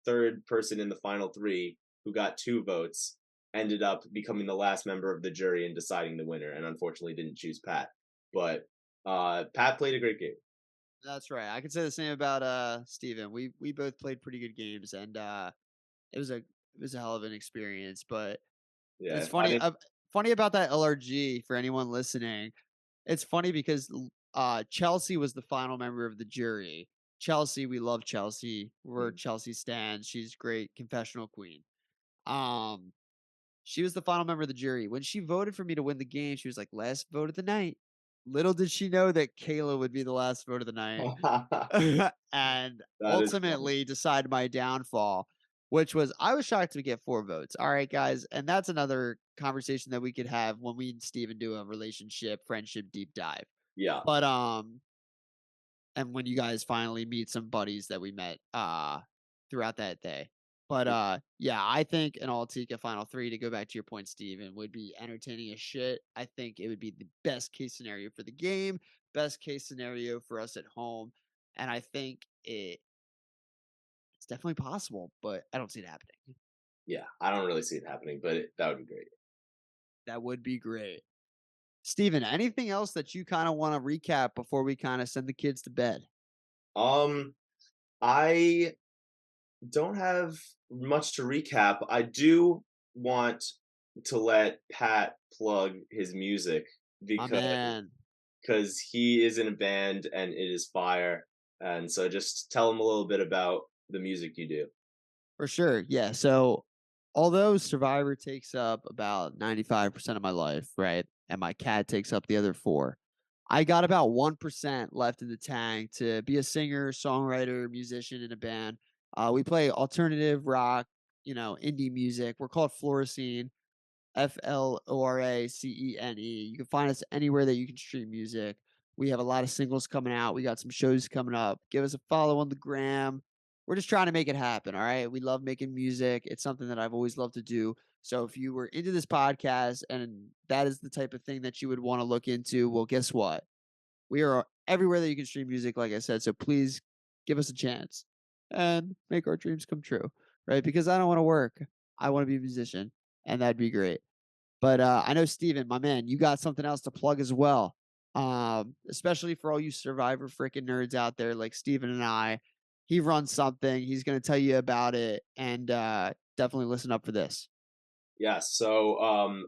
3rd person in the final 3, who got 2 votes, ended up becoming the last member of the jury and deciding the winner, and unfortunately didn't choose Pat. But, Pat played a great game. That's right. I could say the same about Steven. We both played pretty good games, and it was a hell of an experience. But Yeah, it's if I funny didn't funny about that LRG for anyone listening. It's funny because Chelsea was the final member of the jury. Chelsea, we love Chelsea. We're mm. Chelsea stands. She's great confessional queen. Um, she was the final member of the jury. When she voted for me to win the game, she was like, "Last vote of the night." Little did she know that Kayla would be the last vote of the night. And That is funny. ultimately decide my downfall, which was I was shocked to get 4 votes. All right, guys, and that's another conversation that we could have when we and Steven do a relationship, friendship deep dive. Yeah, But and when you guys finally meet some buddies that we met throughout that day. But yeah, I think an Altica Final 3, to go back to your point, Steven, would be entertaining as shit. I think it would be the best case scenario for the game, best case scenario for us at home. And I think it's definitely possible, but I don't see it happening. yeah, I don't really see it happening, but that would be great. That would be great. Steven, anything else that you kind of want to recap before we kind of send the kids to bed? Um, I don't have much to recap. I do want to let Pat plug his music My because man. he is in a band and it is fire. And so just tell him a little bit about the music you do. For sure. Yeah. So, although Survivor takes up about 95% of my life, right? And my cat takes up the other 4, I got about 1% left in the tank to be a singer, songwriter, musician in a band. We play alternative rock, indie music. We're called Floracene. Floracene. You can find us anywhere that you can stream music. We have a lot of singles coming out. We got some shows coming up. Give us a follow on the gram. We're just trying to make it happen. All right. We love making music. It's something that I've always loved to do. So if you were into this podcast and that is the type of thing that you would want to look into, well, guess what? We are everywhere that you can stream music, like I said. So please give us a chance and make our dreams come true. Right. Because I don't want to work. I want to be a musician. And that'd be great. But I know Steven, my man, you got something else to plug as well. Especially for all you Survivor freaking nerds out there like Steven and I. He runs something. He's going to tell you about it, and definitely listen up for this. Yes. So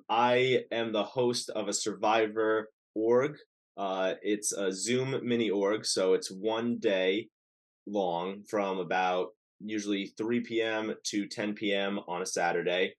I am the host of a Survivor org. It's a Zoom mini org. So it's one day long from about usually 3 p.m. to 10 p.m. on a Saturday.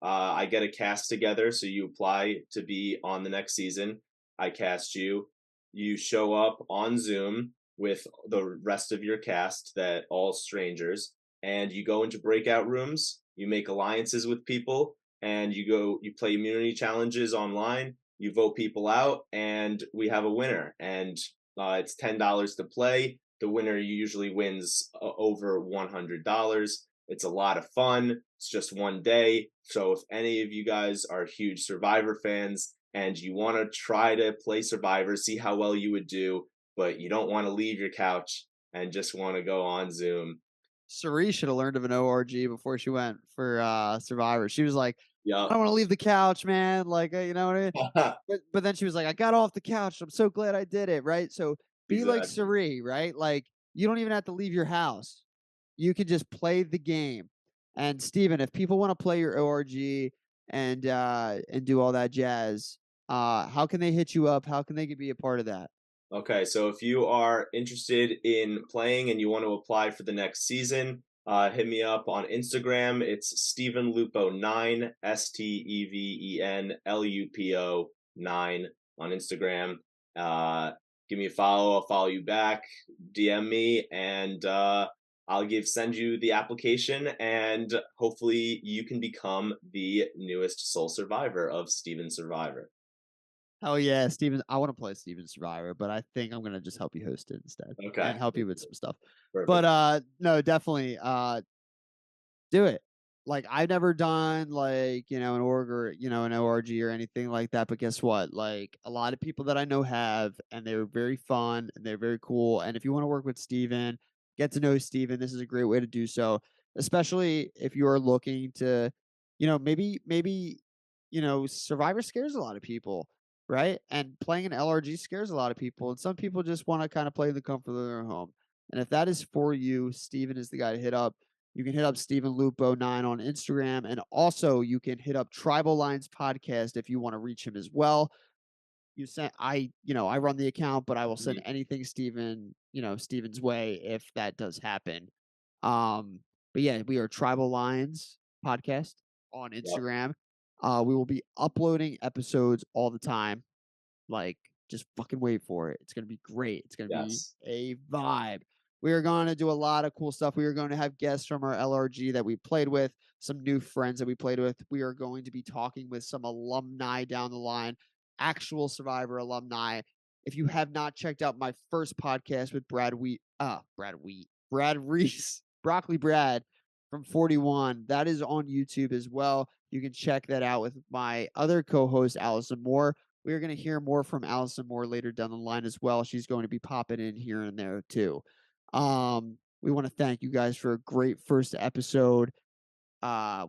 I get a cast together, so you apply to be on the next season. I cast you. You show up on Zoom with the rest of your cast, that all strangers, and you go into breakout rooms. You make alliances with people, and you play immunity challenges online. You vote people out, and we have a winner. And it's $10 to play. The winner usually wins over $100. It's a lot of fun. It's just one day. So if any of you guys are huge Survivor fans and you want to try to play Survivor, see how well you would do, but you don't want to leave your couch and just want to go on Zoom. Cerise should have learned of an ORG before she went for Survivor. She was like, I Yep. don't want to leave the couch, man. Like, you know what I mean? But then she was like, I got off the couch. I'm so glad I did it. Right. So be like Exactly. Cerise, right? Like, you don't even have to leave your house. You can just play the game. And Steven, if people want to play your ORG and do all that jazz, how can they hit you up? How can they be a part of that? Okay, so if you are interested in playing and you want to apply for the next season, hit me up on Instagram. It's Steven Lupo 9, STEVEN LUPO 9 on Instagram. Uh, Give me a follow. I'll follow you back. DM me, and I'll send you the application, and hopefully you can become the newest sole survivor of Steven Survivor. Oh yeah, Steven. I want to play Steven Survivor, but I think I'm gonna just help you host it instead Okay, and help you with some stuff. But perfect. no, definitely. Do it. Like, I've never done, like, an org or, an ORG or anything like that, but guess what? Like, a lot of people that I know have, and they're very fun, and they're very cool, and if you wanna work with Steven, get to know Steven, this is a great way to do so, especially if you're looking to, maybe, Survivor scares a lot of people, right? And playing an LRG scares a lot of people, and some people just wanna kinda play in the comfort of their home, and if that is for you, Steven is the guy to hit up. You can hit up Steven Lupo 9 on Instagram. And also you can hit up Tribal Lines Podcast if you want to reach him as well. I run the account, but I will send Mhm. anything Steven's way if that does happen. Um, but yeah, we are Tribal Lines Podcast on Yep. Instagram. We will be uploading episodes all the time. Like, just fucking wait for it. It's gonna be great. It's gonna be Yes. a vibe. We are gonna do a lot of cool stuff. We are going to have guests from our LRG that we played with, some new friends that we played with. We are going to be talking with some alumni down the line, actual Survivor alumni. If you have not checked out my first podcast with Brad Reese, Broccoli Brad from 41, that is on YouTube as well. You can check that out with my other co-host, Allison Moore. We are going to hear more from Allison Moore later down the line as well. She's going to be popping in here and there too. We want to thank you guys for a great first episode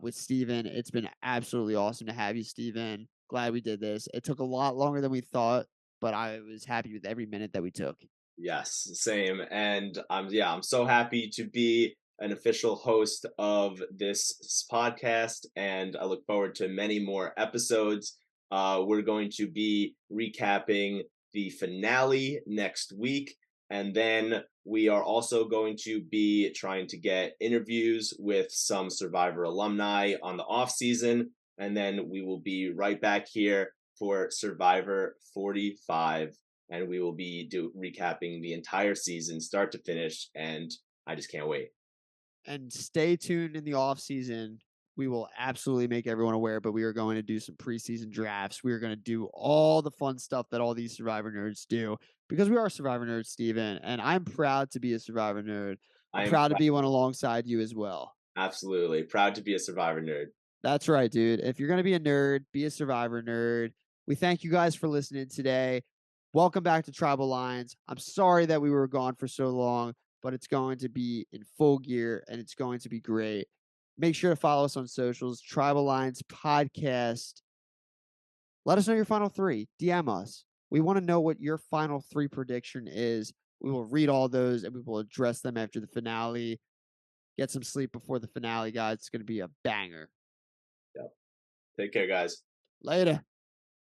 with Steven. It's been absolutely awesome to have you, Steven. Glad we did this. It took a lot longer than we thought, but I was happy with every minute that we took. Yes, same. And I'm so happy to be an official host of this podcast, and I look forward to many more episodes. We're going to be recapping the finale next week, and then we are also going to be trying to get interviews with some Survivor alumni on the off season, and then we will be right back here for Survivor 45, and we will be recapping the entire season, start to finish, and I just can't wait. And stay tuned in the off season. We will absolutely make everyone aware, but we are going to do some preseason drafts. We are going to do all the fun stuff that all these Survivor nerds do because we are Survivor nerds, Steven. And I'm proud to be a Survivor nerd. I'm I am proud to be one alongside you as well. absolutely proud to be a Survivor nerd. That's right, dude. If you're going to be a nerd, be a Survivor nerd. We thank you guys for listening today. Welcome back to Tribal Lines. I'm sorry that we were gone for so long, but it's going to be in full gear and it's going to be great. Make sure to follow us on socials, Tribal Lines Podcast. Let us know your final three. DM us. We want to know what your final three prediction is. We will read all those and we will address them after the finale. Get some sleep before the finale, guys. It's going to be a banger. Yep. Take care, guys. Later.